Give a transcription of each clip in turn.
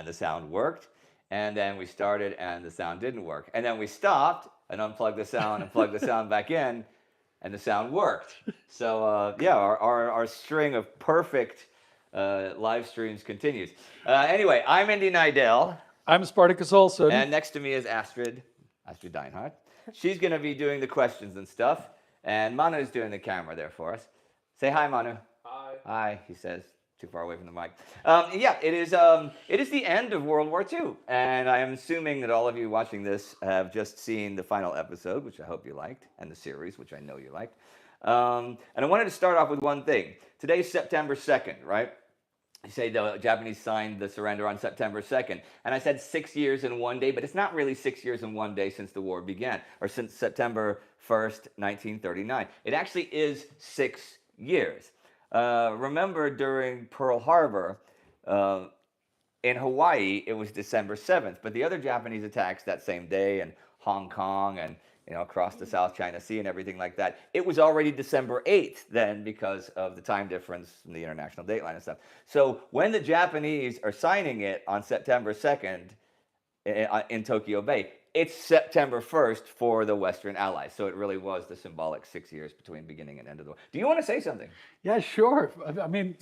and the sound worked. And then we started and the sound didn't work. And then we stopped and unplugged the sound and plugged the sound back in, and the sound worked. So yeah, our string of perfect live streams continues. Anyway, I'm Indy Neidell. I'm Spartacus Olsson. And next to me is Astrid Deinhard. She's going to be doing the questions and stuff. And Manu's doing the camera there for us. Say hi, Manu. Hi. Hi, he says, too far away from the mic. Yeah, it is the end of World War II. And I am assuming that all of you watching this have just seen the final episode, which I hope you liked, and the series, which I know you liked. And I wanted to start off with one thing. Today's September 2nd, right? You say the Japanese signed the surrender on September 2nd. And I said 6 years and 1 day, but it's not really 6 years and 1 day since the war began, or since September 1st, 1939. It actually is 6 years. Remember during Pearl Harbor, in Hawaii, it was December 7th, but the other Japanese attacks that same day, and Hong Kong, and across the South China Sea and everything like that, it was already December 8th then because of the time difference and the international dateline and stuff. So when the Japanese are signing it on September 2nd in Tokyo Bay, it's September 1st for the Western Allies. So it really was the symbolic 6 years between beginning and end of the war. Do you want to say something? Yeah, sure. I mean,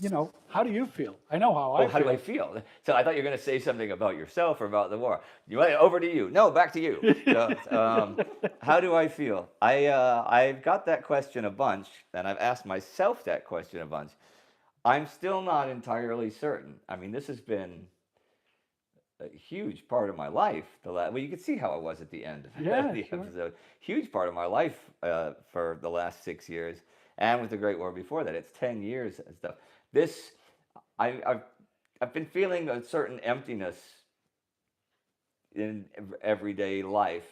how do you feel? I know how I feel. How do I feel? So I thought you were going to say something about yourself or about the war. Over to you. No, back to you. So, how do I feel? I've got that question a bunch, and I've asked myself that question a bunch. I'm still not entirely certain. I mean, this has been a huge part of my life. Well, you can see how I was at the end of the episode. Huge part of my life for the last 6 years, and with the Great War before that. It's 10 years and stuff. I've been feeling a certain emptiness in everyday life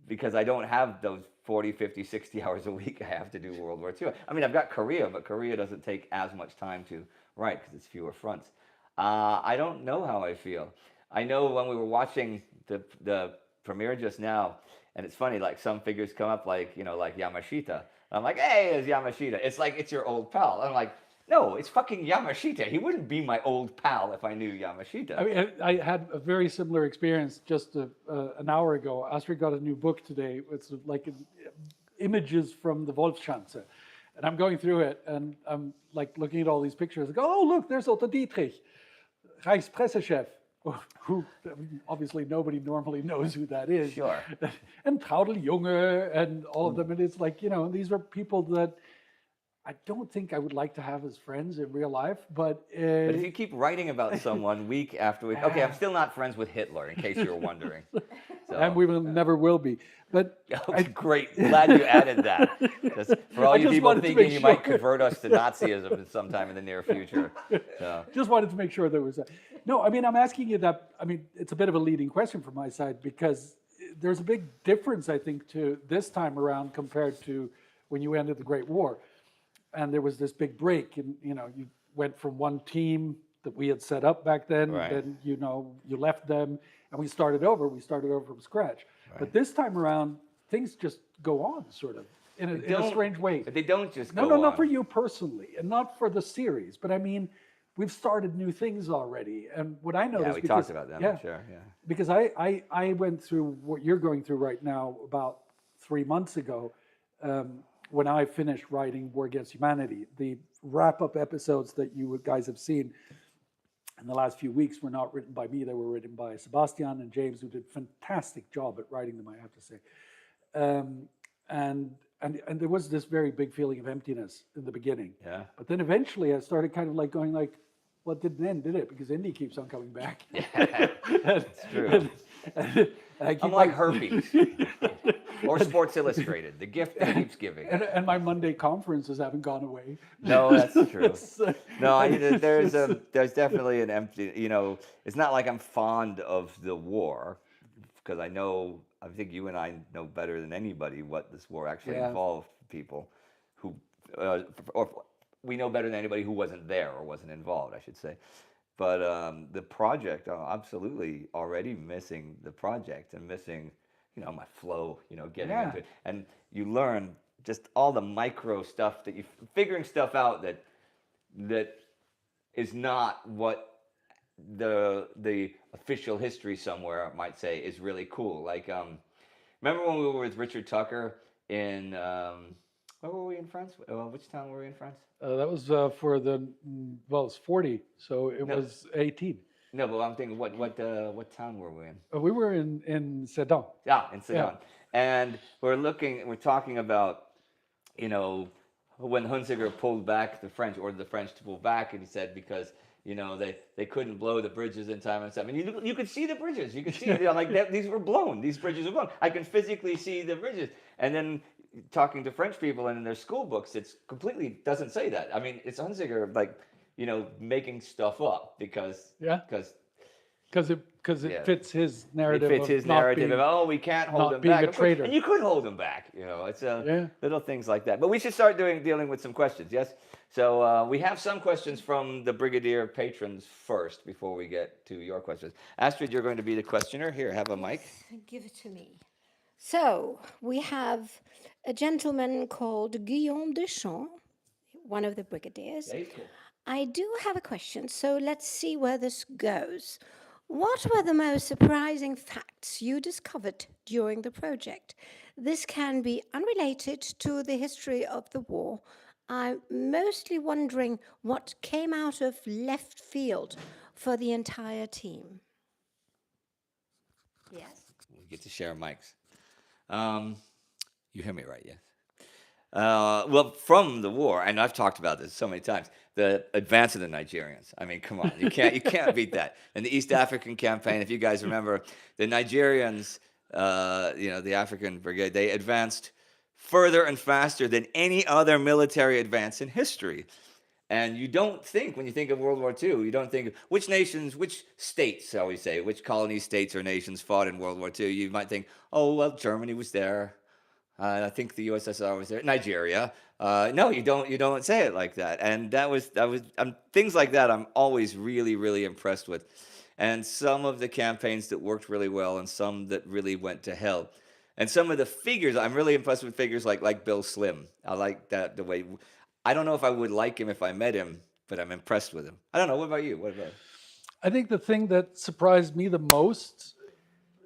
because I don't have those 40, 50, 60 hours a week I have to do World War II. I mean, I've got Korea, but Korea doesn't take as much time to write because it's fewer fronts. I don't know how I feel. I know when we were watching the premiere just now, and it's funny, like some figures come up like Yamashita. I'm like, hey, it's Yamashita. It's like, it's your old pal. I'm like, no, it's fucking Yamashita. He wouldn't be my old pal if I knew Yamashita. I mean, I had a very similar experience just an hour ago. Astrid got a new book today. It's like images from the Wolfschanze. And I'm going through it, and I'm like looking at all these pictures. I go, oh, look, there's Otto Dietrich, Reichspressechef, who obviously nobody normally knows who that is. Sure. And Traudl Junge and all of them. And it's like, these are people that I don't think I would like to have as friends in real life, but if you keep writing about someone week after week, okay, I'm still not friends with Hitler, in case you were wondering. So, and we never will be. But great, glad you added that. For all you people thinking you might convert us to Nazism sometime in the near future. So. Just wanted to make sure there was no, I mean, I'm asking you that, I mean, it's a bit of a leading question from my side because there's a big difference, I think, to this time around compared to when you ended the Great War. And there was this big break, and you went from one team that we had set up back then, right. Then you left them, and we started over. We started over from scratch. Right. But this time around, things just go on, sort of, in a strange way. But they don't just go on. No, not for you personally, and not for the series. But I mean, we've started new things already, and what I noticed. Yeah, we talked about them. I'm sure. Yeah. Because I went through what you're going through right now about 3 months ago. When I finished writing War Against Humanity, the wrap-up episodes that you guys have seen in the last few weeks were not written by me. They were written by Sebastian and James, who did a fantastic job at writing them, I have to say. And there was this very big feeling of emptiness in the beginning. Yeah. But then eventually I started kind of like going like, well, it didn't end, did it? Because Indy keeps on coming back. Yeah, that's true. And I'm like herpes. Or Sports Illustrated, the gift that keeps giving. And my Monday conferences haven't gone away. No, that's true. No, there's definitely an empty, it's not like I'm fond of the war, because I think you and I know better than anybody what this war actually involved people who, or we know better than anybody who wasn't there or wasn't involved, I should say. But the project, absolutely already missing the project and missing my flow, getting into it. And you learn just all the micro stuff figuring stuff out that is not what the official history somewhere might say is really cool. Like, remember when we were with Richard Tucker in where were we in France? Which town were we in France? That was for well, it's 40, so it No. was 18. No, but I'm thinking, what town were we in? We were in Sedan. Yeah, in Sedan. And we're talking about, you know, when Hunziker pulled back the French, ordered the French to pull back, and he said because, you know, they couldn't blow the bridges in time and stuff. And you could see the bridges. You could see, you know, like these were blown. These bridges were blown. I can physically see the bridges. And then talking to French people and in their school books, it's completely doesn't say that. I mean, it's Hunziker, like, you know, making stuff up because it fits his narrative. It fits his narrative of, we can't hold them back. A traitor. And you could hold them back. You know, it's little things like that. But we should start dealing with some questions, yes? So we have some questions from the Brigadier patrons first before we get to your questions. Astrid, you're going to be the questioner. Here, have a mic. Give it to me. So we have a gentleman called Guillaume Deschamps, one of the Brigadiers. Very cool. I do have a question, so let's see where this goes. What were the most surprising facts you discovered during the project? This can be unrelated to the history of the war. I'm mostly wondering what came out of left field for the entire team. Yes? We get to share mics. You hear me right, yes? Well, from the war, and I've talked about this so many times, the advance of the Nigerians. I mean, come on, you can't beat that. And the East African campaign, if you guys remember, the Nigerians, you know, the African Brigade, they advanced further and faster than any other military advance in history. And you don't think, when you think of World War II, you don't think of which nations, which states, shall we say, which colony states or nations fought in World War II. You might think, oh, well, Germany was there. I think the USSR was there. Nigeria. No, you don't say it like that. And that was things like that I'm always really, really impressed with. And some of the campaigns that worked really well and some that really went to hell. And some of the figures, I'm really impressed with figures like Bill Slim. I like that, the way, I don't know if I would like him if I met him, but I'm impressed with him. I don't know, what about you? I think the thing that surprised me the most,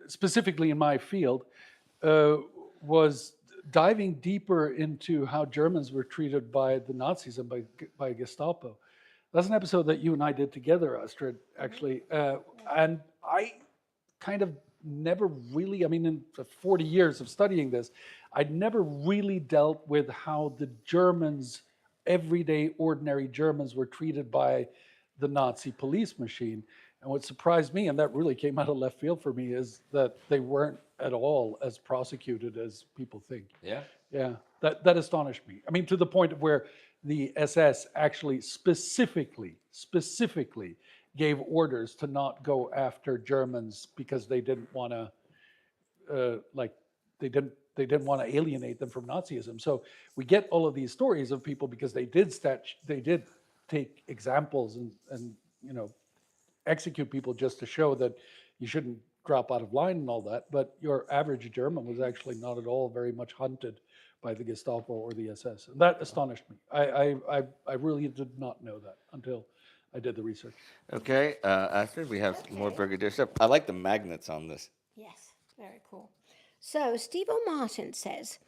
specifically in my field, was diving deeper into how Germans were treated by the Nazis and by Gestapo. That's an episode that you and I did together, Astrid, actually. And I kind of never really, I mean, in 40 years of studying this, I'd never really dealt with how the Germans, everyday, ordinary Germans, were treated by the Nazi police machine. And what surprised me, and that really came out of left field for me, is that they weren't at all as prosecuted as people think. Yeah? Yeah, that astonished me. I mean, to the point of where the SS actually specifically gave orders to not go after Germans because they didn't want to, they didn't want to alienate them from Nazism. So we get all of these stories of people because they did take examples and you know, execute people just to show that you shouldn't drop out of line and all that, but your average German was actually not at all very much hunted by the Gestapo or the SS. And that astonished me. I really did not know that until I did the research. Okay, Astrid, we have more Brigadier stuff. I like the magnets on this. Yes, very cool. So Steve O'Martin says,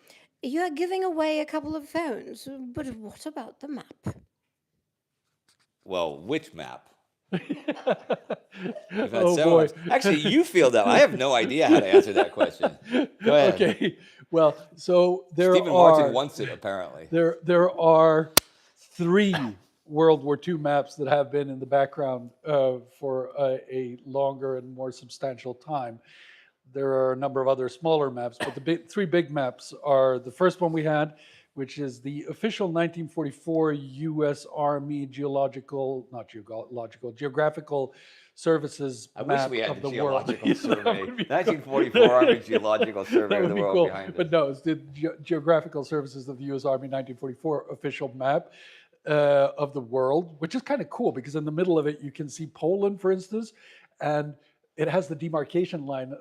you are giving away a couple of phones, but what about the map? Well, which map? Oh boy. Actually, you feel that. I have no idea how to answer that question. Go ahead. Okay. Well, so Stephen Martin wants it, apparently. There are 3 World War II maps that have been in the background for a longer and more substantial time. There are a number of other smaller maps, but the 3 big maps are the first one we had, which is the official 1944 U.S. Army Geographical Services I map wish we had of the the geological world. survey. 1944 Army Geological Survey of the world cool. behind it. But no, it's the Geographical Services of the U.S. Army 1944 official map of the world, which is kind of cool because in the middle of it you can see Poland, for instance, and it has the demarcation line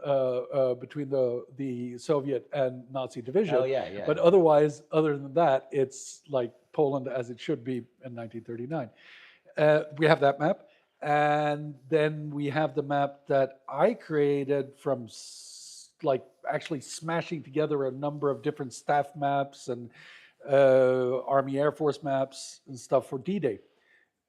between the Soviet and Nazi division. Oh, yeah. But otherwise, other than that, it's like Poland as it should be in 1939. We have that map. And then we have the map that I created from like actually smashing together a number of different staff maps and Army Air Force maps and stuff for D-Day,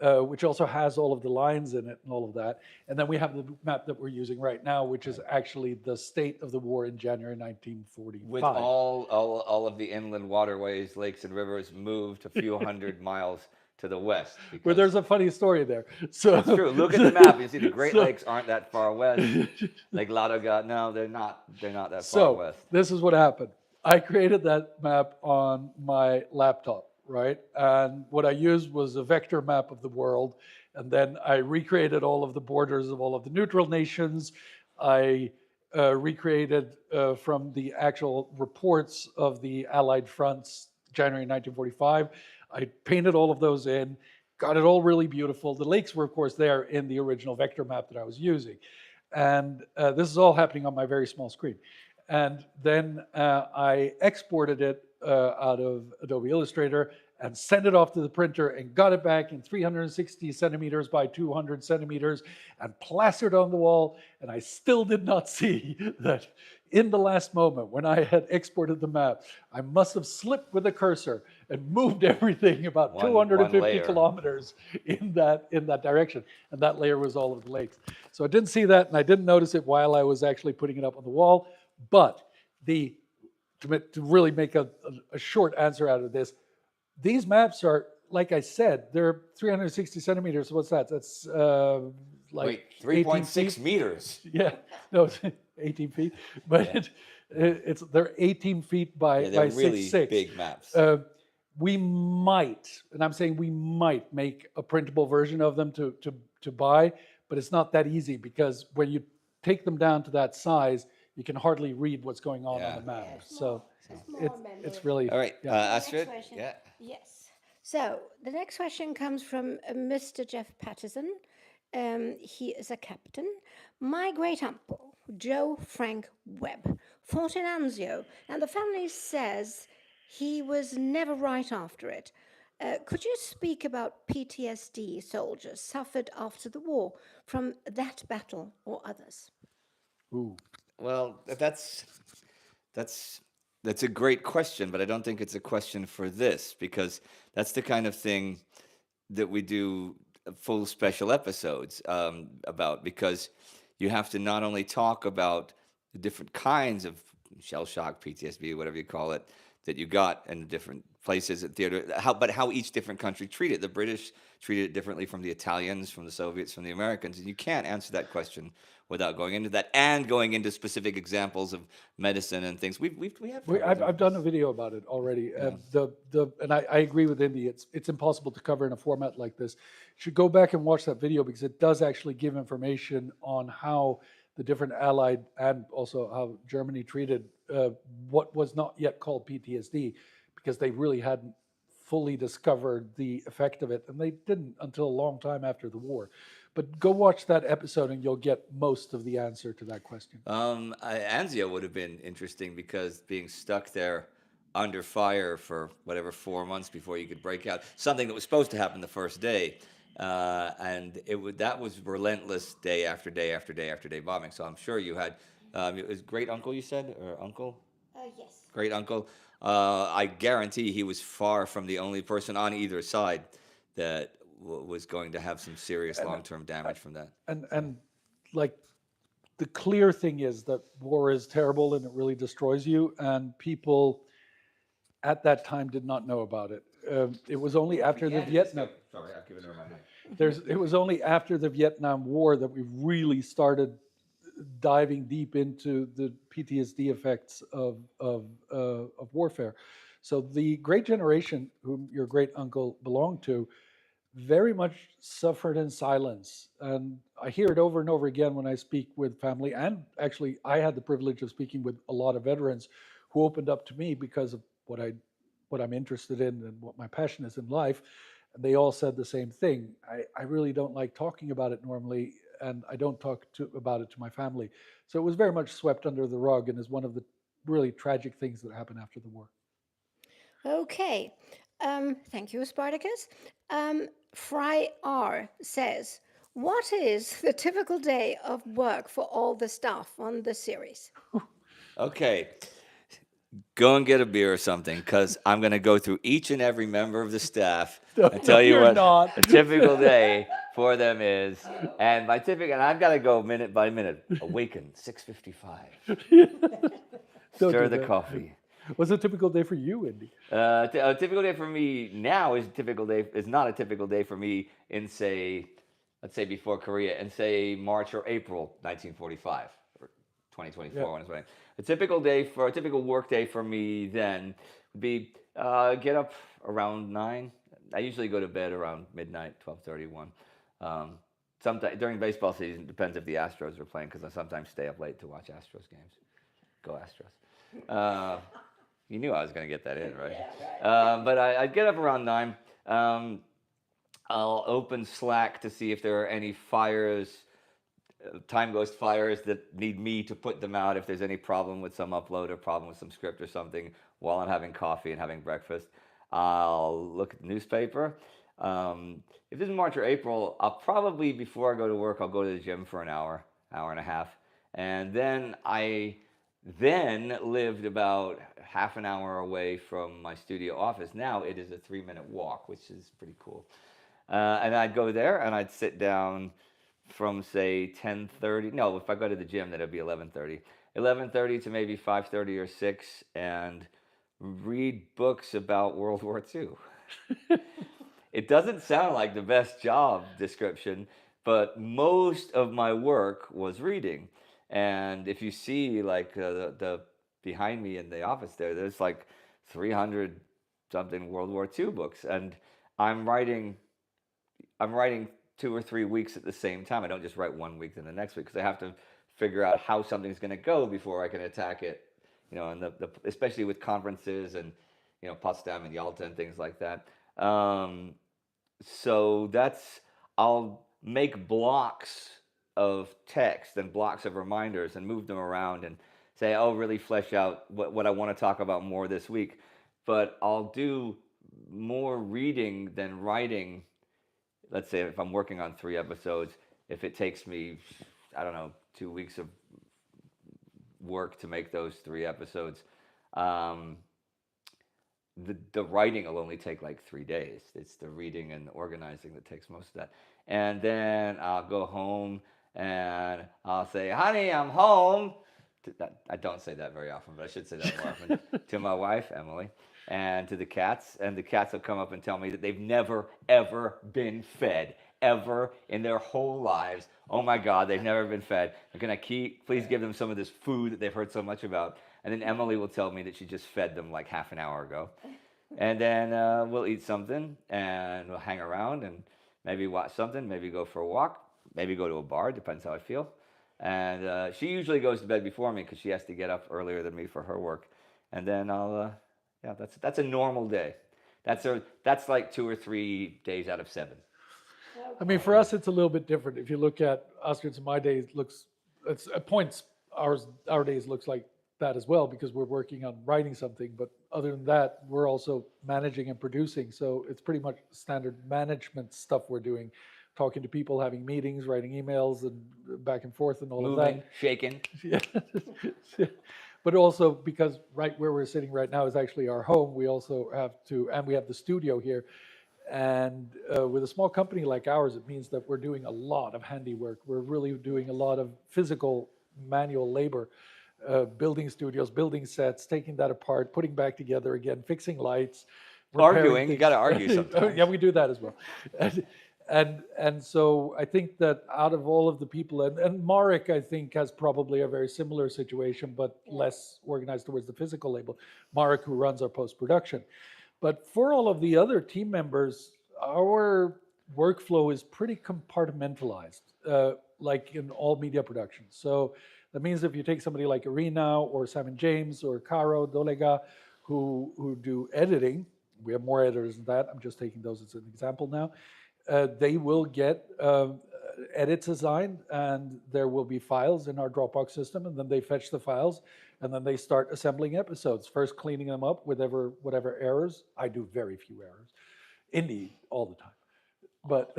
which also has all of the lines in it and all of that. And then we have the map that we're using right now, which is actually the state of the war in January 1945. With all of the inland waterways, lakes, and rivers moved a few hundred miles to the west. Where there's a funny story there. So that's true. Look at the map. You see the Great so, Lakes aren't that far west. Like Ladoga, no, they're not that so far west. This is what happened. I created that map on my laptop, right? And what I used was a vector map of the world. And then I recreated all of the borders of all of the neutral nations. I recreated from the actual reports of the Allied fronts, January 1945. I painted all of those in, got it all really beautiful. The lakes were, of course, there in the original vector map that I was using. And this is all happening on my very small screen. And then I exported it out of Adobe Illustrator and sent it off to the printer and got it back in 360 centimeters by 200 centimeters and plastered on the wall. And I still did not see that in the last moment when I had exported the map, I must have slipped with the cursor and moved everything about 250 kilometers in that direction. And that layer was all of the lakes. So I didn't see that, and I didn't notice it while I was actually putting it up on the wall. But to really make a short answer out of this, these maps are, like I said, they're 360 centimeters. So what's that? That's like 3.6 meters. Yeah, no, 18 feet. But they're 18 feet by they're 6'6". Really big maps. We might, and I'm saying we might make a printable version of them to buy, but it's not that easy because when you take them down to that size, you can hardly read what's going on the map. So it's really... All right, Astrid? Yeah. Yes. So the next question comes from Mr. Jeff Patterson. He is a captain. My great uncle, Joe Frank Webb, fought in Anzio, and the family says he was never right after it. Could you speak about PTSD soldiers suffered after the war from that battle or others? Ooh. Well, that's a great question, but I don't think it's a question for this, because that's the kind of thing that we do full special episodes about, because you have to not only talk about the different kinds of shell shock, PTSD, whatever you call it, that you got in different places at theater, but how each different country treated it. The British treated it differently from the Italians, from the Soviets, from the Americans, and you can't answer that question without going into that and going into specific examples of medicine and things. I've done a video about it already. Yeah. And I agree with Indy. It's impossible to cover in a format like this. You should go back and watch that video because it does actually give information on how the different Allied and also how Germany treated what was not yet called PTSD, because they really hadn't fully discovered the effect of it, and they didn't until a long time after the war. But go watch that episode and you'll get most of the answer to that question. Anzio would have been interesting because being stuck there under fire for 4 months before you could break out, something that was supposed to happen the first day, and that was relentless day after day after day after day bombing. So I'm sure you had, it was great uncle you said, or uncle? Yes. Great uncle. I guarantee he was far from the only person on either side that was going to have some serious long-term damage from that. And like, the clear thing is that war is terrible and it really destroys you, and people at that time did not know about it. It was only after the Vietnam... Sorry, I've given her my mic. It was only after the Vietnam War that we really started diving deep into the PTSD effects of warfare. So the great generation whom your great uncle belonged to very much suffered in silence. And I hear it over and over again when I speak with family. And actually, I had the privilege of speaking with a lot of veterans who opened up to me because of what I'm interested in and what my passion is in life. And they all said the same thing. I really don't like talking about it normally, and I don't talk about it to my family. So it was very much swept under the rug and is one of the really tragic things that happened after the war. Okay. Thank you, Spartacus. Fry R says, What is the typical day of work for all the staff on the series? Okay, go and get a beer or something, because I'm going to go through each and every member of the staff and tell you you're what not. a typical day for them is. And by typical, and I've got to go minute by minute. Awaken, 6:55. Don't Stir do the that. coffee. What's a typical day for you, Indy? A typical day for me now is not a typical day for me in, say, let's say before Korea, and say March or April 1945 or 2024 Yeah. when it's running. A typical work day for me then would be get up around 9. I usually go to bed around midnight, 12:31. Sometimes during baseball season, depends if the Astros are playing, because I sometimes stay up late to watch Astros games. Go Astros. You knew I was going to get that in, right? But I'd get up around 9. I'll open Slack to see if there are any fires, TimeGhost fires that need me to put them out, if there's any problem with some upload or problem with some script or something while I'm having coffee and having breakfast. I'll look at the newspaper. If this is March or April, I'll probably, before I go to work, I'll go to the gym for an hour and a half. And then I lived about half an hour away from my studio office. Now it is a 3-minute walk, which is pretty cool. And I'd go there and I'd sit down from, say, 10:30. No, if I go to the gym, then it'd be 11:30. 11:30 to maybe 5:30 or 6, and read books about World War II. It doesn't sound like the best job description, but most of my work was reading. And if you see, like, the behind me in the office there's like 300 something World War II books, and I'm writing 2 or 3 weeks at the same time. I don't just write 1 week then the next week, because I have to figure out how something's going to go before I can attack it. And especially with conferences and Potsdam and Yalta and things like that. So I'll make blocks of text and blocks of reminders and move them around and say, I'll really flesh out what I want to talk about more this week. But I'll do more reading than writing. Let's say if I'm working on 3 episodes, if it takes me, I don't know, 2 weeks of work to make those 3 episodes, the writing will only take like 3 days. It's the reading and organizing that takes most of that. And then I'll go home and I'll say, honey, I'm home. I don't say that very often, but I should say that more often. To my wife, Emily, and to the cats. And the cats will come up and tell me that they've never, ever been fed, ever in their whole lives. Oh my God, they've never been fed. Can I please give them some of this food that they've heard so much about? And then Emily will tell me that she just fed them like half an hour ago. And then we'll eat something and we'll hang around and maybe watch something, maybe go for a walk, maybe go to a bar, depends how I feel. And she usually goes to bed before me because she has to get up earlier than me for her work. And then that's a normal day. That's like 2 or 3 days out of 7. I mean, for us, it's a little bit different. If you look at Astrid's and my days, it's at points our days looks like that as well, because we're working on writing something. But other than that, we're also managing and producing. So it's pretty much standard management stuff we're doing, talking to people, having meetings, writing emails, and back and forth, and all of that. Moving, shaking. Yeah. But also because right where we're sitting right now is actually our home. We also have and we have the studio here. And with a small company like ours, it means that we're doing a lot of handiwork. We're really doing a lot of physical manual labor, building studios, building sets, taking that apart, putting back together again, fixing lights, arguing. You got to argue sometimes. Yeah, we do that as well. And so I think that out of all of the people, and Marek, I think, has probably a very similar situation, but less organized towards the physical label. Marek, who runs our post-production. But for all of the other team members, our workflow is pretty compartmentalized, like in all media productions. So that means if you take somebody like Irina or Simon James or Caro Dolega, who do editing, we have more editors than that. I'm just taking those as an example now. They will get edits assigned, and there will be files in our Dropbox system, and then they fetch the files, and then they start assembling episodes, first cleaning them up with whatever errors. I do very few errors. Indy, all the time. But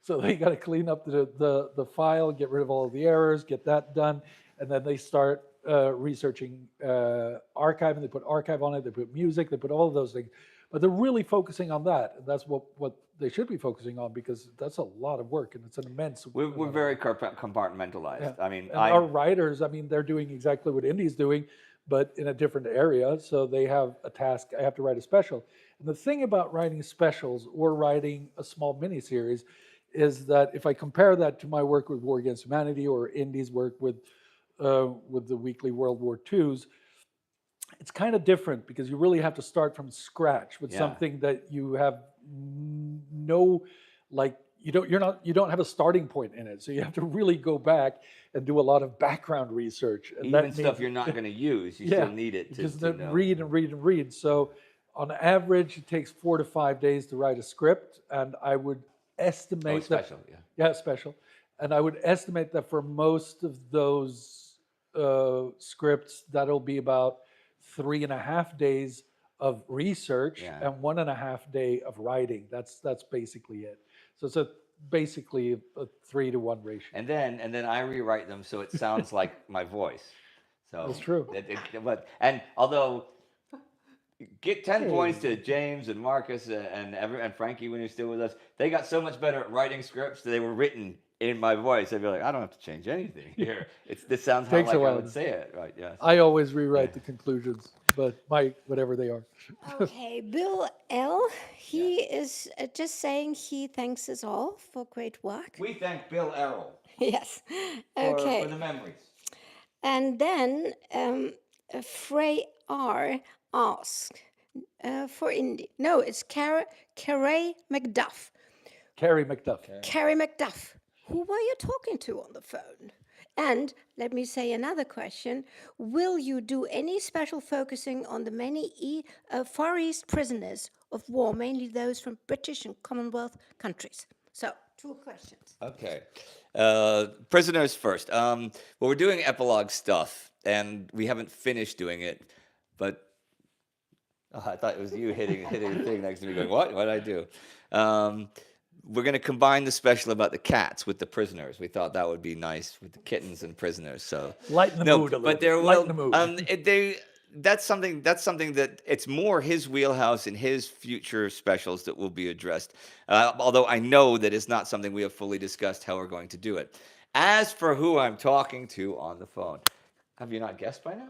So they got to clean up the file, get rid of all of the errors, get that done, and then they start researching archive, and they put archive on it, they put music, they put all of those things. But they're really focusing on that, and that's what they should be focusing on, because that's a lot of work, and it's an immense. We're very compartmentalized. Yeah. I mean, and our writers, I mean, they're doing exactly what Indy's doing, but in a different area. So they have a task. I have to write a special. And the thing about writing specials or writing a small miniseries is that if I compare that to my work with War Against Humanity or Indy's work with the weekly World War IIs, it's kind of different, because you really have to start from scratch with something that you have no, like, you don't have a starting point in it. So you have to really go back and do a lot of background research. And even stuff you're not going to use, you still need it to know. Read and read and read. So on average, it takes 4 to 5 days to write a script, and I would estimate special, special. And I would estimate that for most of those scripts, that'll be about 3.5 days of research and 1.5 day of writing. That's basically it. So it's basically a 3-to-1 ratio. And then I rewrite them so it sounds like my voice. So that's true. And although, get 10 points to James and Marcus and Frankie when you're still with us. They got so much better at writing scripts that they were written in my voice. They'd be like, I don't have to change anything here. This sounds how like I would say it, right? Yeah. I always rewrite the conclusions, but whatever they are. Okay, Bill L. He is just saying he thanks us all for great work. We thank Bill Errol. Yes. Okay. For the memories. And then Frey R. asked for Indy. No, it's Carrie McDuff. Carrie McDuff. Carrie McDuff. Who were you talking to on the phone? And let me say another question. Will you do any special focusing on the many Far East prisoners of war, mainly those from British and Commonwealth countries? So, 2 questions. Okay. Prisoners first. Well, we're doing epilogue stuff, and we haven't finished doing it, but I thought it was you hitting the thing next to me going, what? What did I do? We're going to combine the special about the cats with the prisoners. We thought that would be nice with the kittens and prisoners. So lighten the mood a little. But there lighten will. The mood. That's something that it's more his wheelhouse and his future specials that will be addressed. Although I know that it's not something we have fully discussed how we're going to do it. As for who I'm talking to on the phone, have you not guessed by now?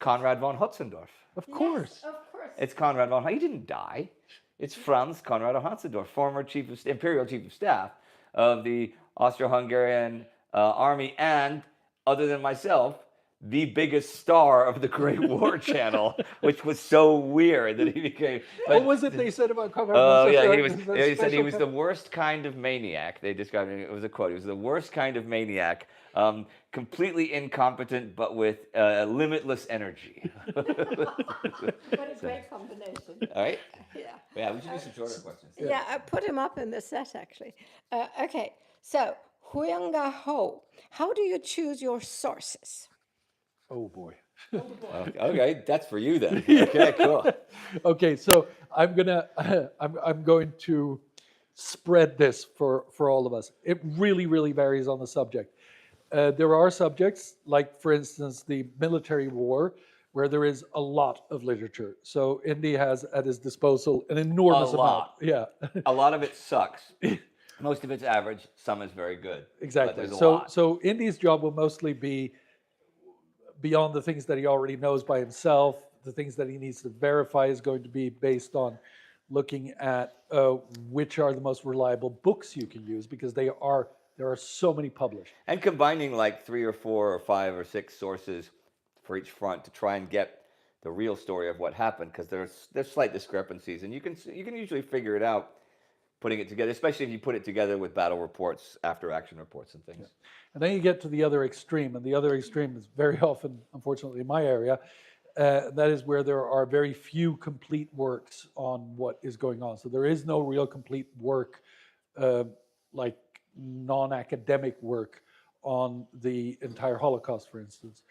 Conrad von Hotzendorf. Of course. Yes, of course. It's Conrad von. He didn't die. It's Franz Conrad von Hotzendorf, former Imperial Chief of Staff of the Austro-Hungarian Army, and, other than myself, the biggest star of the Great War Channel, which was so weird that he became. What was it they said about Conrad? Oh yeah, he said he was the worst kind of maniac. They described him. It was a quote. He was the worst kind of maniac, completely incompetent, but with limitless energy. What a great combination. All right. Yeah. Yeah, we should do some shorter questions. Yeah, I put him up in the set, actually. Okay, so, Huanga Ho, how do you choose your sources? Oh, boy. Okay, that's for you then. Okay, cool. Okay, so I'm going to spread this for all of us. It really, really varies on the subject. There are subjects, like, for instance, the military war, where there is a lot of literature. So Indy has at his disposal an enormous amount. Yeah. A lot of it sucks. Most of it's average. Some is very good. Exactly. But there's a lot. So Indy's job will mostly be beyond the things that he already knows by himself. The things that he needs to verify is going to be based on looking at which are the most reliable books you can use, because there are so many published. And combining like 3 or 4 or 5 or 6 sources for each front to try and get the real story of what happened, because there's slight discrepancies, and you can usually figure it out putting it together, especially if you put it together with battle reports, after action reports, and things. Yeah. And then you get to the other extreme, and the other extreme is very often, unfortunately, in my area. That is where there are very few complete works on what is going on. So there is no real complete work, like non-academic work on the entire Holocaust, for instance.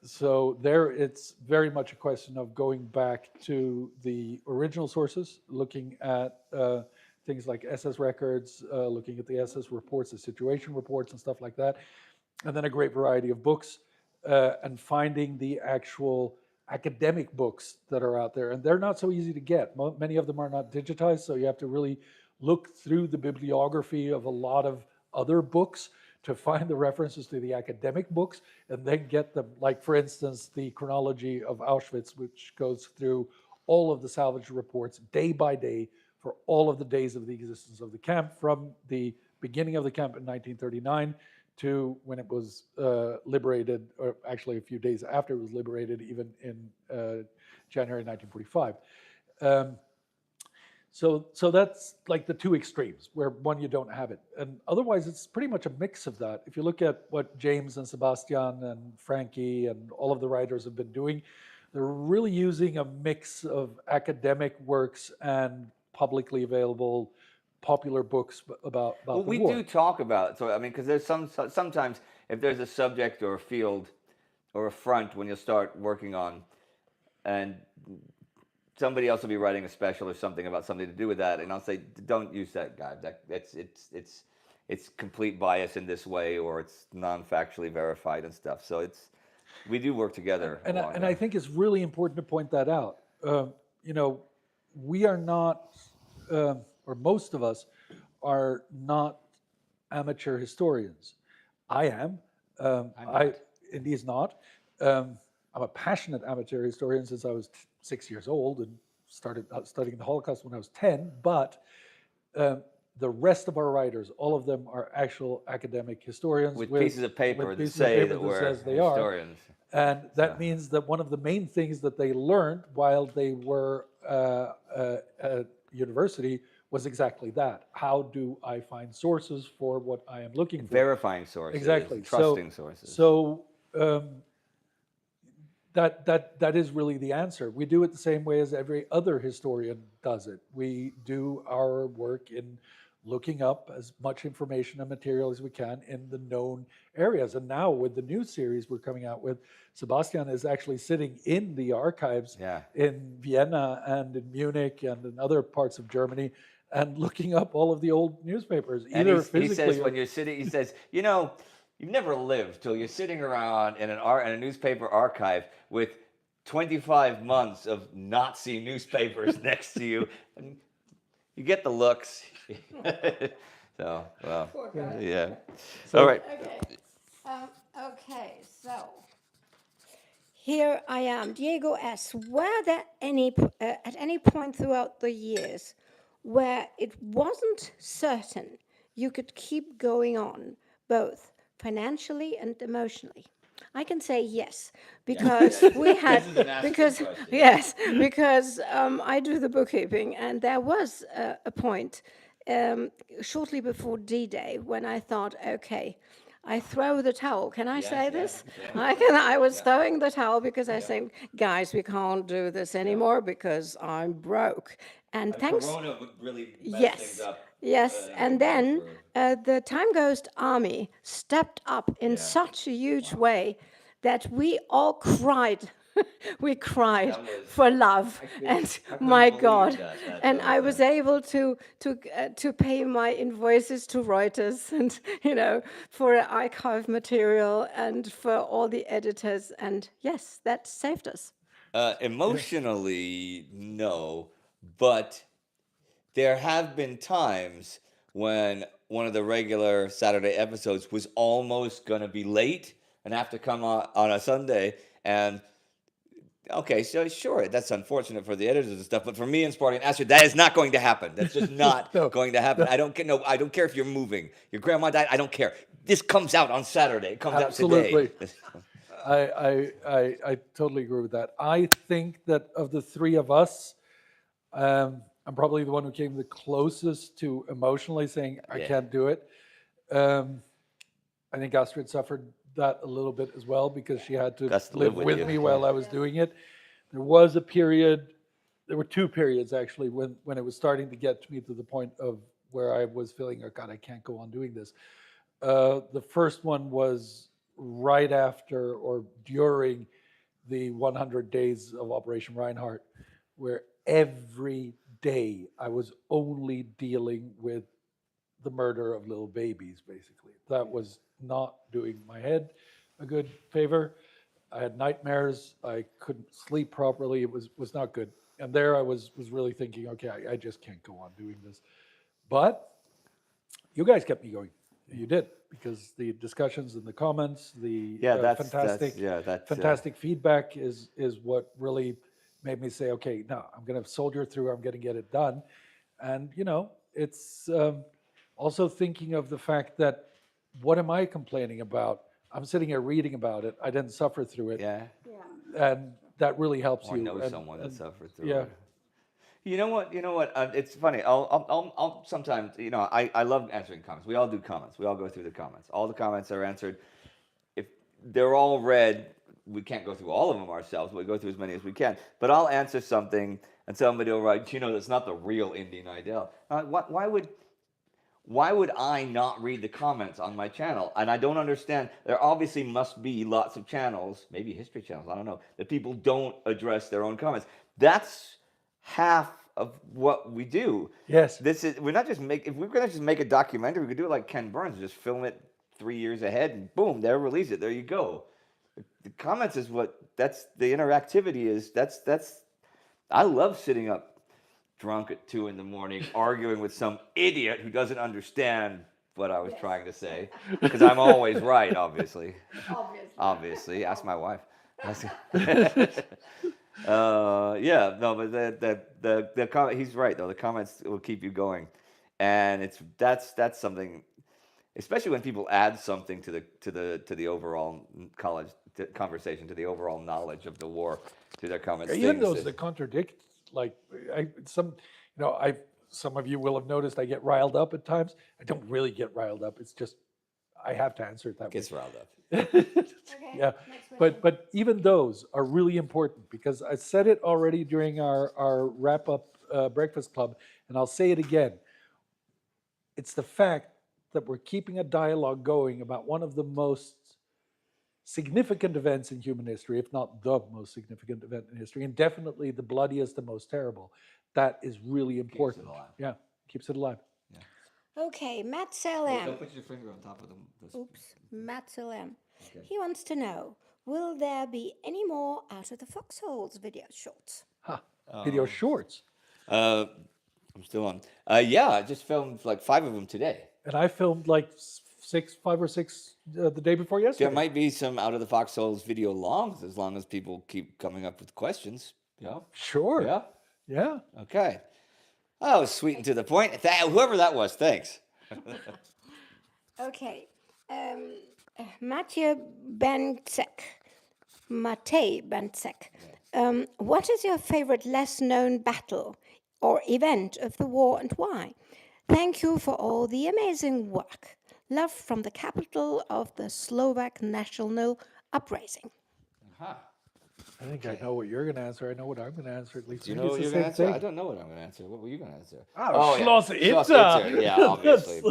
So there, it's very much a question of going back to the original sources, looking at things like SS records, looking at the SS reports, the situation reports, and stuff like that, and then a great variety of books, and finding the actual academic books that are out there. And they're not so easy to get. Many of them are not digitized, so you have to really look through the bibliography of a lot of other books to find the references to the academic books, and then get them, like for instance, the chronology of Auschwitz, which goes through all of the salvage reports day by day for all of the days of the existence of the camp, from the beginning of the camp in 1939 to when it was liberated, or actually a few days after it was liberated, even in January 1945. So that's like the two extremes, where one, you don't have it. And otherwise, it's pretty much a mix of that. If you look at what James and Sebastian and Frankie and all of the writers have been doing, they're really using a mix of academic works and publicly available popular books about the war. We do talk about, so I mean, because there's sometimes if there's a subject or a field or a front when you'll start working on, and somebody else will be writing a special or something about something to do with that, and I'll say, don't use that guy. It's complete bias in this way, or it's non-factually verified and stuff. So we do work together. And I think it's really important to point that out. We are not, or most of us are not amateur historians. I am. Indy's not. I'm a passionate amateur historian since I was 6 years old and started studying the Holocaust when I was 10. But the rest of our writers, all of them are actual academic historians with pieces of paper that say that we're historians. And that means that one of the main things that they learned while they were at university was exactly that. How do I find sources for what I am looking for? Verifying sources. Exactly. Trusting sources. So that is really the answer. We do it the same way as every other historian does it. We do our work in looking up as much information and material as we can in the known areas. And now with the new series we're coming out with, Sebastian is actually sitting in the archives in Vienna and in Munich and in other parts of Germany and looking up all of the old newspapers. And he says when you're sitting, he says, you've never lived till you're sitting around in a newspaper archive with 25 months of Nazi newspapers next to you. And you get the looks. So, well, yeah. All right. Okay, so here I am. Diego S. Were there at any point throughout the years where it wasn't certain you could keep going on, both financially and emotionally? I can say yes, because we had, because I do the bookkeeping, and there was a point shortly before D-Day when I thought, okay, I throw the towel. Can I say this? I was throwing the towel because I said, guys, we can't do this anymore because I'm broke. And thanks. Corona would really mess things up. Yes, and then the TimeGhost army stepped up in such a huge way that we all cried. We cried for love, and my God! And I was able to pay my invoices to Reuters, and for archive material and for all the editors, and yes, that saved us. Emotionally, no, but there have been times when one of the regular Saturday episodes was almost going to be late and have to come on a Sunday. And okay, so sure, that's unfortunate for the editors and stuff, but for me and Sparty and Astrid, that is not going to happen. That's just not going to happen. No. I don't care if you're moving. Your grandma died. I don't care. This comes out on Saturday. It comes out today. I totally agree with that. I think that of the three of us, I'm probably the one who came the closest to emotionally saying, I can't do it. I think Astrid suffered that a little bit as well because she had to live with me while I was doing it. There was a period, there were two periods actually, when it was starting to get me to the point of where I was feeling, oh God, I can't go on doing this. The first one was right after or during the 100 days of Operation Reinhardt, where every day I was only dealing with the murder of little babies, basically. That was not doing my head a good favor. I had nightmares. I couldn't sleep properly. It was not good. And there I was really thinking, okay, I just can't go on doing this. But you guys kept me going. You did, because the discussions and the comments, the fantastic feedback is what really made me say, okay, no, I'm going to soldier through. I'm going to get it done. And, it's also thinking of the fact that, what am I complaining about? I'm sitting here reading about it. I didn't suffer through it. Yeah. And that really helps Or you. know someone that suffered through yeah. it. You know what? It's funny. I'll sometimes, I love answering comments. We all do comments. We all go through the comments. All the comments are answered. If they're all read, we can't go through all of them ourselves. We go through as many as we can. But I'll answer something, and somebody will write, that's not the real Indy Neidell. Why would I not read the comments on my channel? And I don't understand. There obviously must be lots of channels, maybe history channels, I don't know, that people don't address their own comments. That's half of what we do. Yes. We're not just if we're gonna just make a documentary, we could do it like Ken Burns, just film it 3 years ahead and boom, there, release it. There you go. The comments is that's the interactivity is. That's I love sitting up drunk at 2 a.m. arguing with some idiot who doesn't understand what I was trying to say, because I'm always right, obviously. Obviously, ask my wife. But the comment, he's right though. The comments will keep you going, and that's something, especially when people add something to the overall college conversation, to the overall knowledge of the war, to their comments. Even those that contradict, like some of you will have noticed I get riled up at times. I don't really get riled up. It's just I have to answer it that way. Gets riled up. Yeah, but even those are really important, because I said it already during our wrap up breakfast club, and I'll say it again. It's the fact that we're keeping a dialogue going about one of the most significant events in human history, if not the most significant event in history, and definitely the bloodiest and most terrible. That is really important. Keeps it alive. Yeah, keeps it alive. Yeah. Okay, Matt Salem. Don't put your finger on top of them. Oops, Matt Salem. Okay. He wants to know, will there be any more Out of the Foxholes video shorts? Video shorts? I'm still on. I just filmed like 5 of them today. And I filmed like 5 or 6 the day before yesterday. There might be some Out of the Foxholes video longs, as long as people keep coming up with questions. Yeah. Sure. Yeah. Yeah. Okay. Oh, sweet and to the point. Whoever that was, thanks. Okay. Matej Benczek. What is your favorite less-known battle or event of the war, and why? Thank you for all the amazing work. Love from the capital of the Slovak national uprising. Uh-huh. I think I know what you're going to answer. I know what I'm going to answer. At least you know what you're going to answer? I don't know what I'm going to answer. What were you going to answer? Sietse Kenter. Sietse Kenter. Yeah, obviously.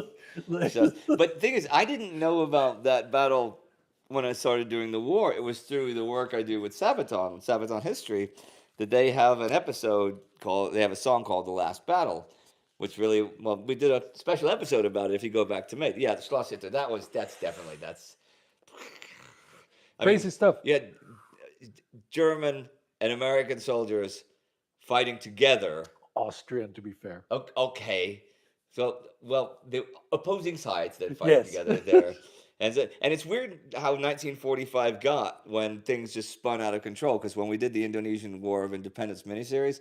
But the thing is, I didn't know about that battle when I started doing the war. It was through the work I do with Sabaton History, that they have an episode they have a song called The Last Battle, which really, we did a special episode about it if you go back to May. Yeah, the Siette, that's crazy stuff. Yeah, German and American soldiers fighting together. Austrian, to be fair. Okay. So, the opposing sides that fight together there. And it's weird how 1945 got when things just spun out of control, because when we did the Indonesian War of Independence miniseries,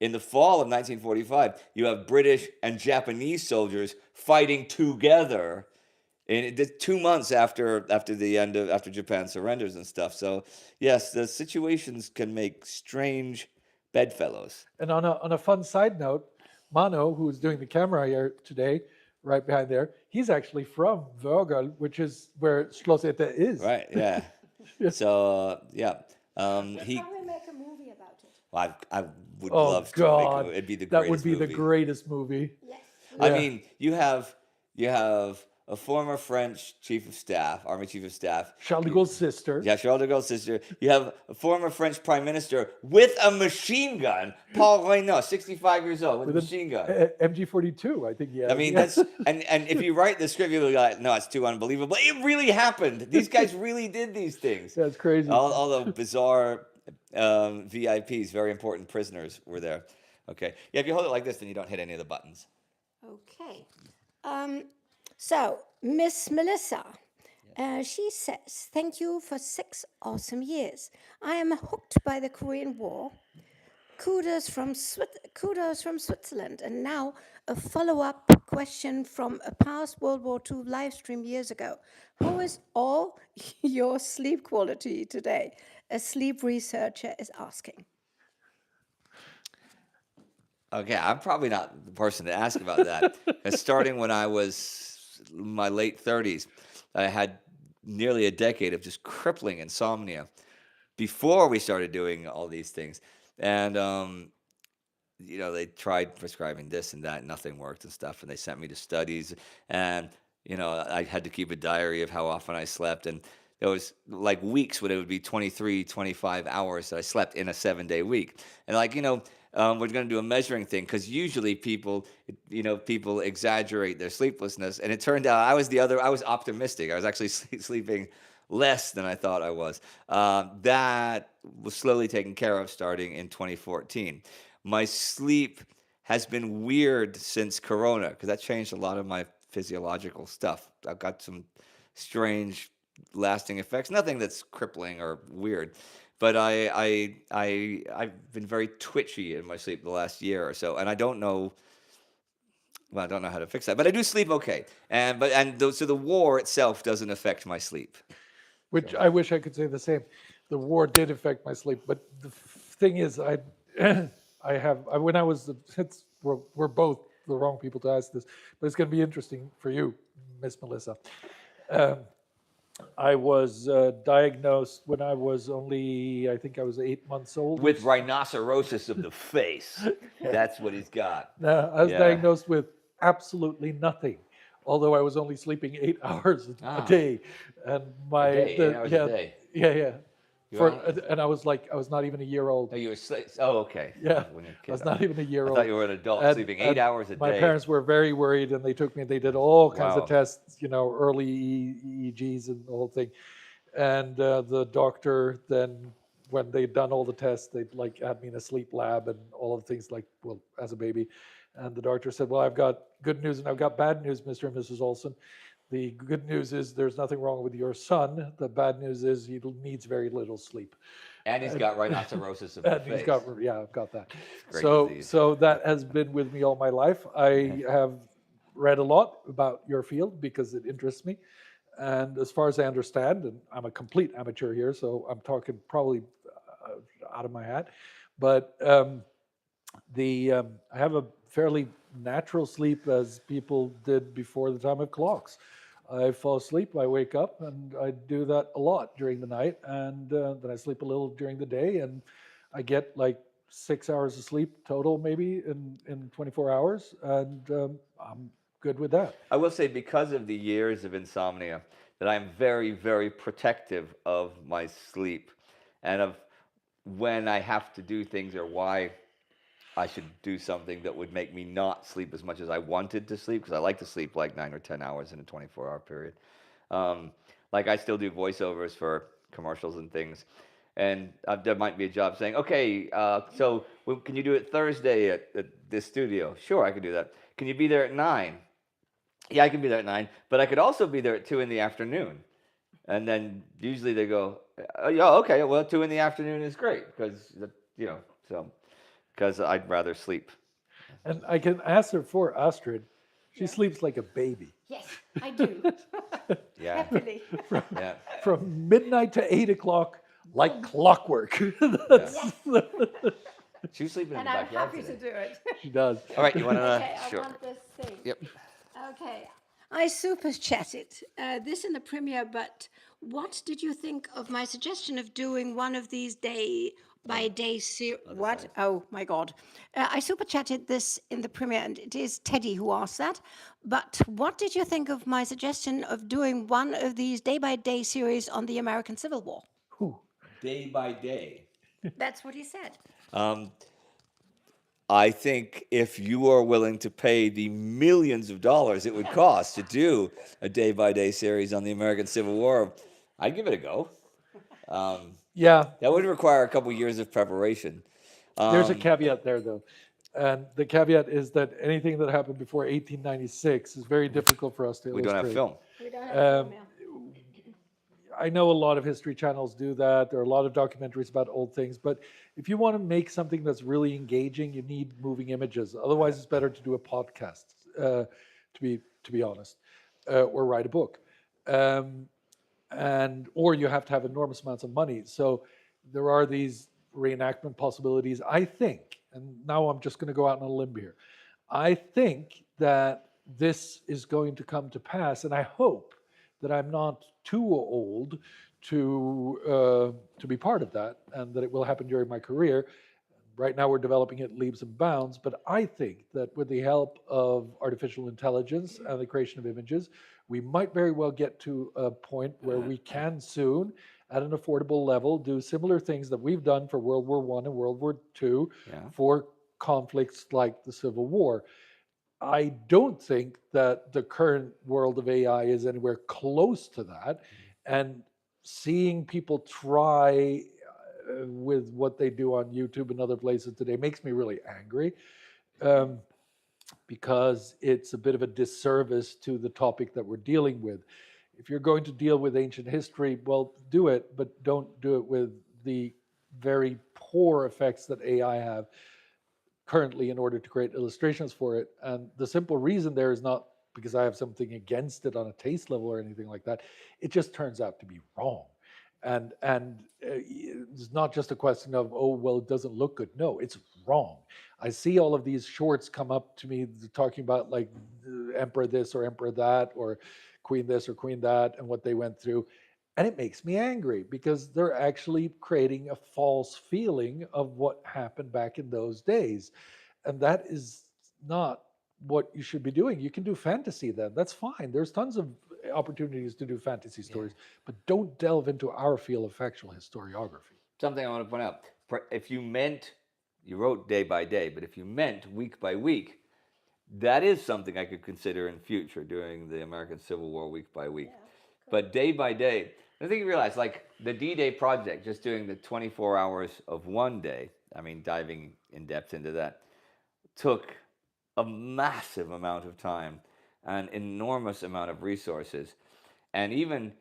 in the fall of 1945, you have British and Japanese soldiers fighting together in 2 months after Japan surrenders and stuff. So yes, the situations can make strange bedfellows. And on a fun side note, Mano, who's doing the camera here today, right behind there, he's actually from Vögel, which is where Siette is. Right. Yeah. So yeah. He make a movie about it. Well, I would love to make it. It'd be the greatest movie. That would be the greatest movie. Yes. I mean, you have a former French chief of staff, army chief of staff. Charles de Gaulle's sister. Yeah, Charles de Gaulle's sister. You have a former French prime minister with a machine gun, Paul Reynaud, 65 years old, with a machine gun. MG42, I think he has. I mean, that's and if you write the script, you'll be like, no, it's too unbelievable. It really happened. These guys really did these things. That's crazy. All the bizarre VIPs, very important prisoners, were there. Okay. Yeah, if you hold it like this, then you don't hit any of the buttons. Okay. So, Miss Melissa, she says, thank you for 6 awesome years. I am hooked by the Korean War. Kudos from Switzerland. And now a follow-up question from a past World War II live stream years ago. How is all your sleep quality today? A sleep researcher is asking. Okay, I'm probably not the person to ask about that. Starting when I was in my late 30s, I had nearly a decade of just crippling insomnia before we started doing all these things. And, they tried prescribing this and that, and nothing worked and stuff. And they sent me to studies. And, I had to keep a diary of how often I slept. And there was like weeks when it would be 23, 25 hours that I slept in a 7-day week. And we're going to do a measuring thing because usually people exaggerate their sleeplessness. And it turned out I was optimistic. I was actually sleeping less than I thought I was. That was slowly taken care of starting in 2014. My sleep has been weird since Corona because that changed a lot of my physiological stuff. I've got some strange lasting effects, nothing that's crippling or weird. But I've been very twitchy in my sleep the last year or so, and I don't know how to fix that. But I do sleep okay, so the war itself doesn't affect my sleep. Which I wish I could say the same. The war did affect my sleep, but the thing is, we're both the wrong people to ask this, but it's going to be interesting for you, Miss Melissa. I was diagnosed when I was I think I was 8 months old. With rhinocerosis of the face. That's what he's got. I was diagnosed with absolutely nothing, although I was only sleeping 8 hours a day. And a day? Yeah. And I was not even a year old. Oh, you were okay. Yeah, I was not even a year old. I thought you were an adult sleeping 8 hours a day. My parents were very worried, and they took me. They did all kinds of tests, early EEGs and the whole thing. And the doctor then, when they'd done all the tests, they'd had me in a sleep lab and all of the things as a baby. And the doctor said, "Well, I've got good news and I've got bad news, Mr. and Mrs. Olsson. The good news is there's nothing wrong with your son. The bad news is he needs very little sleep." And he's got rhinocerosis of the face. I've got that. Disease. So that has been with me all my life. I have read a lot about your field because it interests me. And as far as I understand, and I'm a complete amateur here, so I'm talking probably out of my hat, but I have a fairly natural sleep as people did before the time of clocks. I fall asleep, I wake up, and I do that a lot during the night, and then I sleep a little during the day, and I get 6 hours of sleep total maybe in 24 hours, and I'm good with that. I will say, because of the years of insomnia, that I'm very, very protective of my sleep and of when I have to do things or why I should do something that would make me not sleep as much as I wanted to sleep, because I like to sleep 9 or 10 hours in a 24-hour period. I still do voiceovers for commercials and things, and there might be a job saying, okay, so can you do it Thursday at this studio? Sure, I can do that. Can you be there at 9? Yeah, I can be there at 9, but I could also be there at 2 in the afternoon. And then usually they go, oh, yeah, okay, well, 2 in the afternoon is great, because I'd rather sleep. And I can answer for Astrid. She sleeps like a baby. Yes, I do. Yeah. Happily. From midnight to 8 o'clock, like clockwork. She's sleeping in the And I'm backyard happy today. to do it. She does. All right, you want to? Okay, Sure. I want this thing. Yep. Okay. I super chatted this in the premiere, but what did you think of my suggestion of doing one of these day By day what? Oh my God. I super chatted this in the premiere, and it is Teddy who asked that. But what did you think of my suggestion of doing one of these day by day series on the American Civil War? Day by day. That's what he said. I think if you are willing to pay the millions of dollars it would cost to do a day by day series on the American Civil War, I'd give it a go. Yeah, That would require a couple years of preparation. there's a caveat there, though. And the caveat is that anything that happened before 1896 is very difficult for us to We illustrate. don't have film. We don't have I know a lot of history channels do that. There are a lot of documentaries about old things. But if you want to make something that's really engaging, you need moving images. Otherwise, it's better to do a podcast, to be honest, or write a book. Or you have to have enormous amounts of money. So there are these reenactment possibilities, I think, and now I'm just going to go out on a limb here. I think that this is going to come to pass, and I hope that I'm not too old to be part of that, and that it will happen during my career. Right now we're developing it leaps and bounds, but I think that with the help of artificial intelligence and the creation of images, we might very well get to a point where we can soon, at an affordable level, do similar things that we've done for World War I and World War II for conflicts like the Civil War. I don't think that the current world of AI is anywhere close to that. And seeing people try with what they do on YouTube and other places today makes me really angry, because it's a bit of a disservice to the topic that we're dealing with. If you're going to deal with ancient history, well, do it, but don't do it with the very poor effects that AI have currently in order to create illustrations for it. And the simple reason there is not because I have something against it on a taste level or anything like that. It just turns out to be wrong. And it's not just a question of, oh, well, it doesn't look good. No, it's wrong. I see all of these shorts come up to me talking about like emperor this or emperor that or queen this or queen that and what they went through. And it makes me angry because they're actually creating a false feeling of what happened back in those days. And that is not what you should be doing. You can do fantasy then. That's fine. There's tons of opportunities to do fantasy stories, but don't delve into our field of factual historiography. Something I want to point out. If you meant, you wrote day by day, but if you meant week by week, that is something I could consider in future doing the American Civil War week by week. But day by day, I think you realize, like the D-Day project, just doing the 24 hours of one day, I mean, diving in depth into that, took a massive amount of time, an enormous amount of resources. And even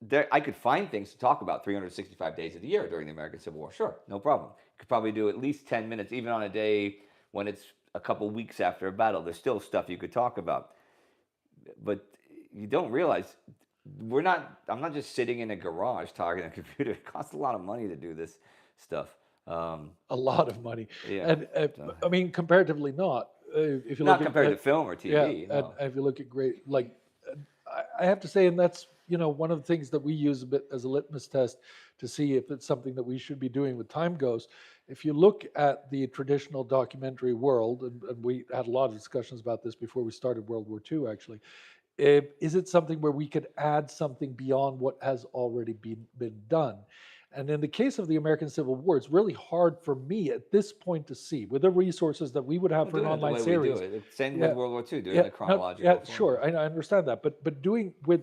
there, I could find things to talk about 365 days of the year during the American Civil War. Sure, no problem. You could probably do at least 10 minutes, even on a day when it's a couple weeks after a battle. There's still stuff you could talk about. But you don't realize I'm not just sitting in a garage talking on a computer. It costs a lot of money to do this stuff. A lot of money. Yeah. And I mean, comparatively not. If you Not look compared at, to film or TV. Yeah, No. and if you look at great, like, I have to say, and that's, one of the things that we use a bit as a litmus test to see if it's something that we should be doing with TimeGhost. If you look at the traditional documentary world, and we had a lot of discussions about this before we started World War II, actually, is it something where we could add something beyond what has already been done? And in the case of the American Civil War, it's really hard for me at this point to see, with the resources that we would have for an online series. Same with World War II, doing the chronological. Sure, I understand that. But doing with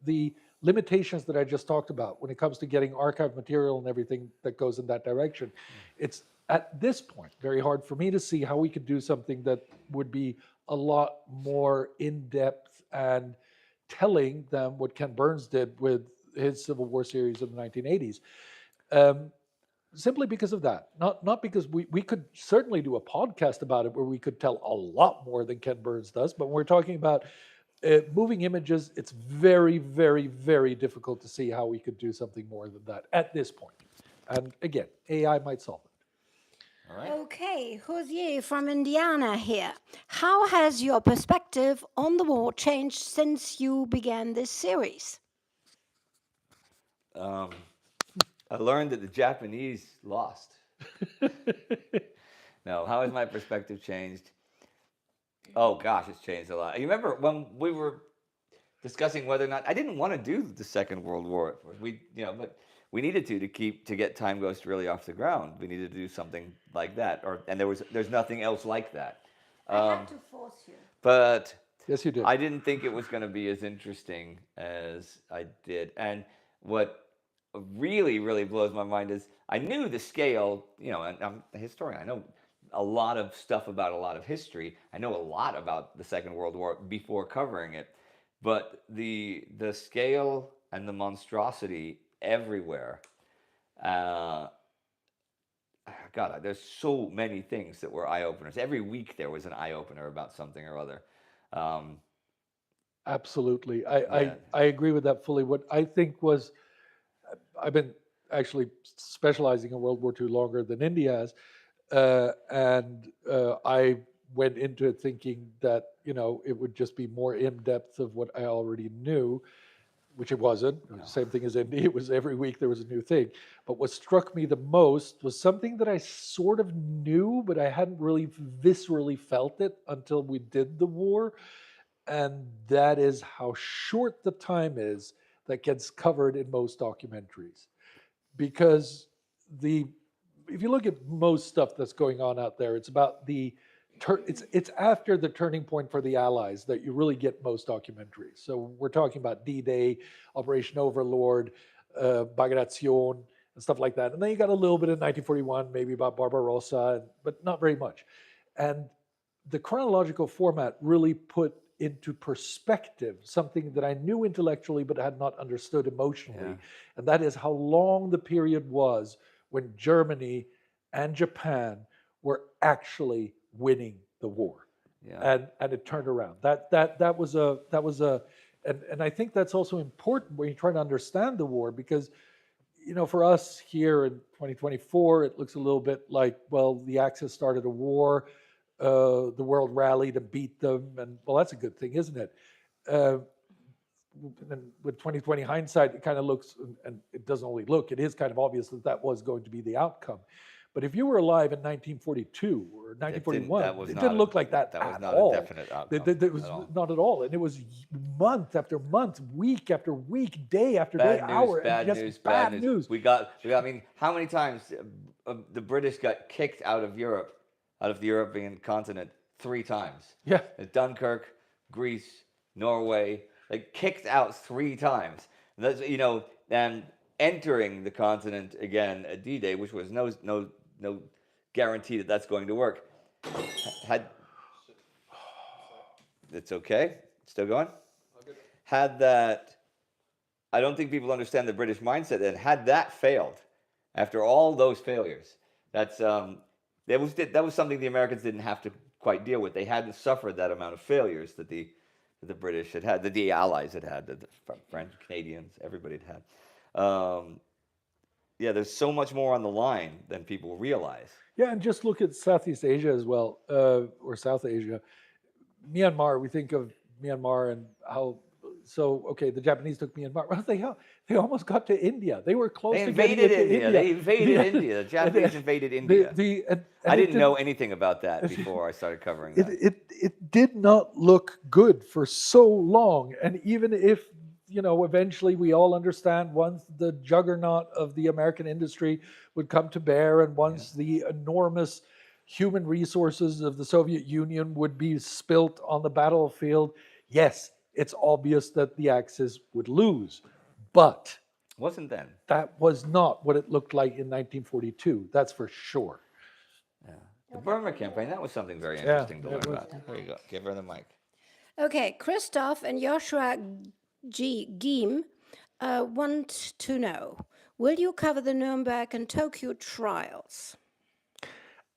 the limitations that I just talked about when it comes to getting archived material and everything that goes in that direction, it's at this point very hard for me to see how we could do something that would be a lot more in-depth and telling than what Ken Burns did with his Civil War series in the 1980s. Simply because of that, not because we could certainly do a podcast about it where we could tell a lot more than Ken Burns does, but when we're talking about moving images, it's very, very, very difficult to see how we could do something more than that at this point. And again, AI might solve it. All right. Okay, Jose from Indiana here. How has your perspective on the war changed since you began this series? I learned that the Japanese lost. No, how has my perspective changed? Oh gosh, it's changed a lot. You remember when we were discussing whether or not I didn't want to do the Second World War at first. But we needed to get TimeGhost really off the ground. We needed to do something like that, and there's nothing else like that. I had to force you. But Yes, you did. I didn't think it was going to be as interesting as I did. And what really, really blows my mind is I knew the scale, and I'm a historian. I know a lot of stuff about a lot of history. I know a lot about the Second World War before covering it. But the scale and the monstrosity everywhere, God, there's so many things that were eye-openers. Every week there was an eye-opener about something or other. Absolutely. I agree with that fully. What I think was, I've been actually specializing in World War II longer than Indy has, and I went into it thinking that, it would just be more in-depth of what I already knew, which it wasn't. It was the same thing as Indy. It was every week there was a new thing. But what struck me the most was something that I sort of knew, but I hadn't really viscerally felt it until we did the war. And that is how short the time is that gets covered in most documentaries. Because if you look at most stuff that's going on out there, it's about it's after the turning point for the Allies that you really get most documentaries. So we're talking about D-Day, Operation Overlord, Bagration, and stuff like that. And then you got a little bit in 1941, maybe about Barbarossa, but not very much. And the chronological format really put into perspective something that I knew intellectually but had not understood emotionally. And that is how long the period was when Germany and Japan were actually winning the war. And it turned around. That was and I think that's also important when you try to understand the war, because for us here in 2024, it looks a little bit like, well, the Axis started a war, the world rallied and beat them, and well, that's a good thing, isn't it? And with 2020 hindsight, it kind of looks, and it doesn't only look, it is kind of obvious that was going to be the outcome. But if you were alive in 1942 or 1941, it didn't look like that at all. That was not a definite outcome. It was not at all. And it was month after month, week after week, day after day, hour. Bad news. I mean, how many times the British got kicked out of Europe, out of the European continent, 3 times? Yeah. Dunkirk, Greece, Norway, kicked out 3 times. That's, and entering the continent again at D-Day, which was no guarantee that that's going to work. It's okay? Still going? Had that, I don't think people understand the British mindset, and had that failed, after all those failures, that was something the Americans didn't have to quite deal with. They hadn't suffered that amount of failures that the British had, that the Allies had, the French, Canadians, everybody had. There's so much more on the line than people realize. Yeah, and just look at Southeast Asia as well, or South Asia. Myanmar, we think of Myanmar and how, the Japanese took Myanmar. Well, they almost got to India. They were close to getting to India. They invaded India. The Japanese invaded India. I didn't know anything about that before I started covering that. It did not look good for so long. And even if, eventually we all understand, once the juggernaut of the American industry would come to bear, and once the enormous human resources of the Soviet Union would be spilt on the battlefield, yes, it's obvious that the Axis would lose. But wasn't then. That was not what it looked like in 1942, that's for sure. Yeah. The Burma campaign, that was something very interesting to learn about. There you go, give her the mic. Okay, Christoph and Joshua Geem want to know, will you cover the Nuremberg and Tokyo trials?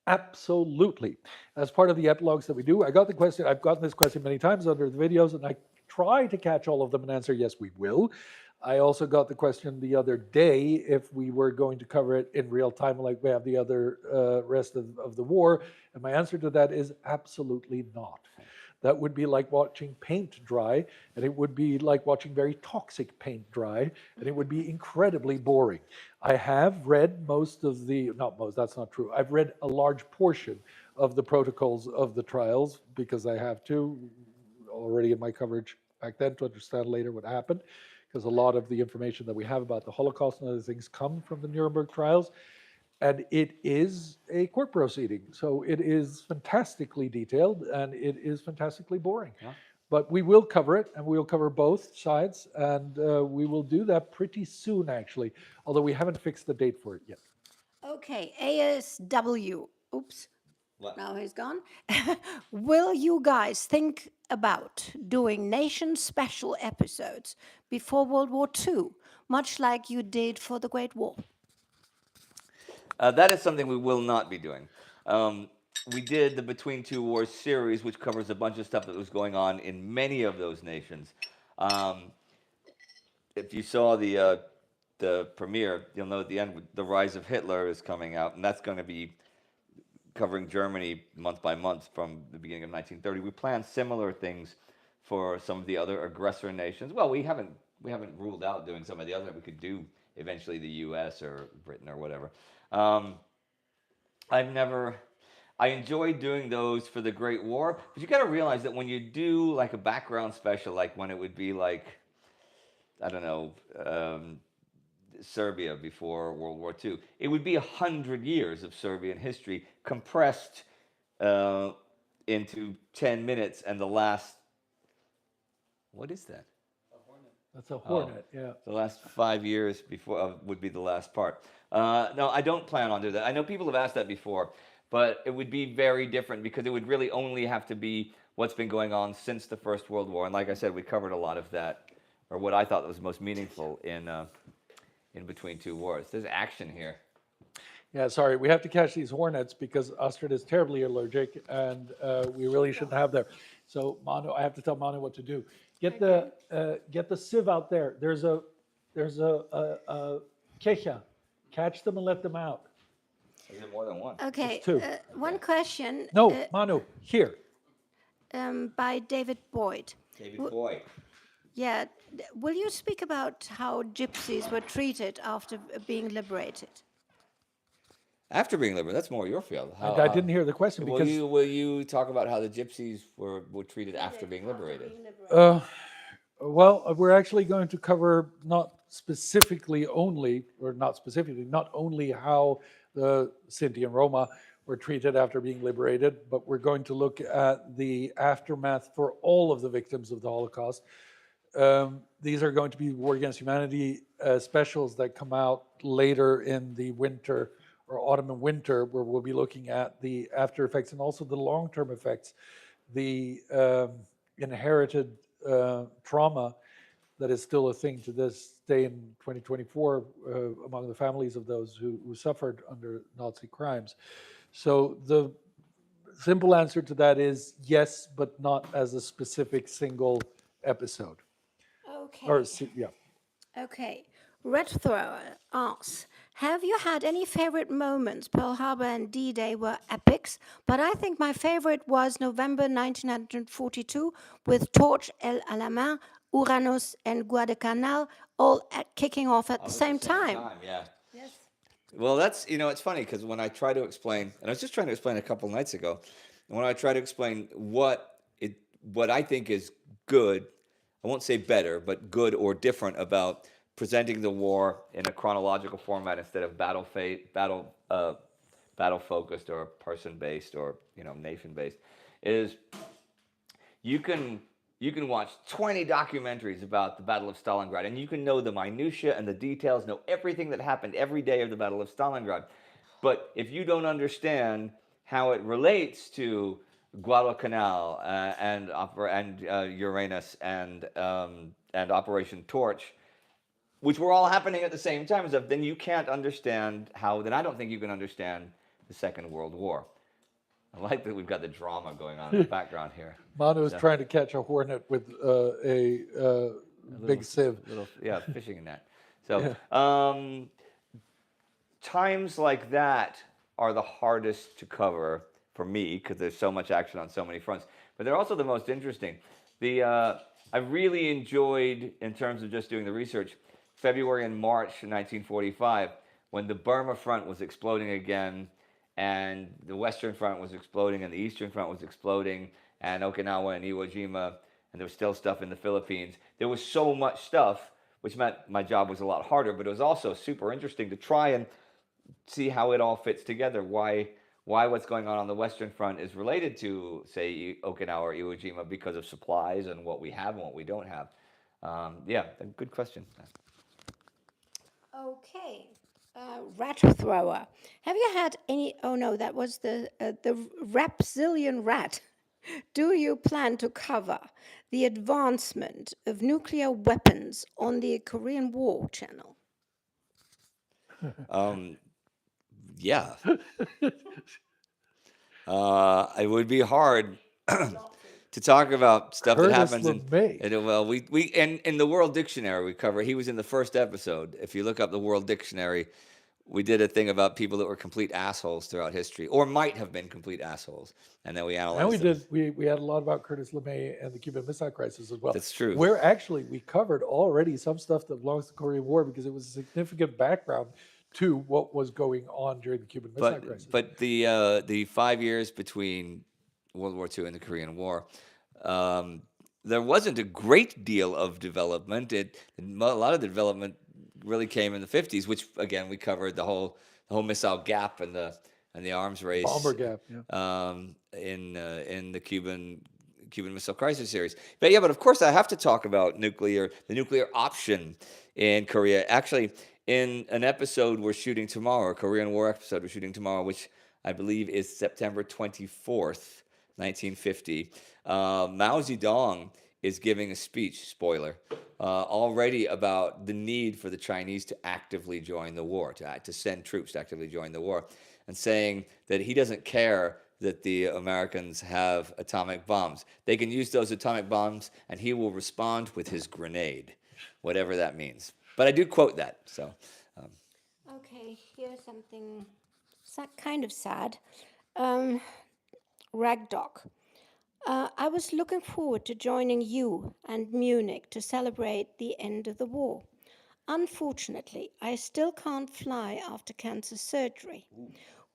Absolutely. As part of the epilogues that we do, I've gotten this question many times under the videos, and I try to catch all of them and answer, yes, we will. I also got the question the other day if we were going to cover it in real time like we have the other rest of the war, and my answer to that is absolutely not. that would be like watching paint dry, and it would be like watching very toxic paint dry, and it would be incredibly boring. I have read most of the, not most, that's not true. I've read a large portion of the protocols of the trials because I have to, already in my coverage back then, to understand later what happened, because a lot of the information that we have about the Holocaust and other things come from the Nuremberg trials. And it is a court proceeding. So it is fantastically detailed and it is fantastically boring. Yeah. But we will cover it, and we'll cover both sides, and we will do that pretty soon, actually, although we haven't fixed the date for it yet. Okay, ASW. Oops. What? Now he's gone. Will you guys think about doing nation special episodes before World War II, much like you did for the Great War? That is something we will not be doing. We did the Between Two Wars series, which covers a bunch of stuff that was going on in many of those nations. If you saw the premiere, you'll know at the end the Rise of Hitler is coming out, and that's going to be covering Germany month by month from the beginning of 1930. We plan similar things for some of the other aggressor nations. Well, we haven't ruled out doing some of the other. We could do eventually the U.S. or Britain or whatever. I enjoyed doing those for the Great War, but you got to realize that when you do like a background special, like when it would be like, I don't know, Serbia before World War II, it would be 100 years of Serbian history compressed into 10 minutes, and the last, what is that? That's a Hornet, yeah. The last 5 years before would be the last part. No, I don't plan on doing that. I know people have asked that before, but it would be very different because it would really only have to be what's been going on since the First World War. And like I said, we covered a lot of that, or what I thought was most meaningful in Between Two Wars. There's action here. Yeah, sorry, we have to catch these hornets because Astrid is terribly allergic, and we really shouldn't have them. So Manu, I have to tell Manu what to do. Get the sieve out there. There's a kecha. Catch them and let them out. Is it more than one? Okay, It's two. one question. No, Manu, here. By David Boyd. David Boyd. Yeah, will you speak about how gypsies were treated after being liberated? After being liberated, that's more your field. I didn't hear the question because Will you talk about how the gypsies were treated after being liberated? well, we're actually going to cover not only how the Sinti and Roma were treated after being liberated, but we're going to look at the aftermath for all of the victims of the Holocaust. These are going to be War Against Humanity specials that come out later in the winter or autumn and winter, where we'll be looking at the after effects and also the long-term effects, the inherited trauma that is still a thing to this day in 2024 among the families of those who suffered under Nazi crimes. So the simple answer to that is yes, but not as a specific single episode. Okay. Yeah. Okay. Red Thrower asks, have you had any favorite moments? Pearl Harbor and D-Day were epics, but I think my favorite was November 1942 with Torch, El Alamein, Uranus, and Guadalcanal all kicking off at the same time. Yeah. Yes. Well, that's, it's funny because when I try to explain, and I was just trying to explain a couple nights ago, and when I try to explain what I think is good, I won't say better, but good or different about presenting the war in a chronological format instead of battle focused or person based or nation based, is you can watch 20 documentaries about the Battle of Stalingrad, and you can know the minutiae and the details, know everything that happened every day of the Battle of Stalingrad. But if you don't understand how it relates to Guadalcanal and Uranus and Operation Torch, which were all happening at the same time, then you can't understand then I don't think you can understand the Second World War. I like that we've got the drama going on in the background here. Manu is trying to catch a hornet with a big sieve. Fishing net. So times like that are the hardest to cover for me because there's so much action on so many fronts. but they're also the most interesting. I really enjoyed, in terms of just doing the research, February and March 1945, when the Burma front was exploding again, and the Western front was exploding, and the Eastern front was exploding, and Okinawa and Iwo Jima, and there was still stuff in the Philippines. There was so much stuff, which meant my job was a lot harder, but it was also super interesting to try and see how it all fits together. Why what's going on the Western front is related to, say, Okinawa or Iwo Jima because of supplies and what we have and what we don't have. Yeah, a good question. Okay. Rat thrower. Have you had any? Oh no, that was the Rapsilian rat. Do you plan to cover the advancement of nuclear weapons on the Korean War channel? Yeah. It would be hard to talk about stuff that happens in the World Dictionary we cover. He was in the first episode. If you look up the World Dictionary, we did a thing about people that were complete assholes throughout history, or might have been complete assholes, and then we analyzed. And we had a lot about Curtis LeMay and the Cuban Missile Crisis as well. That's true. Where actually we covered already some stuff that belongs to the Korean War because it was a significant background to what was going on during the Cuban Missile Crisis. But the 5 years between World War II and the Korean War, there wasn't a great deal of development. A lot of the development really came in the 50s, which again we covered the whole missile gap and the arms race, bomber gap, yeah. In the Cuban Missile Crisis series. But of course I have to talk about the nuclear option in Korea. Actually, in an episode we're shooting tomorrow, a Korean War episode we're shooting tomorrow, which I believe is September 24th, 1950. Mao Zedong is giving a speech, spoiler, already about the need for the Chinese to actively join the war, to send troops to actively join the war, and saying that he doesn't care that the Americans have atomic bombs. They can use those atomic bombs, and he will respond with his grenade, whatever that means. But I do quote that. So. Okay, here's something kind of sad. Ragdoc. I was looking forward to joining you and Munich to celebrate the end of the war. Unfortunately, I still can't fly after cancer surgery.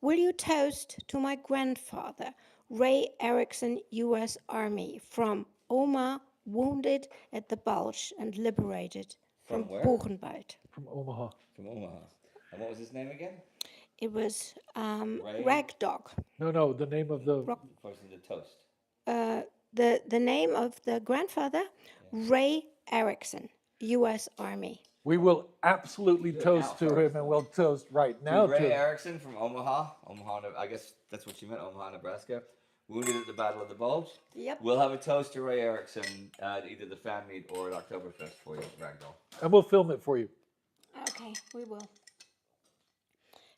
Will you toast to my grandfather, Ray Erickson, U.S. Army, from Omagh, wounded at the Bulge and liberated from Buchenwald? From Omaha. From Omaha. And what was his name again? It was Ragdoc. No, the name of the person to toast. The name of the grandfather, Ray Erickson, U.S. Army. We will absolutely toast to him, and we'll toast right now to Ray Erickson from Omaha, I guess that's what you meant, Omaha, Nebraska, wounded at the Battle of the Bulge. Yep. We'll have a toast to Ray Erickson at either the fan meet or at Oktoberfest for you, Ragdoll. And we'll film it for you. Okay, we will.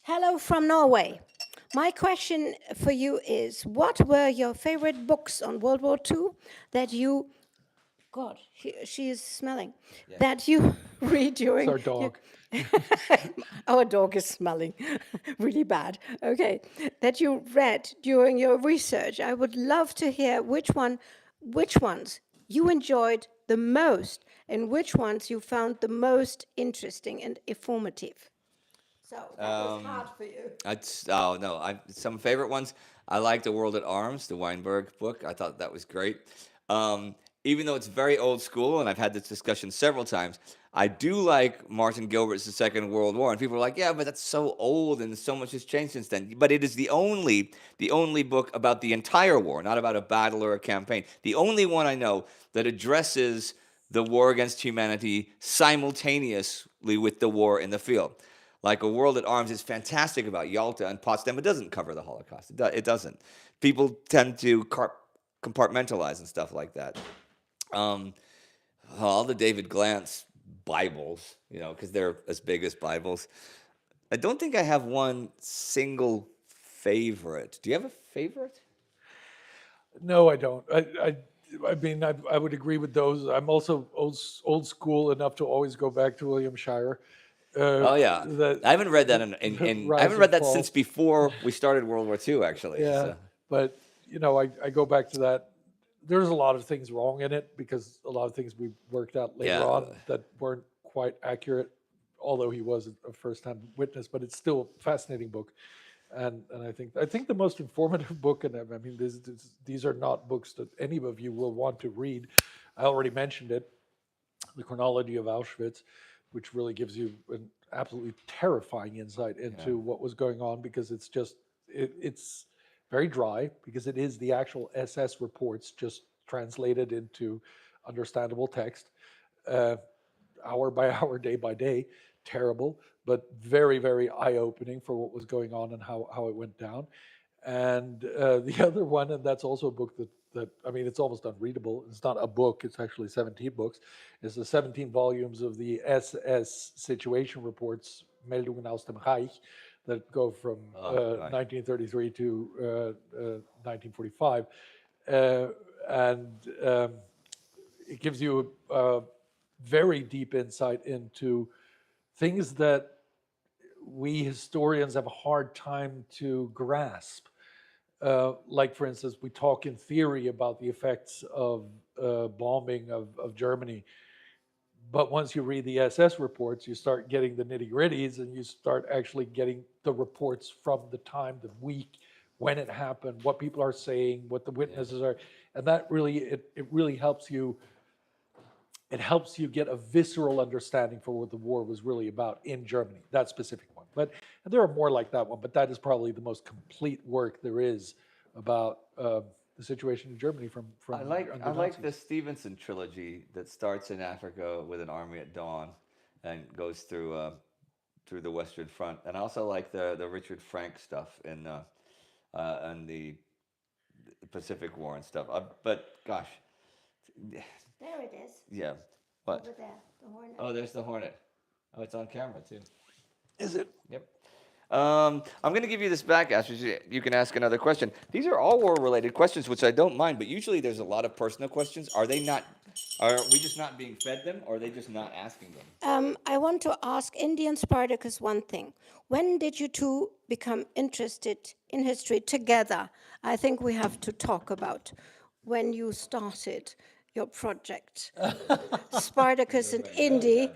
Hello from Norway. My question for you is, what were your favorite books on World War II that you... God, she is smelling. Yeah. That you read during... It's our dog. Our dog is smelling really bad. Okay. That you read during your research. I would love to hear which ones you enjoyed the most and which ones you found the most interesting and informative. So that was hard for you. Some favorite ones. I like The World at Arms, the Weinberg book. I thought that was great. Even though it's very old school, and I've had this discussion several times, I do like Martin Gilbert's The Second World War. And people are like, yeah, but that's so old and so much has changed since then. But it is the only book about the entire war, not about a battle or a campaign. The only one I know that addresses the war against humanity simultaneously with the war in the field. Like A World at Arms is fantastic about Yalta and Potsdam. It doesn't cover the Holocaust. It doesn't. People tend to compartmentalize and stuff like that. All the David Glantz Bibles, because they're as big as Bibles. I don't think I have one single favorite. Do you have a favorite? No, I don't. I mean, I would agree with those. I'm also old school enough to always go back to William Shirer. I haven't read that I haven't read that since before we started World War II, actually. Yeah, so. But I go back to there's a lot of things wrong in it because a lot of things we worked out later Yeah. on that weren't quite accurate, although he was a first-time witness, but it's still a fascinating book. And I think the most informative book, and I mean, these are not books that any of you will want to read. I already mentioned it, The Chronology of Auschwitz, which really gives you an absolutely terrifying insight into what was going on, because it's just, it's very dry, because it is the actual SS reports just translated into understandable text, hour by hour, day by day. Terrible, but very, very eye-opening for what was going on and how it went down. And the other one, and that's also a book that I mean, it's almost unreadable. It's not a book, it's actually 17 books. It's the 17 volumes of the SS situation reports, Meldungen aus dem Reich, that go from 1933 to 1945. And it gives you a very deep insight into things that we historians have a hard time to grasp. Like, for instance, we talk in theory about the effects of bombing of Germany. But once you read the SS reports, you start getting the nitty-gritties, and you start actually getting the reports from the time, the week, when it happened, what people are saying, what the witnesses are. And that really, it really helps you. It helps you get a visceral understanding for what the war was really about in Germany, that specific one. But and there are more like that one, but that is probably the most complete work there is about the situation in Germany from I like the Stevenson trilogy that starts in Africa with an army at dawn and goes through the Western Front, and I also like the Richard Frank stuff in the Pacific War and stuff. But gosh, There it is. yeah, what? Over there, the Hornet. Oh, there's the Hornet. Oh, it's on camera too. Is it? Yep. I'm going to give you this back, Astrid. You can ask another question. These are all war-related questions, which I don't mind, but usually there's a lot of personal questions. Are we just not being fed them, or are they just not asking them? I want to ask Indy and Spartacus one thing. When did you two become interested in history together? I think we have to talk about when you started your project. Spartacus and Indy,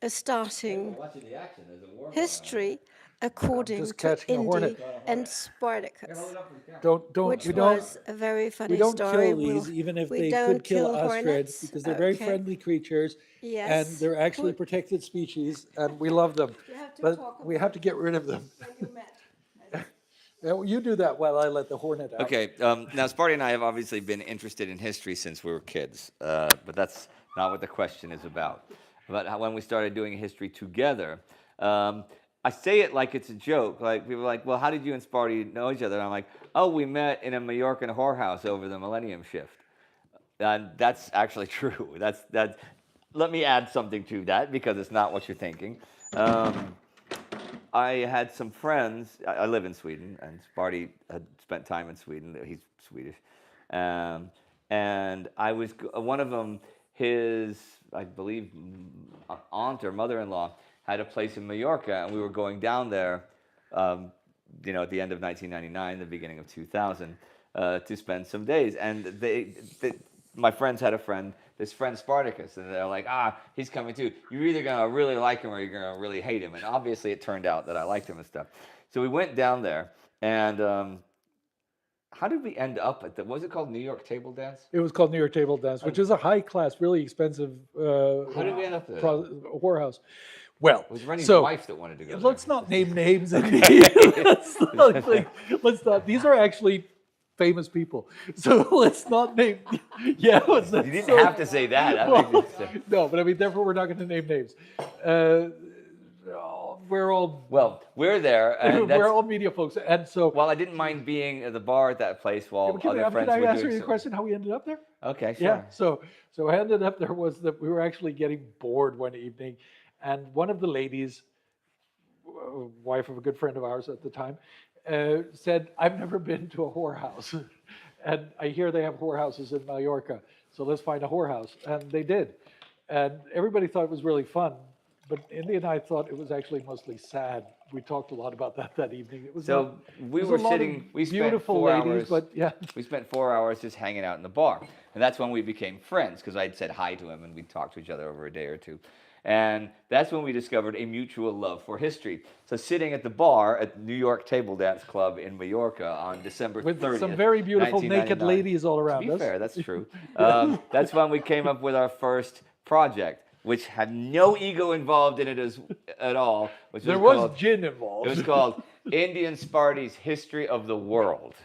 starting Watching the action, there's a war history according just to catching a Indy hornet. and Spartacus, Don't which was a very funny we don't story. kill these, even if we they don't could kill Astrid, hornets. because they're very Okay. friendly creatures, Yes. and they're actually protected species, and we love them. You have to But talk we have to get rid of them. when you met. Now, you do that while I let the hornet out. Okay, now Sparty and I have obviously been interested in history since we were kids, but that's not what the question is about. But when we started doing history together, I say it like it's a joke. Like, people are like, well, how did you and Sparty know each other? And I'm like, oh, we met in a Mallorcan whorehouse over the Millennium Shift. And that's actually true. That's let me add something to that, because it's not what you're thinking. I had some friends. I live in Sweden, and Sparty had spent time in Sweden. He's Swedish, and I was one of them. His, I believe, aunt or mother-in-law had a place in Mallorca, and we were going down there, at the end of 1999, the beginning of 2000, to spend some days. And my friends had a friend. This friend Spartacus, and they're like, he's coming too. You're either gonna really like him or you're gonna really hate him. And obviously, it turned out that I liked him and stuff. So we went down there, and how did we end up at what was it called, New York Table Dance? It was called New York Table Dance, which is a high-class, really expensive How did we end up there? whorehouse. Well, It was Rennie's so wife that wanted to go there. let's not name names. let's not. These are actually famous people, so let's not name. Yeah, You didn't have to say that. No, but I mean, therefore, we're not going to name names. We're all We're there, and we're all media folks, and so. well, I didn't mind being at the bar at that place while other friends Can I were ask doing you a so. question? How we ended up there? Okay, sure. Yeah. So I ended up there was that we were actually getting bored one evening, and one of the ladies, wife of a good friend of ours at the time, said, "I've never been to a whorehouse, and I hear they have whorehouses in Mallorca, so let's find a whorehouse." And they did, and everybody thought it was really fun, but Indy and I thought it was actually mostly sad we talked a lot about that evening. It was So not- we it was were a lot of sitting. We spent beautiful 4 ladies, hours. but yeah. We spent 4 hours just hanging out in the bar, and that's when we became friends because I'd said hi to him, and we talked to each other over a day or two. And that's when we discovered a mutual love for history. So sitting at the bar at New York Table Dance Club in Mallorca on December 30th, With some very beautiful naked 1999. ladies all around To be us. fair, that's true. That's when we came up with our first project, which had no ego involved in it at all. Which There was was called, gin it involved. was called Indy and Sparty's History of the World.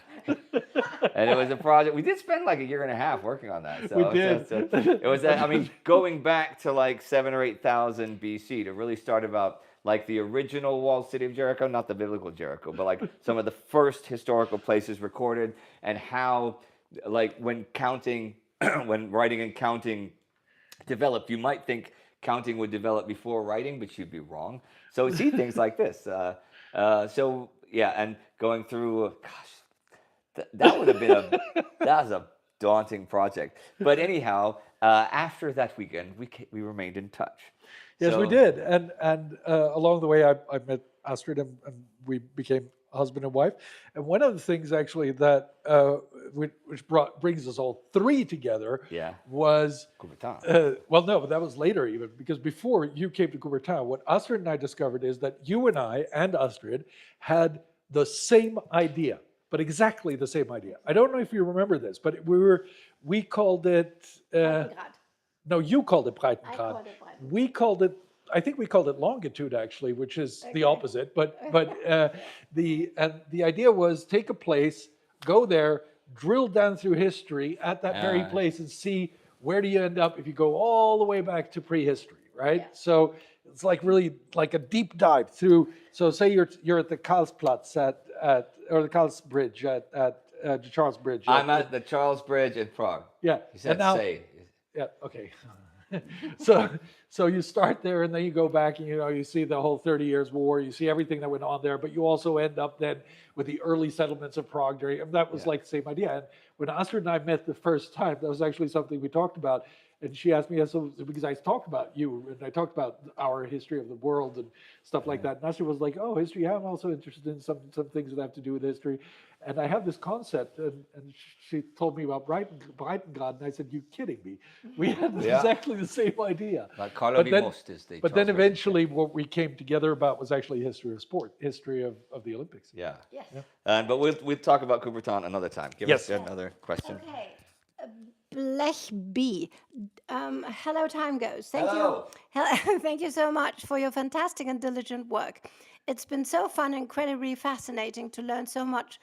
And it was a project. We did spend like a year and a half working on that. So We did. It was, I mean, going back to like 7,000 or 8,000 BC to really start about like the original walled city of Jericho, not the biblical Jericho, but like some of the first historical places recorded, and how, like, when counting, when writing and counting developed, you might think counting would develop before writing, but you'd be wrong. So see things like this. So yeah, and going through, gosh, that would have been that was a daunting project. But anyhow, after that weekend, we remained in touch. Yes, we did, and along the way, I met Astrid, and we became husband and wife. And one of the things actually that which brings us all three together, was Coubertin. well, no, but that was later even, because before you came to Coubertin, what Astrid and I discovered is that you and I and Astrid had the same idea, but exactly the same idea. I don't know if you remember this, but we called it. No, you called it Breitengrad. I called it Breitengrad. We called it, I think we called it longitude actually, which is the opposite. But the idea was take a place, go there, drill down through history at that very place, and see where do you end up if you go all the way back to prehistory, right? Yeah. So it's like really like a deep dive through. So say you're at the Karlsplatz or the Karls Bridge at the Charles Bridge. I'm at the Charles Bridge in Prague. Yeah. He said say. Yeah, okay. So you start there, and then you go back, and you see the whole 30 Years' War, you see everything that went on there, but you also end up then with the early settlements of Prague. And that was like the same idea. And when Astrid and I met the first time, that was actually something we talked about. And she asked me, so because I talked about you, and I talked about our history of the world and stuff like that. And Astrid was like, oh, history, yeah, I'm also interested in some things that have to do with history. And I have this concept, and she told me about Breitengrad, and I said, you kidding me? We had exactly the same idea. Like Most is the But then Charles Bridge. eventually what we came together about was actually history of sport, history of the Olympics. Yeah. Yes. But we'll talk about Coubertin another time. Give us another question. Okay. Blech B. Hello, TimeGhost. Thank Hello. you. Thank you so much for your fantastic and diligent work. It's been so fun and incredibly fascinating to learn so much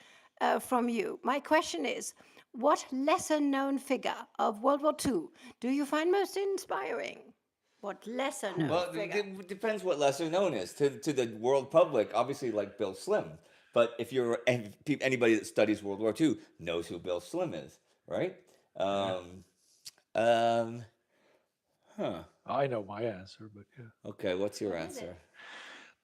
from you. My question is, what lesser-known figure of World War II do you find most inspiring? What lesser-known figure? It depends what lesser known is. To the world public, obviously like Bill Slim. But if you're anybody that studies World War II knows who Bill Slim is, right? I know my answer, but yeah. Okay, what's your answer?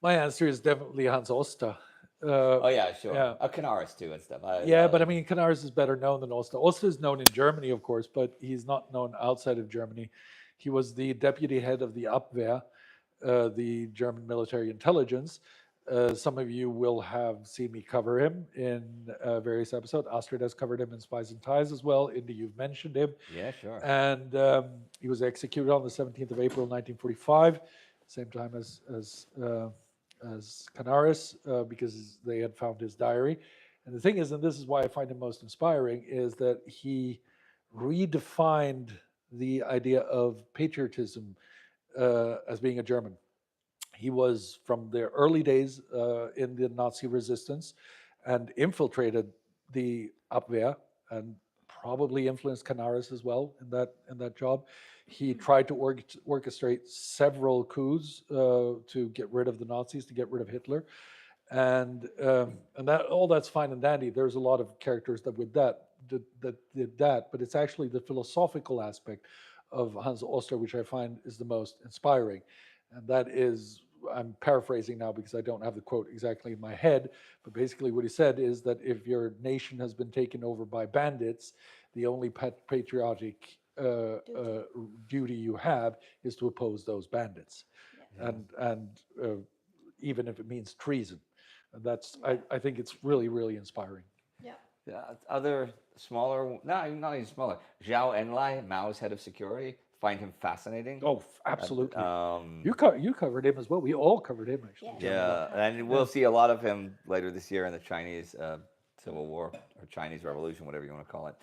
My answer is definitely Hans Oster. Oh yeah, sure. Yeah. Canaris too and stuff. But I mean, Canaris is better known than Oster. Oster is known in Germany, of course, but he's not known outside of Germany. He was the deputy head of the Abwehr, the German military intelligence. Some of you will have seen me cover him in various episodes. Astrid has covered him in Spies and Ties as well. Indy, you've mentioned him. Yeah, sure. And he was executed on the 17th of April, 1945, same time as Canaris, because they had found his diary. And the thing is, and this is why I find him most inspiring, is that he redefined the idea of patriotism as being a German. He was from the early days in the Nazi resistance and infiltrated the Abwehr and probably influenced Canaris as well in that job. He tried to orchestrate several coups to get rid of the Nazis, to get rid of Hitler, and that all that's fine and dandy. There's a lot of characters that did that, but it's actually the philosophical aspect of Hans Oster which I find is the most inspiring, and that is. I'm paraphrasing now because I don't have the quote exactly in my head, but basically what he said is that if your nation has been taken over by bandits, the only patriotic duty you have is to oppose those bandits. Yeah. And even if it means treason. And that's I think it's really, really inspiring. Other smaller, not even smaller. Zhao Enlai, Mao's head of security, find him fascinating. Oh, absolutely. You covered him as well. We all covered him, actually. Yeah, and we'll see a lot of him later this year in the Chinese Civil War or Chinese Revolution, whatever you want to call it.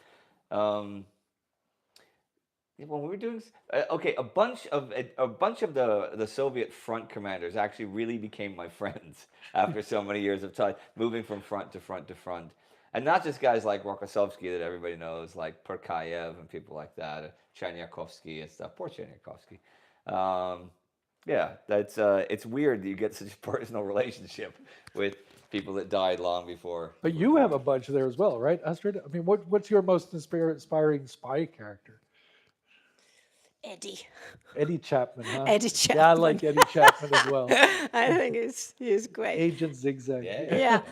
When we were doing a bunch of the Soviet front commanders actually really became my friends after so many years of time moving from front to front to front, and not just guys like Rokossovsky that everybody knows, like Perkayev and people like that, Cherniakovsky and stuff. Poor Cherniakovsky. Yeah, that's it's weird that you get such a personal relationship with people that died long before. But you have a bunch there as well, right, Astrid? I mean, what's your most inspiring spy character? Eddie Chapman, huh? Eddie Chapman. Yeah, I like Eddie Chapman as well. I think he's great. Agent Zigzag. Yeah.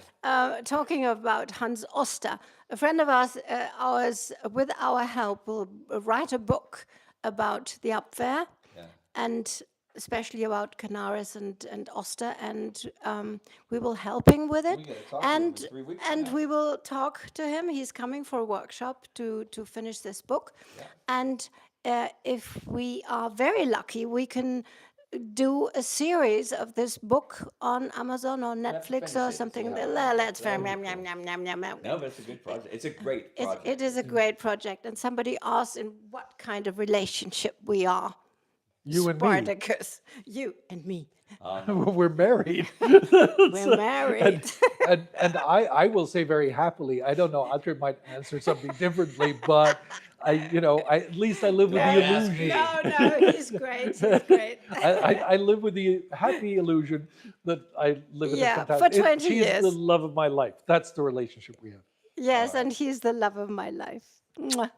Talking about Hans Oster, a friend of ours, with our help, will write a book about the Abwehr, and especially about Canaris and Oster, and we will help him with it. And we will talk to him. He's coming for a workshop to finish this book, and if we are very lucky, we can do a series of this book on Amazon or Netflix or something. Let's No, but it's a good project. It's a great project. It is a great project. And somebody asked in what kind of relationship we are. You and me. Spartacus, you and me. We're married. We're married. and I will say very happily, I don't know, Astrid might answer something differently, but at least I live with the illusion. No, he's great. He's great. I live with the happy illusion that I live in a fantastic... for 20 years. She's the love of my life. That's the relationship we have. Yes, and he's the love of my life. Mwah.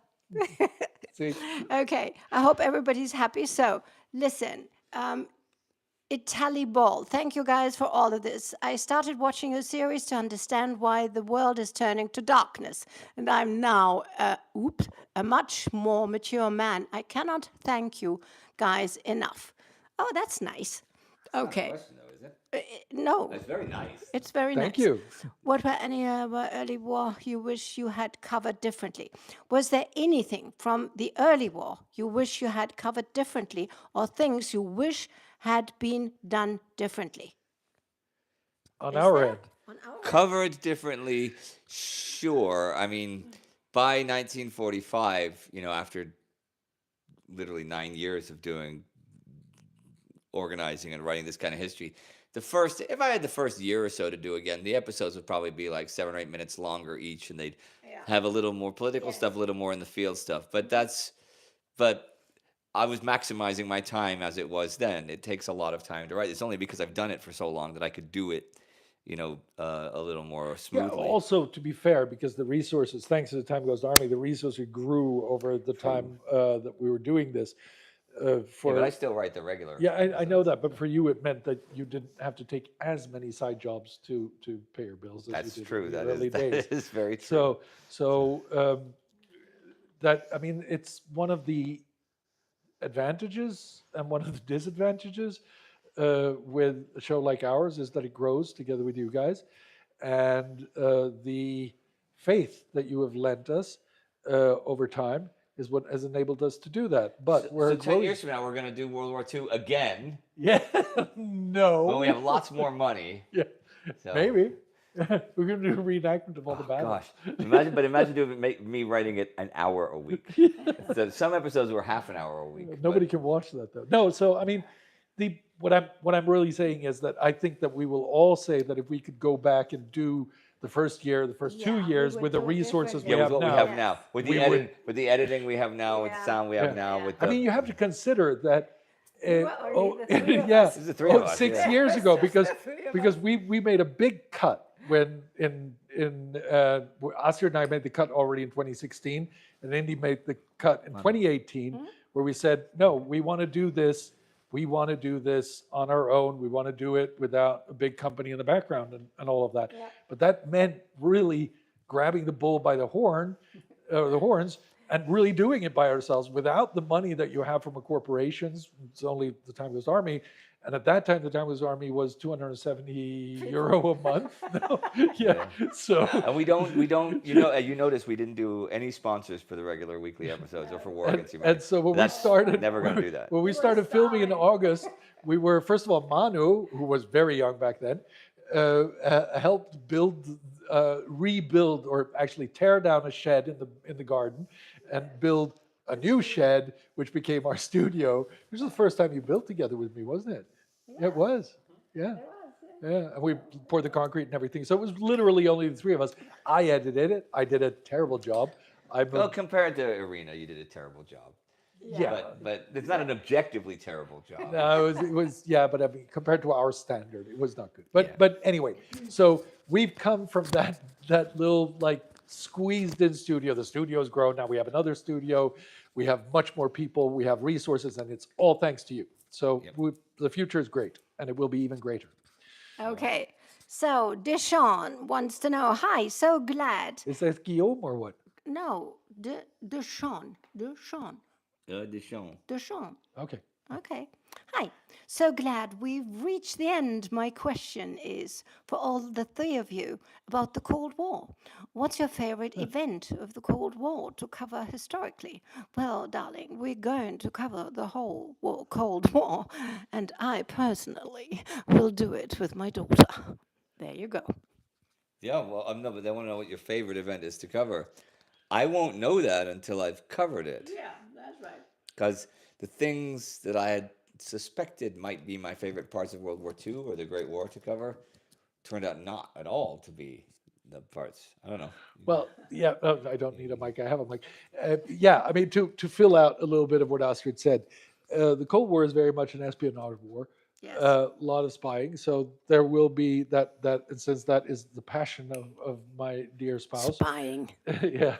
See? Okay, I hope everybody's happy. So, listen, Italy Ball. Thank you guys for all of this. I started watching a series to understand why the world is turning to darkness. And I'm now, a much more mature man. I cannot thank you guys enough. Oh, that's nice. Okay. That's not a question, though, is it? No. That's very nice. It's very nice. Thank you. What were any early war you wish you had covered differently? Was there anything from the early war you wish you had covered differently, or things you wish had been done differently? On our end. Covered differently, sure. I mean, by 1945, after literally 9 years of doing organizing and writing this kind of history, if I had the first year or so to do again, the episodes would probably be like 7 or 8 minutes longer each, and they'd have a little more political stuff, a little more in the field stuff. But I was maximizing my time as it was then. It takes a lot of time to write. It's only because I've done it for so long that I could do it, a little more smoothly. Yeah, also, to be fair, because the resources, thanks to the TimeGhost Army, the resources grew over the time that we were doing this. But I still write the regular. Yeah, I know that, but for you, it meant that you didn't have to take as many side jobs to pay your bills as That's you did true. in the That early days. is very true. So it's one of the advantages and one of the disadvantages with a show like ours is that it grows together with you guys, and the faith that you have lent us over time is what has enabled us to do that. But so 10 years from now, we're going to do World War II again. Yeah, no. When we have lots more money. Yeah, so. maybe. We're going to do a reenactment of all the battles. Gosh, imagine doing me writing it an hour a week. So some episodes were half an hour a week. Nobody can watch that though. No, so I mean, what I'm really saying is that I think that we will all say that if we could go back and do the first 2 years with the resources we have with what now. we have now, with the editing we have now, with the sound we have now, with the... I mean, you have to consider that. This is the three of us, 6 years ago, because we made a big cut when Astrid and I made the cut already in 2016, and Indy made the cut in 2018, where we said, no, we want to do this. We want to do this on our own. We want to do it without a big company in the background and all of that. Yeah. But that meant really grabbing the bull by the horns and really doing it by ourselves without the money that you have from a corporations. It's only the TimeGhost Army. And at that time, the TimeGhost Army was 270 euro a month. No, yeah. So And we don't, you notice we didn't do any sponsors for the regular weekly episodes or for War Against Humanity. and so when we That's started, never going to do that. when we started filming in August, we were, first of all, Manu, who was very young back then, helped rebuild, or actually tear down a shed in the garden and build a new shed, which became our studio. This was the first time you built together with me, wasn't it? Yeah, it was. Yeah. Yeah, and we poured the concrete and everything. So it was literally only the three of us. I edited it. I did a terrible job. Well, compared to Irina, you did a terrible job. Yeah. But it's not an objectively terrible job. No, it was yeah, but I mean, compared to our standard, it was not good. But Yeah. but anyway, so we've come from that little like squeezed in studio. The studio's grown. Now we have another studio. We have much more people. We have resources, and it's all thanks to you. So the future is great, and it will be even greater. Okay. So Deshawn wants to know, hi, so glad. Is that Guillaume or what? No, Deshawn. Deschamps. Deshawn. Okay. Okay. Hi. So glad we've reached the end. My question is for all the three of you about the Cold War. What's your favorite event of the Cold War to cover historically? Well, darling, we're going to cover the whole Cold War, and I personally will do it with my daughter. There you go. Yeah, well, no, but they want to know what your favorite event is to cover. I won't know that until I've covered it. Yeah, that's right. Because the things that I had suspected might be my favorite parts of World War II or the Great War to cover turned out not at all to be the parts. I don't know. Well, yeah, I don't need a mic. I have a mic. Yeah, I mean, to fill out a little bit of what Astrid said, the Cold War is very much an espionage war. Yes. A lot of spying. So there will be that, and since that is the passion of my dear spouse. Spying. Yeah.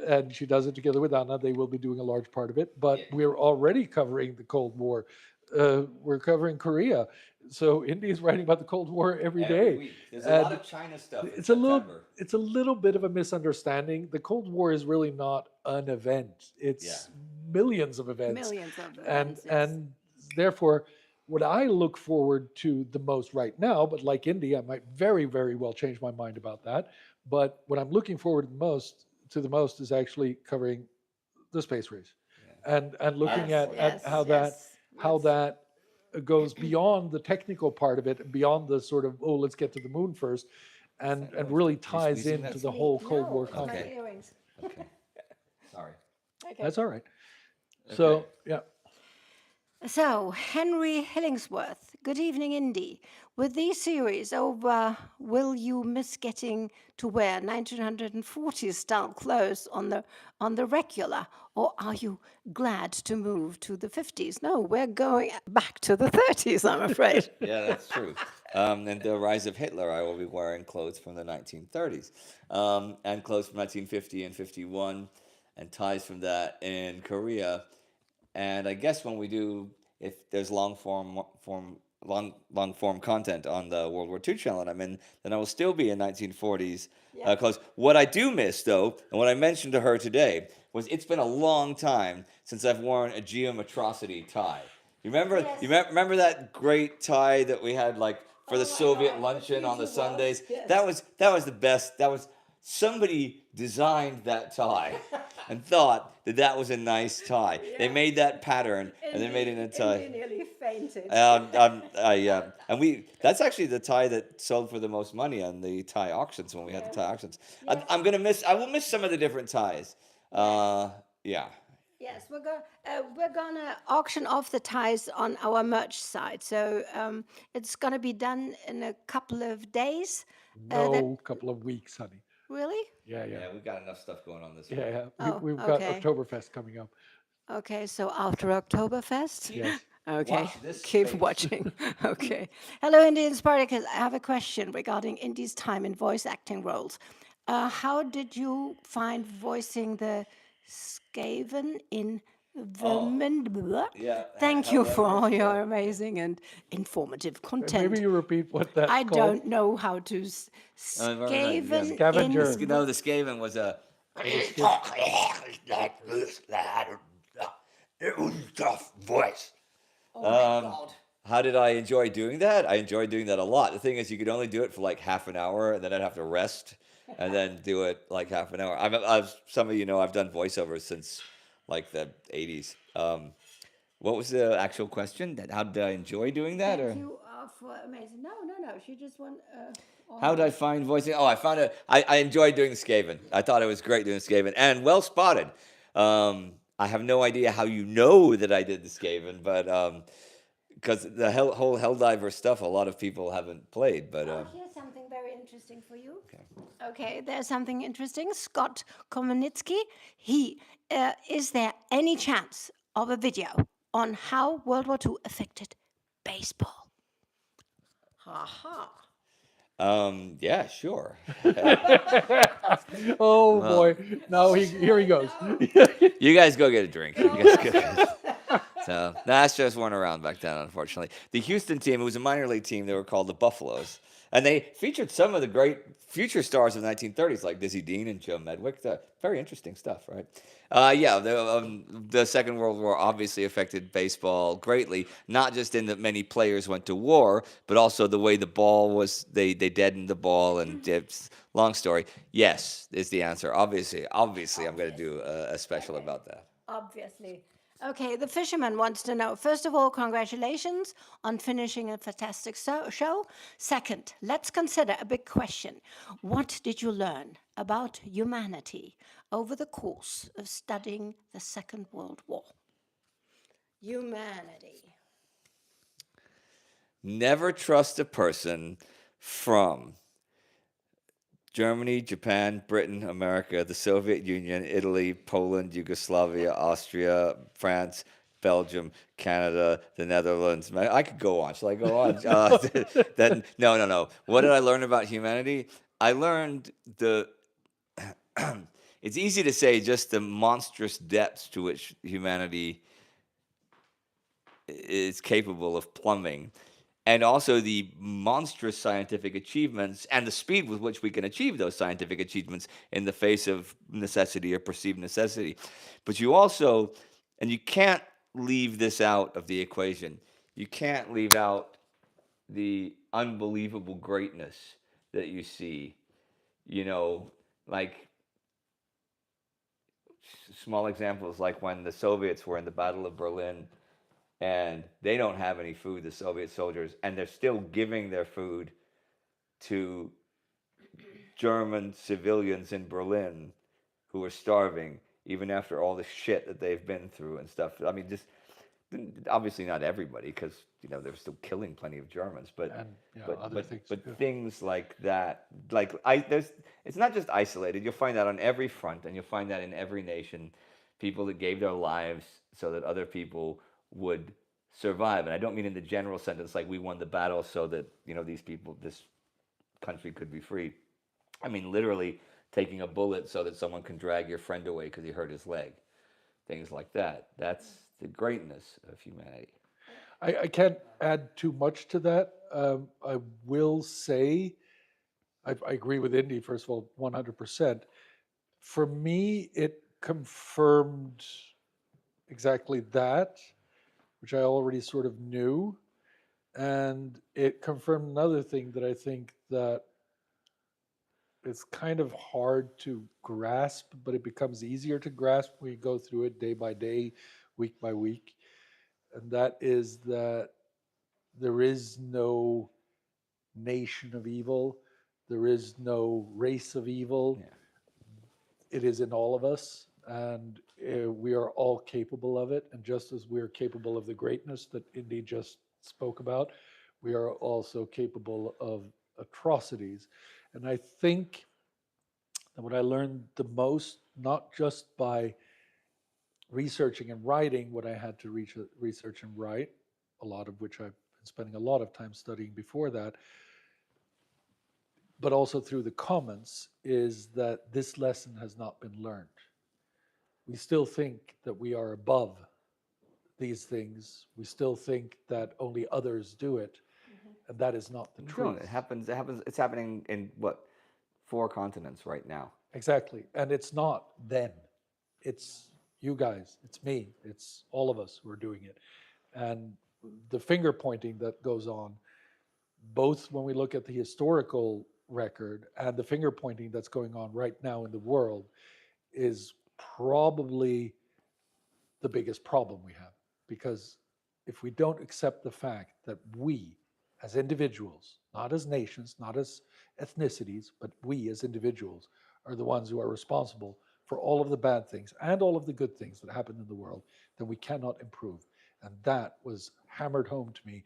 And she does it together with Anna. They will be doing a large part of it. But we're already covering the Cold War. We're covering Korea. So Indy is writing about the Cold War every day. Week. There's a lot of China stuff. It's a little bit of a misunderstanding. The Cold War is really not an event. It's millions of events. Millions of events. And therefore, what I look forward to the most right now, but like Indy, I might very, very well change my mind about that. But what I'm looking forward to the most is actually covering the space race, and looking at how that goes beyond the technical part of it, beyond the sort of let's get to the moon first, and really ties into the whole Cold War conflict. Okay. Sorry. Okay. That's all right. So yeah. So, Henry Hillingsworth, good evening, Indy. With these series over, will you miss getting to wear 1940s style clothes on the regular, or are you glad to move to the 50s? No, we're going back to the 30s, I'm afraid. Yeah, that's true. And the rise of Hitler, I will be wearing clothes from the 1930s, and clothes from 1950 and 51, and ties from that in Korea. And I guess when we do, if there's long form content on the World War II channel that I'm in, then I will still be in 1940s clothes. What I do miss, though, and what I mentioned to her today, was it's been a long time since I've worn a geometrosity tie. You remember? Yes. You remember that great tie that we had, like for the Soviet luncheon on the Sundays? Yes. That was the best. That was somebody designed that tie and thought that was a nice tie. They made that pattern and they made it in a tie. Indy nearly fainted. And that's actually the tie that sold for the most money on the tie auctions when we had the tie auctions. I will miss some of the different ties. Yes, we're gonna auction off the ties on our merch site. So it's gonna be done in a couple of days. Couple of weeks, honey. Really? Yeah. We've got enough stuff going on this week. Yeah. Oh, We've got okay. Oktoberfest coming up. Okay, so after Oktoberfest? Yes. Okay, Watch this keep space. watching. Okay. Hello, Indy and Spartacus. I have a question regarding Indy's time in voice acting roles. How did you find voicing the Skaven in the... Yeah. Thank you for all your amazing and informative content. Maybe you repeat what that's I called. don't know how to... Skaven Scavenger. in... No, the Skaven was a It was a tough voice. Oh my God. How did I enjoy doing that? I enjoyed doing that a lot. The thing is, you could only do it for like half an hour, and then I'd have to rest, and then do it like half an hour. Some of you know I've done voiceovers since like the 80s. What was the actual question? How did I enjoy doing that? Thank Or you for amazing. No. She just want. how did I find voicing? Oh, I enjoyed doing the Skaven. I thought it was great doing the Skaven, and well spotted. I have no idea how you know that I did the Skaven, but because the whole Helldiver stuff, a lot of people haven't played. But Here's something very interesting for you. Okay, there's something interesting. Scott Komenitsky. Is there any chance of a video on how World War II affected baseball? Ha ha. yeah, sure. Oh boy! Now here he goes. You guys go get a drink. You guys go. So the Astros weren't around back then, unfortunately. The Houston team, it was a minor league team. They were called the Buffaloes, and they featured some of the great future stars of the 1930s, like Dizzy Dean and Joe Medwick. Very interesting stuff, right? Yeah, the Second World War obviously affected baseball greatly, not just in that many players went to war, but also the way the ball was, they deadened the ball, and long story. Yes, is the answer. Obviously, I'm going to do a special about that. Obviously. Okay, the fisherman wants to know, first of all, congratulations on finishing a fantastic show. Second, let's consider a big question. What did you learn about humanity over the course of studying the Second World War? Humanity. Never trust a person from Germany, Japan, Britain, America, the Soviet Union, Italy, Poland, Yugoslavia, Austria, France, Belgium, Canada, the Netherlands. I could go on. Shall I go on? No. What did I learn about humanity? I learned it's easy to say just the monstrous depths to which humanity is capable of plumbing, and also the monstrous scientific achievements and the speed with which we can achieve those scientific achievements in the face of necessity or perceived necessity. But you also, and you can't leave this out of the equation, you can't leave out the unbelievable greatness that you see, like small examples like when the Soviets were in the Battle of Berlin, and they don't have any food, the Soviet soldiers, and they're still giving their food to German civilians in Berlin who are starving, even after all the shit that they've been through and stuff. I mean, just obviously not everybody, because they're still killing plenty of Germans, but things like that, it's not just isolated. You'll find that on every front, and you'll find that in every nation, people that gave their lives so that other people would survive. And I don't mean in the general sentence like we won the battle so that this country could be free. I mean literally taking a bullet so that someone can drag your friend away because he hurt his leg. Things like that. That's the greatness of humanity. I can't add too much to that. I will say, I agree with Indy, first of all, 100%. For me, it confirmed exactly that, which I already sort of knew. And it confirmed another thing that I think that it's kind of hard to grasp, but it becomes easier to grasp when you go through it day by day, week by week. And that is that there is no nation of evil. There is no race of evil. Yeah. It is in all of us. And we are all capable of it. And just as we are capable of the greatness that Indy just spoke about, we are also capable of atrocities. And I think that what I learned the most, not just by researching and writing what I had to research and write, a lot of which I've been spending a lot of time studying before that, but also through the comments, is that this lesson has not been learned. We still think that we are above these things. We still think that only others do it, and that is not the truth. It happens. It's happening in 4 continents right now. Exactly. And it's not them. It's you guys. It's me. It's all of us who are doing it. And the finger pointing that goes on, both when we look at the historical record and the finger pointing that's going on right now in the world, is probably the biggest problem we have. Because if we don't accept the fact that we, as individuals, not as nations, not as ethnicities, but we as individuals are the ones who are responsible for all of the bad things and all of the good things that happen in the world, then we cannot improve. And that was hammered home to me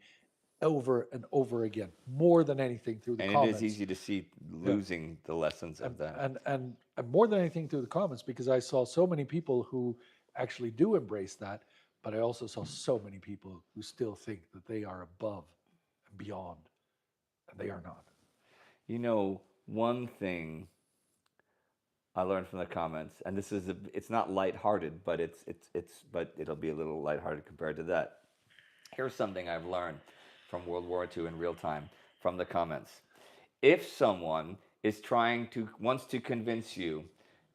over and over again, more than anything through the And comments. it is easy to see losing the lessons of that. And more than anything through the comments, because I saw so many people who actually do embrace that, but I also saw so many people who still think that they are above and beyond, and they are not. You know, one thing I learned from the comments, and this is it's not lighthearted, but but it'll be a little lighthearted compared to that. Here's something I've learned from World War II in real time from the comments. If someone wants to convince you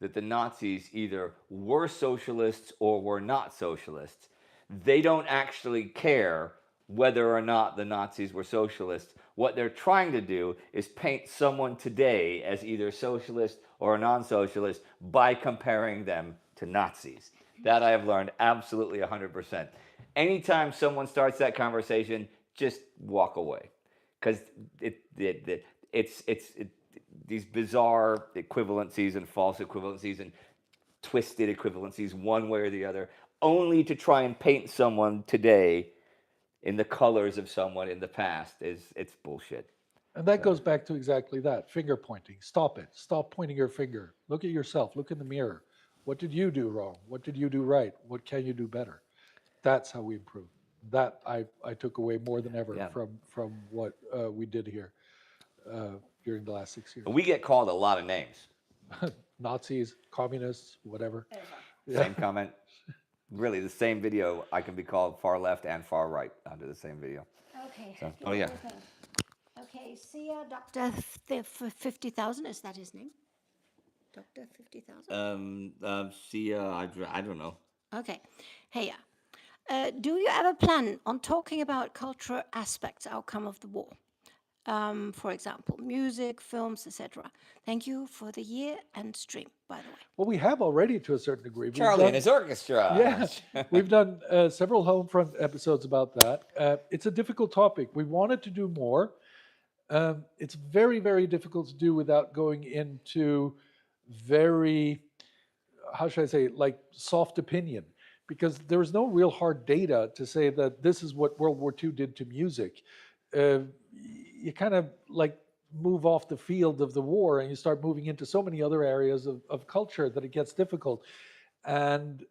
that the Nazis either were socialists or were not socialists, they don't actually care whether or not the Nazis were socialists. What they're trying to do is paint someone today as either socialist or a non-socialist by comparing them to Nazis. That I have learned absolutely 100%. Anytime someone starts that conversation, just walk away, because it's these bizarre equivalencies and false equivalencies and twisted equivalencies one way or the other, only to try and paint someone today in the colors of someone in the past. It's bullshit. And that goes back to exactly that, finger pointing. Stop it. Stop pointing your finger. Look at yourself. Look in the mirror. What did you do wrong? What did you do right? What can you do better? That's how we improve. That I took away more than ever from what we did here during the last 6 years. We get called a lot of names. Nazis, communists, whatever. Same comment. Really, the same video, I can be called far left and far right under the same video. Okay. So, oh yeah. Okay, Sia, Dr. 50,000, is that his name? Dr. 50,000? See, I don't know. Okay. Hey, do you ever plan on talking about cultural aspects, outcome of the war? For example, music, films, etc. Thank you for the year and stream, by the way. Well, we have already to a certain degree. Charlie and his orchestra. Yeah, we've done several home front episodes about that. It's a difficult topic. We wanted to do more. It's very, very difficult to do without going into very, how should I say, like soft opinion, because there is no real hard data to say that this is what World War II did to music. You kind of like move off the field of the war and you start moving into so many other areas of culture that it gets difficult. And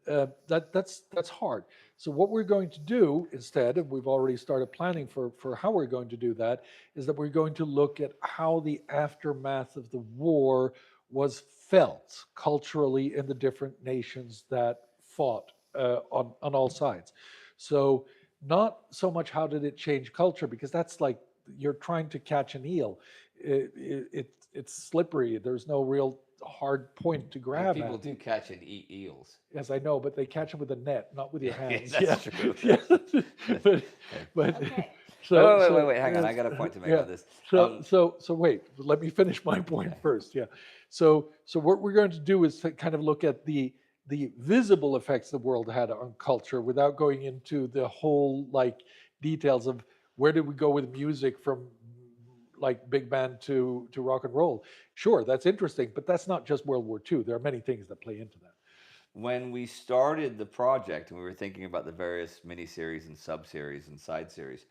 that's hard. So what we're going to do instead, and we've already started planning for how we're going to do that, is that we're going to look at how the aftermath of the war was felt culturally in the different nations that fought on all sides. So not so much how did it change culture, because that's like you're trying to catch an eel. It's slippery. There's no real hard point to grab People at. do catch and eat eels. Yes, I know, but they catch them with a net, not with your hands. That's true. Yeah. but Okay. so, Wait, hang on. I got a point to make on this. So wait, let me finish my point first. Yeah. So what we're going to do is to kind of look at the visible effects the world had on culture without going into the whole like details of where did we go with music from like big band to rock and roll. Sure, that's interesting, but that's not just World War II. There are many things that play into that. When we started the project and we were thinking about the various miniseries and sub-series and side series,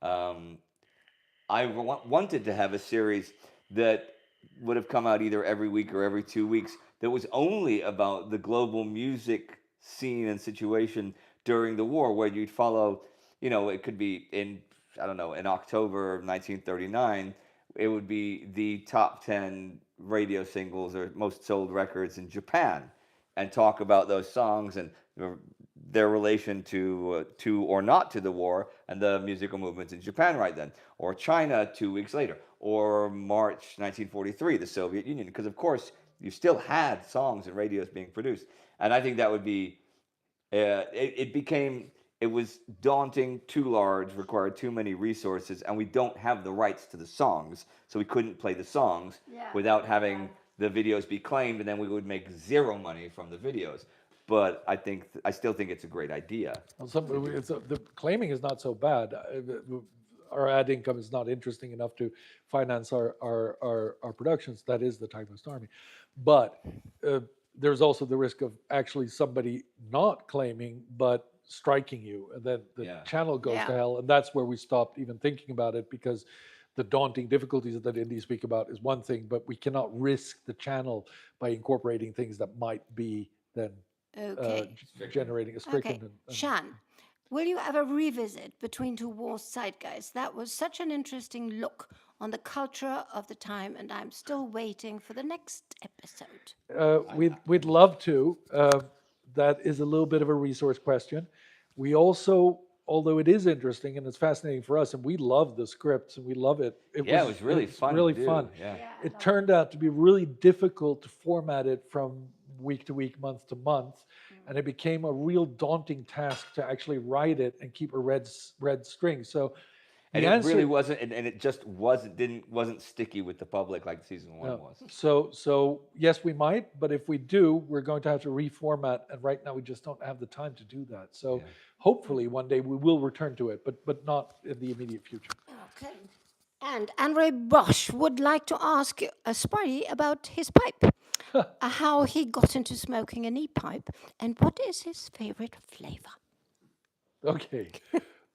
I wanted to have a series that would have come out either every week or every 2 weeks that was only about the global music scene and situation during the war, where you'd follow, it could be in October of 1939, it would be the top 10 radio singles or most sold records in Japan, and talk about those songs and their relation to or not to the war and the musical movements in Japan right then, or China 2 weeks later, or March 1943, the Soviet Union. Because of course you still had songs and radios being produced, and I think that would be. It was daunting, too large, required too many resources, and we don't have the rights to the songs, so we couldn't play the songs without having the videos be claimed, and then we would make zero money from the videos. But I still think it's a great idea. Well, the claiming is not so bad. Our ad income is not interesting enough to finance our productions. That is the TimeGhost Army. But there's also the risk of actually somebody not claiming, but striking you. And then the channel goes to hell. And that's where we stopped even thinking about it, because the daunting difficulties that Indy speak about is one thing, but we cannot risk the channel by incorporating things that might be then generating a stricken. Okay. Shan, will you ever revisit Between Two Wars Zeitgeist? That was such an interesting look on the culture of the time, and I'm still waiting for the next episode. We'd love to. That is a little bit of a resource question. We also, although it is interesting and it's fascinating for us, and we love the scripts and we love it. It was really fun. Really to do. fun. Yeah. It turned out to be really difficult to format it from week to week, month to month, and it became a real daunting task to actually write it and keep a red string. So, and it really wasn't, and it just wasn't sticky with the public like season 1 was. So yes, we might, but if we do, we're going to have to reformat, and right now we just don't have the time to do that. So hopefully one day we will return to it, but not in the immediate future. Okay. And Andre Bosch would like to ask Sparty about his pipe, how he got into smoking an e-pipe, and what is his favorite flavor? Okay.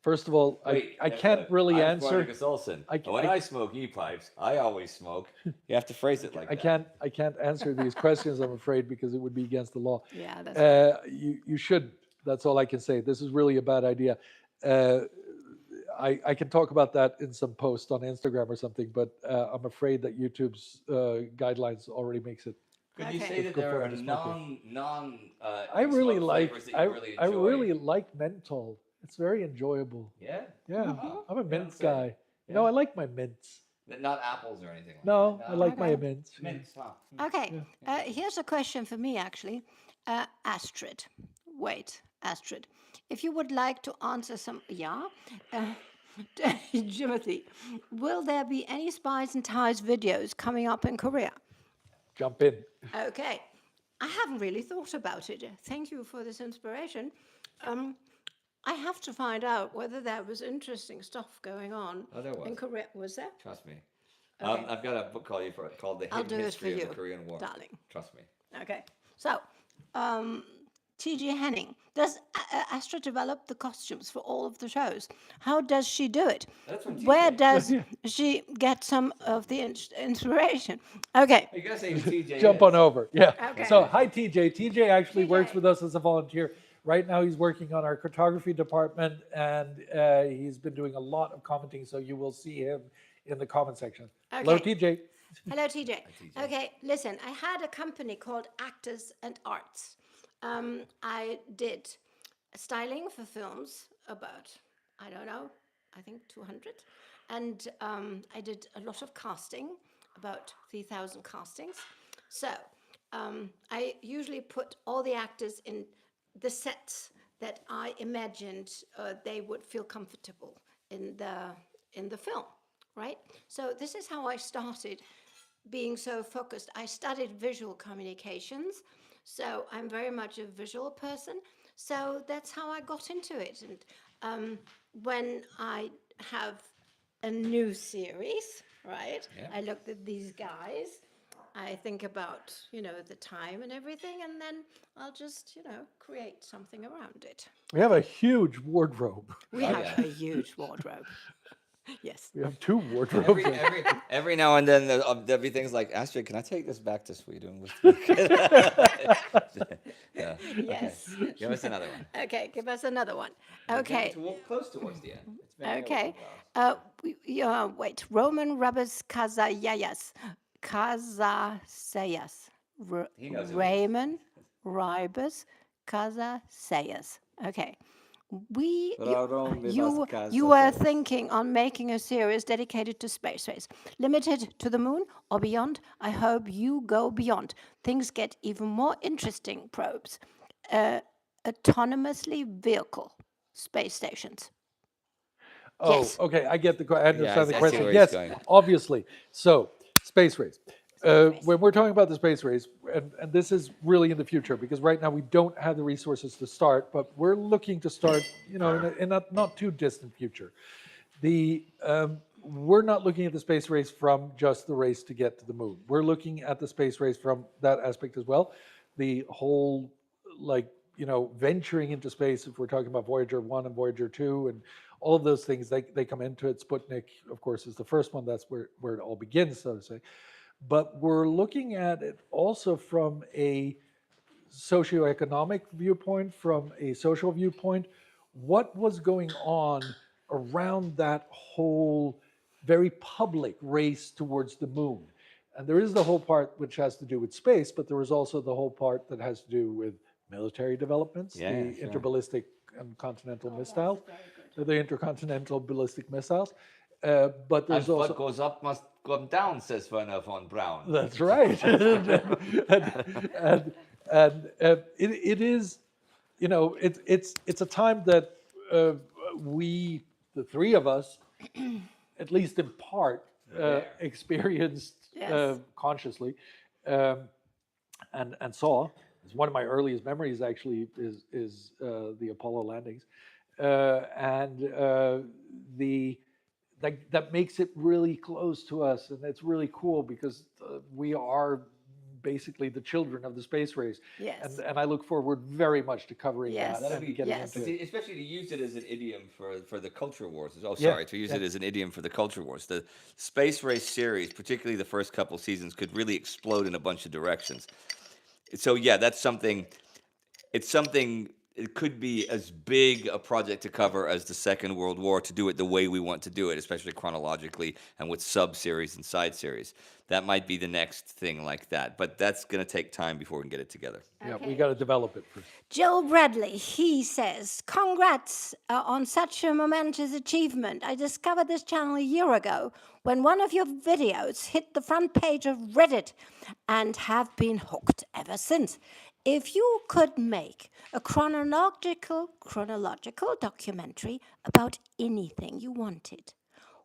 First of all, I can't really answer. Spartacus Olsson. When I smoke e-pipes, I always smoke. You have to phrase it like that. I can't answer these questions, I'm afraid, because it would be against the law. Yeah, that's you should. That's all I can say. This is really a bad idea. I can talk about that in some post on Instagram or something, but I'm afraid that YouTube's guidelines already makes it. Could you say that there are non I really like flavors that you really enjoy? I really like menthol. It's very enjoyable. Yeah? Yeah, I'm a mint okay. guy. Yeah. No, I like my mints. Not apples or anything like No, that. I like my mints. Mints, huh? Okay, here's a question for me, actually. Astrid. Wait, Astrid. If you would like to answer some... Timothy, will there be any Spies and Ties videos coming up in Korea? Jump in. Okay. I haven't really thought about it. Thank you for this inspiration. I have to find out whether there was interesting stuff going on in Korea. Was there? Trust me. Okay. I've got a book called The Hidden History of the Korean War. Darling. Trust me. Okay. So, T.G. Henning, does Astrid develop the costumes for all of the shows? How does she do it? That's what Where does she get some of the inspiration? Okay. You gotta say who TJ Jump is. on over. Yeah. Okay. So hi TJ. TJ actually works with us as a volunteer. Right now he's working on our cartography department, and he's been doing a lot of commenting, so you will see him in the comment section. Okay. Hello TJ. Hello, TJ. Okay, listen, I had a company called Actors and Arts. I did styling for films, about, I don't know, I think 200. And I did a lot of casting, about 3,000 castings. So I usually put all the actors in the sets that I imagined they would feel comfortable in the film, right? So this is how I started being so focused. I studied visual communications, so I'm very much a visual person. So that's how I got into it. And when I have a new series, right? Yeah. I looked at these guys. I think about, the time and everything, and then I'll just, create something around it. We have a huge wardrobe. We have a huge wardrobe. Yes. We have 2 wardrobes. Every now and then there'll be things like, Astrid, can I take this back to Sweden with me? Yeah. Yes. Okay. Give us another one. Okay, give us another one. Okay. Close towards the end. It's been Okay. a while. Wait. Roman Rubbers Kazayas. Kazasayas. He knows it. Raymond Ribers Kazasayas. Okay. You were thinking on making a series dedicated to space race, limited to the moon or beyond. I hope you go beyond. Things get even more interesting. Probes, autonomously vehicle space stations. Oh, Yes. okay. I get I understand the I see question. where Yes, he's going. obviously. So, space race. When we're talking about the space race, and this is really in the future, because right now we don't have the resources to start, but we're looking to start, in a not too distant future. We're not looking at the space race from just the race to get to the moon. We're looking at the space race from that aspect as well. The whole, venturing into space, if we're talking about Voyager 1 and Voyager 2 and all of those things, they come into it. Sputnik, of course, is the first one. That's where it all begins, so to say. But we're looking at it also from a socioeconomic viewpoint, from a social viewpoint. What was going on around that whole very public race towards the moon? And there is the whole part which has to do with space, but there is also the whole part that has to do with military developments, interballistic and continental missiles, the intercontinental ballistic missiles. But there's also what goes up must come down, says Werner von Braun. That's right. and it is, it's a time that we, the three of us, at least in part, experienced consciously, and saw. It's one of my earliest memories. Actually, is the Apollo landings, that makes it really close to us, and it's really cool because we are basically the children of the space race. Yes. And I look forward very much to covering Yes. that. That'd be- yes. Especially to use it as an idiom for the culture wars. To use it as an idiom for the culture wars. The space race series, particularly the first couple seasons, could really explode in a bunch of directions. So that's something. It's something. It could be as big a project to cover as the Second World War, to do it the way we want to do it, especially chronologically and with sub-series and side series. That might be the next thing like that, but that's going to take time before we can get it together. Yeah, we got to develop it first. Joe Bradley, he says, congrats on such a momentous achievement. I discovered this channel a year ago when one of your videos hit the front page of Reddit and have been hooked ever since. If you could make a chronological documentary about anything you wanted,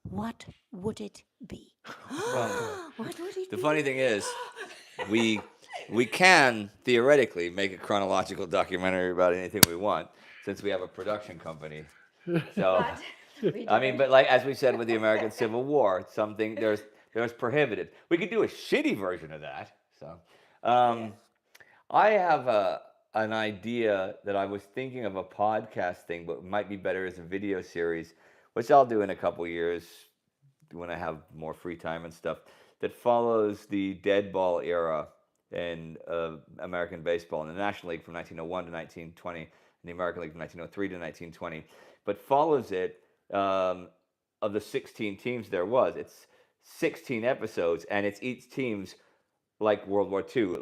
what would it be? What would it The be? funny thing is, we can theoretically make a chronological documentary about anything we want, since we have a production company. So, but like as we said with the American Civil War, something there's prohibited. We could do a shitty version of that. So, I have an idea that I was thinking of a podcast thing, but it might be better as a video series, which I'll do in a couple years when I have more free time and stuff, that follows the dead ball era in American baseball in the National League from 1901 to 1920, and the American League from 1903 to 1920, but follows it of the 16 teams there was. It's 16 episodes, and it's each team's like World War II,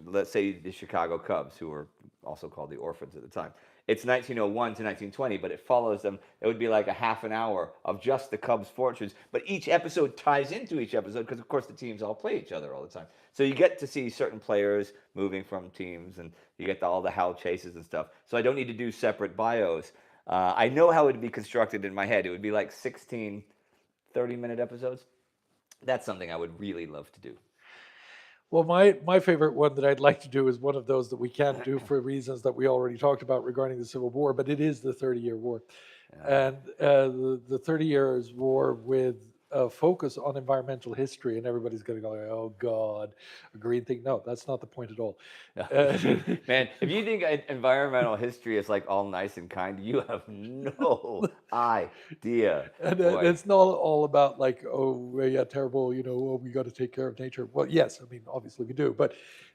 let's say the Chicago Cubs, who were also called the Orphans at the time. It's 1901 to 1920, but it follows them. It would be like a half an hour of just the Cubs' fortunes, but each episode ties into each episode because, of course, the teams all play each other all the time. So you get to see certain players moving from teams, and you get all the Hal chases and stuff. So I don't need to do separate bios. I know how it would be constructed in my head. It would be like 16 30-minute episodes. That's something I would really love to do. Well, my favorite one that I'd like to do is one of those that we can't do for reasons that we already talked about regarding the Civil War, but it is the 30-Year War. And the 30 Years War with a focus on environmental history, and everybody's going to go, oh, God, a green thing. No, that's not the point at all. Man, if you think environmental history is like all nice and kind, you have no idea. And it's not all about like, oh, yeah, terrible, we got to take care of nature. Well, yes, I mean, obviously we do. But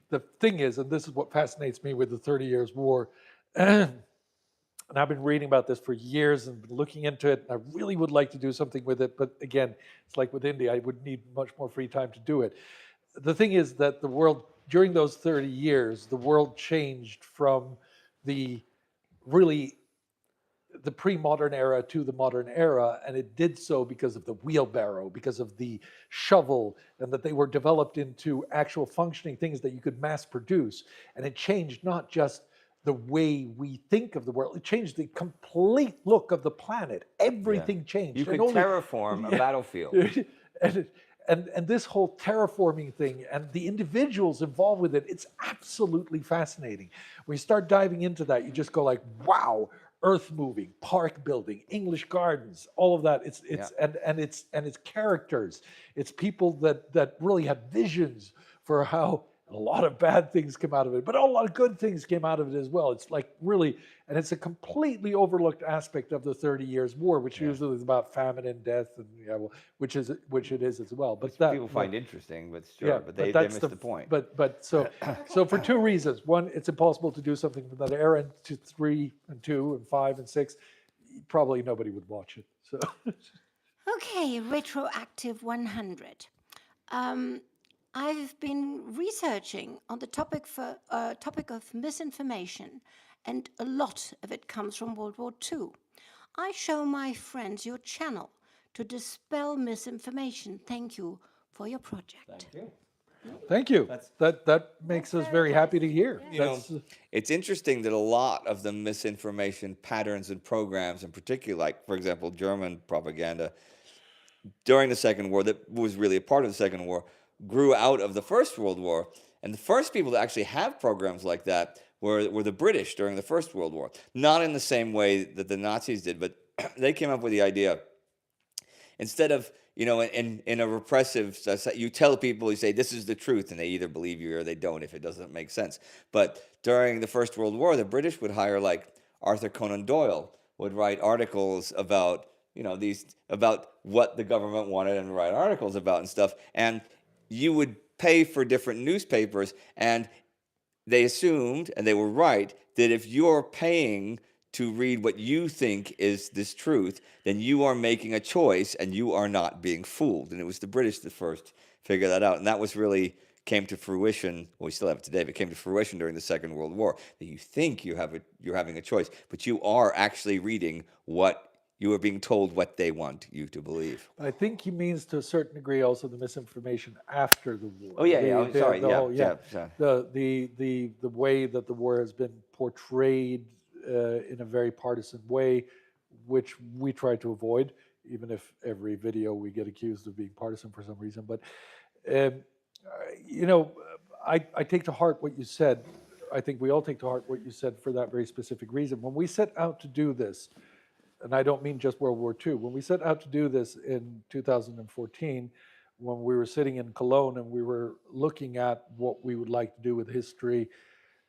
the thing is, and this is what fascinates me with the 30 Years War, and I've been reading about this for years and been looking into it, and I really would like to do something with it. But again, it's like with Indy, I would need much more free time to do it. The thing is that the world, during those 30 years, the world changed from the really the pre-modern era to the modern era, and it did so because of the wheelbarrow, because of the shovel, and that they were developed into actual functioning things that you could mass produce. And it changed not just the way we think of the world, it changed the complete look of the planet. Everything changed. You could And only, terraform a battlefield. and this whole terraforming thing and the individuals involved with it, it's absolutely fascinating. When you start diving into that, you just go like, wow, earth moving, park building, English gardens, all of that. And it's characters. It's people that really have visions for how a lot of bad things come out of it, but a lot of good things came out of it as well. It's like really, and it's a completely overlooked aspect of the 30 Years War, which usually is about famine and death, and which it is as well. But that People find interesting, but sure, yeah, but they that's missed the point. But so for two reasons: one, it's impossible to do something from that era, and 3 and 2 and 5 and 6, probably nobody would watch it. So Okay, retroactive 100. I've been researching on the topic of misinformation, and a lot of it comes from World War II. I show my friends your channel to dispel misinformation. Thank you for your project. thank you. That makes us very happy to hear. You know, it's interesting that a lot of the misinformation patterns and programs, in particular, like, for example, German propaganda during the Second War, that was really a part of the Second War, grew out of the First World War. And the first people to actually have programs like that were the British during the First World War. Not in the same way that the Nazis did, but they came up with the idea, instead of, in a repressive, you tell people, you say, this is the truth, and they either believe you or they don't if it doesn't make sense. But during the First World War, the British would hire, like, Arthur Conan Doyle would write articles about, about what the government wanted, and write articles about and stuff. And you would pay for different newspapers, and they assumed, and they were right, that if you're paying to read what you think is this truth, then you are making a choice and you are not being fooled. And it was the British that first figured that out. And that was really came to fruition, well, we still have it today, but came to fruition during the Second World War, that you think you're having a choice, but you are actually reading what you are being told what they want you to believe. I think he means to a certain degree also the misinformation after the war. Oh, yeah, I'm sorry. The way that the war has been portrayed in a very partisan way, which we try to avoid, even if every video we get accused of being partisan for some reason. But, I take to heart what you said. I think we all take to heart what you said for that very specific reason. When we set out to do this, and I don't mean just World War II. When we set out to do this in 2014, when we were sitting in Cologne and we were looking at what we would like to do with history,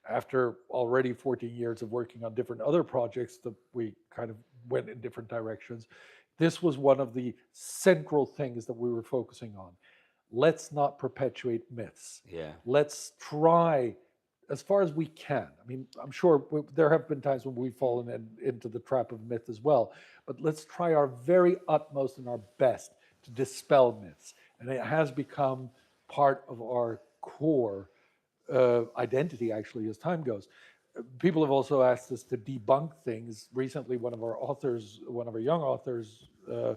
after already 14 years of working on different other projects that we kind of went in different directions, this was one of the central things that we were focusing on. Let's not perpetuate myths. Yeah. Let's try as far as we can. I mean, I'm sure there have been times when we've fallen into the trap of myth as well, but let's try our very utmost and our best to dispel myths. And it has become part of our core identity, actually, as time goes. People have also asked us to debunk things. Recently, one of our young authors was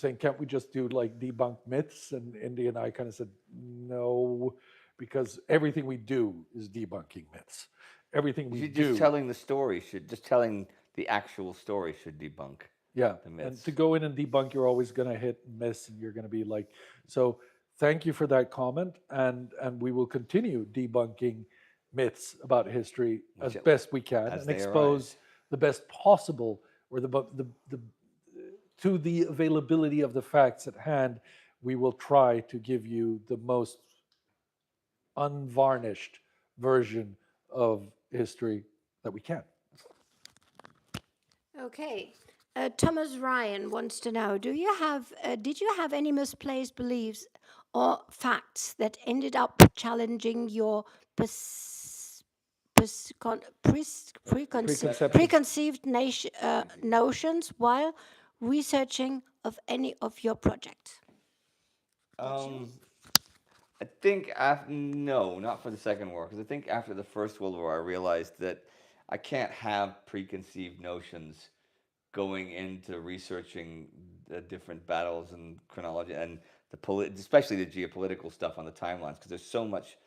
saying, can't we just do like debunk myths? And Indy and I kind of said, no, because everything we do is debunking myths. Everything we do. Just telling the story telling the actual story should debunk the myths. And to go in and debunk, you're always going to hit and miss, and you're going to be like, so thank you for that comment, and we will continue debunking myths about history as best we can and expose the best possible, or to the availability of the facts at hand. We will try to give you the most unvarnished version of history that we can. Okay. Thomas Ryan wants to know, did you have any misplaced beliefs or facts that ended up challenging your preconceived notions while researching of any of your projects? I think no, not for the Second War, because I think after the First World War, I realized that I can't have preconceived notions going into researching the different battles and chronology and especially the geopolitical stuff on the timelines, because there's so much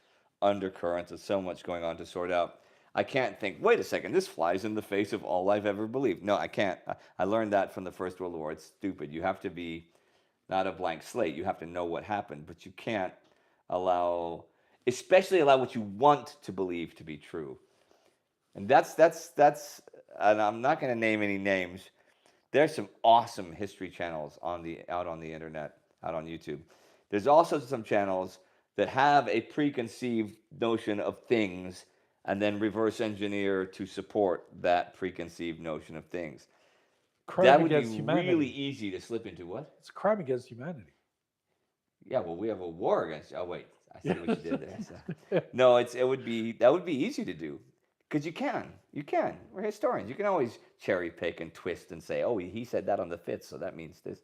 undercurrents and so much going on to sort out. I can't think, wait a second, this flies in the face of all I've ever believed. No, I can't. I learned that from the First World War. It's stupid. You have to be not a blank slate. You have to know what happened, but you can't especially allow what you want to believe to be true. And that's and I'm not going to name any names. There's some awesome history channels out on the internet, out on YouTube. There's also some channels that have a preconceived notion of things and then reverse engineer to support that preconceived notion of things. Crime That would be against humanity. really easy to slip into. What? It's a crime against humanity. Yeah, well, we have a war against. Oh wait, I see what you did there. So. No, that would be easy to do, because you can. We're historians. You can always cherry pick and twist and say, oh, he said that on the 5th, so that means this.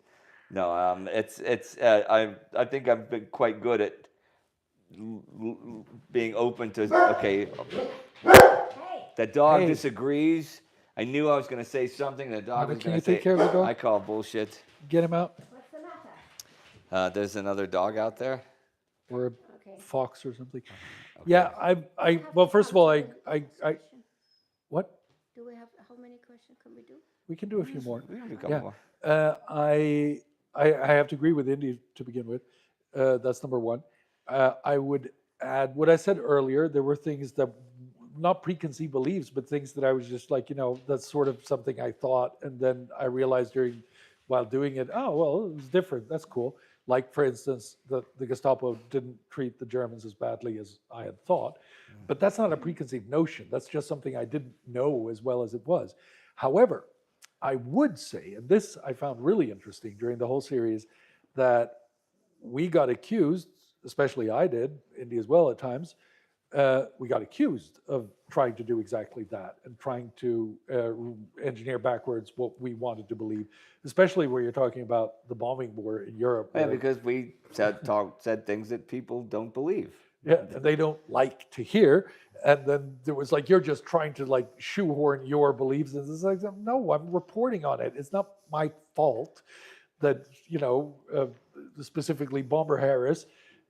No, I think I've been quite good at being open to. Okay, that dog disagrees. I knew I was going to say something. The dog was going to say. Can you take care of the dog? I call bullshit. Get him out. What's the matter? There's another dog out there. Or a fox or something. Okay. Yeah, well, first of all, what? Do we have, how many questions can we do? We can do a few more. We can do a couple more. I have to agree with Indy to begin with. That's number one. I would add what I said earlier. There were things that, not preconceived beliefs, but things that I was just like, that's sort of something I thought. And then I realized while doing it, oh, well, it was different. That's cool. Like, for instance, the Gestapo didn't treat the Germans as badly as I had thought. But that's not a preconceived notion. That's just something I didn't know as well as it was. However, I would say, and this I found really interesting during the whole series, that we got accused, especially I did, Indy as well at times, we got accused of trying to do exactly that and trying to engineer backwards what we wanted to believe, especially where you're talking about the bombing war in Europe. Yeah, because we said things that people don't believe. Yeah, and they don't like to hear. And then there was like, you're just trying to like shoehorn your beliefs. And it's like, no, I'm reporting on it. It's not my fault that, specifically Bomber Harris,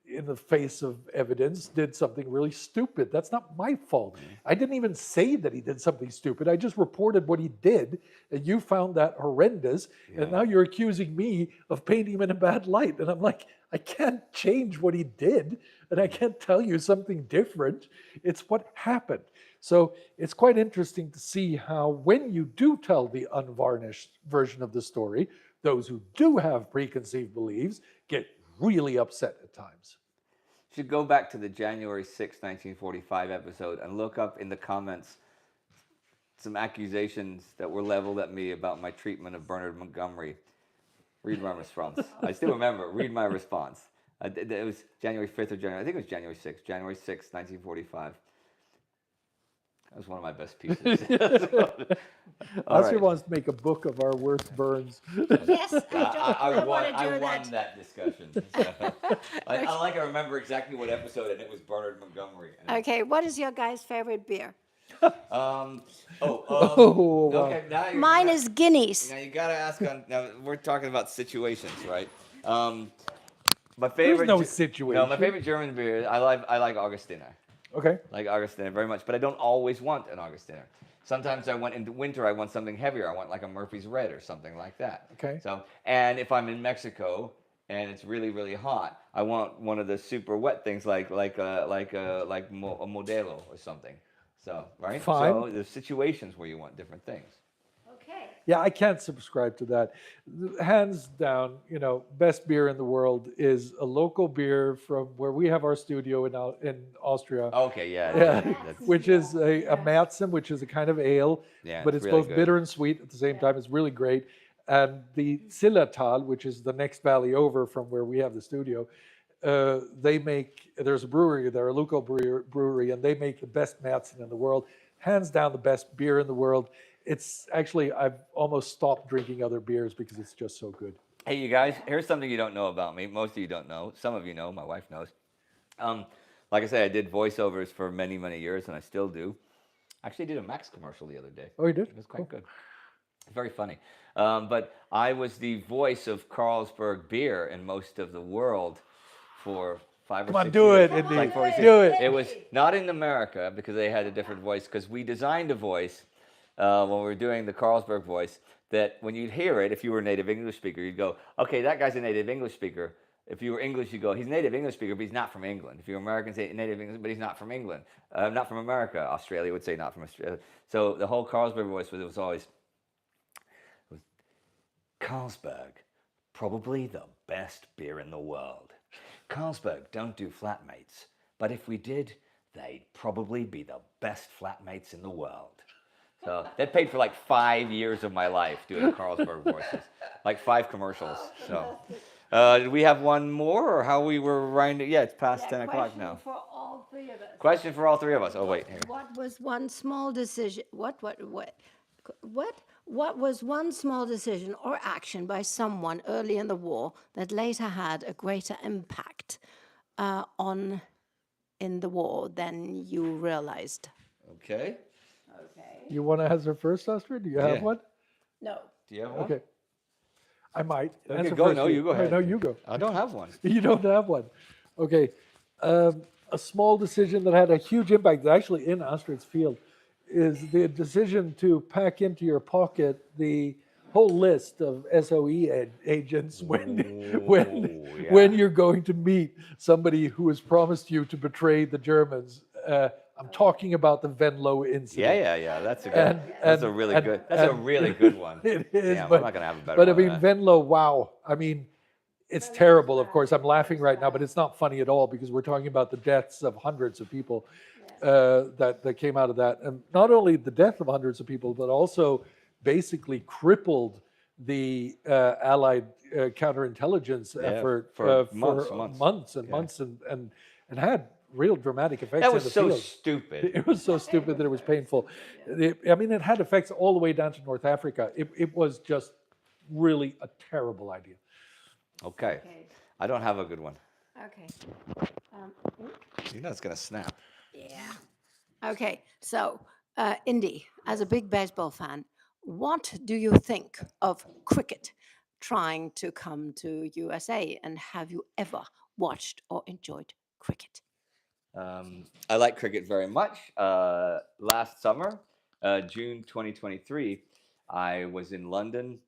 in the face of evidence, did something really stupid. That's not my fault. I didn't even say that he did something stupid. I just reported what he did, and you found that horrendous, and now you're accusing me of painting him in a bad light. And I'm like, I can't change what he did, and I can't tell you something different. It's what happened. So it's quite interesting to see how, when you do tell the unvarnished version of the story, those who do have preconceived beliefs get really upset at times. You should go back to the January 6, 1945 episode and look up in the comments some accusations that were leveled at me about my treatment of Bernard Montgomery. Read my response. I still remember. Read my response. It was January 5th or January. I think it was January 6th. January 6th, 1945. That was one of my best pieces. Astrid wants to make a book of our worst burns. Yes, I won that discussion. So. I remember exactly what episode, and it was Bernard Montgomery. Okay, what is your guy's favorite beer? Wow. Okay, Mine is Guinness. Now you gotta ask. Now we're talking about situations, right? My favorite. There's no situation. No, my favorite German beer. I like Augustiner. Okay. Like Augustiner very much, but I don't always want an Augustiner. Sometimes I want, in winter, I want something heavier. I want like a Murphy's Red or something like that. Okay. So, and if I'm in Mexico and it's really, really hot, I want one of the super wet things like a Modelo or something. So, right? Fine. So there's situations where you want different things. Okay. Yeah, I can't subscribe to that. Hands down, best beer in the world is a local beer from where we have our studio in Austria. Okay, yeah. Which is a Märzen, which is a kind of ale, but it's really both good. bitter and sweet at the same time. It's really great. And the Zillertal, which is the next valley over from where we have the studio, there's a brewery there, a local brewery, and they make the best Märzen in the world. Hands down, the best beer in the world. It's actually, I've almost stopped drinking other beers because it's just so good. Hey, you guys, here's something you don't know about me. Most of you don't know. Some of you know. My wife knows. Like I said, I did voiceovers for many, many years, and I still do. Actually, did a Max commercial the other day. Oh, you did? It was quite good. Very funny. But I was the voice of Carlsberg beer in most of the world for 5 or 6 Come on, years. do it, Indy. Like 46. Do it. It was not in America because they had a different voice, because we designed a voice when we were doing the Carlsberg voice that when you'd hear it, if you were a native English speaker, you'd go, okay, that guy's a native English speaker. If you were English, you go, he's a native English speaker, but he's not from England. If you're American, say native English, but he's not from England. Not from America. Australia would say not from Australia. So the whole Carlsberg voice was always, Carlsberg, probably the best beer in the world. Carlsberg don't do flatmates, but if we did, they'd probably be the best flatmates in the world. So that paid for like 5 years of my life doing Carlsberg voices, like 5 commercials. So, did we have one more, or how we were running? Yeah, it's past 10 o'clock now. For all 3 of us. Question for all 3 of us. Oh wait, here. What was one small decision? What was one small decision or action by someone early in the war that later had a greater impact in the war than you realized? Okay. Okay. You want to answer first, Astrid? Do you have Yeah. one? No. Do you have one? Okay. I might. Okay, Answer go. first, No, you go ahead. No, you go. I don't have one. You don't have one. Okay. A small decision that had a huge impact, actually in Astrid's field, is the decision to pack into your pocket the whole list of SOE agents when you're going to meet somebody who has promised you to betray the Germans. I'm talking about the Venlo incident. Yeah. That's a good. That's a really good one. It is, Damn, but, I'm not gonna have a better but I one mean, than that. Venlo, wow. I mean, it's terrible, of course. I'm laughing right now, but it's not funny at all because we're talking about the deaths of hundreds of people that came out of that. And not only the death of hundreds of people, but also basically crippled the Allied counterintelligence effort for months and had real dramatic effects. That in was the so field. stupid. It was so stupid that it was painful. I mean, it had effects all the way down to North Africa. It was just really a terrible idea. Okay. I don't have a good one. Okay. You know it's gonna snap. Yeah. Okay. So, Indy, as a big baseball fan, what do you think of cricket trying to come to USA? And have you ever watched or enjoyed cricket? I like cricket very much. Last summer, June 2023, I was in London,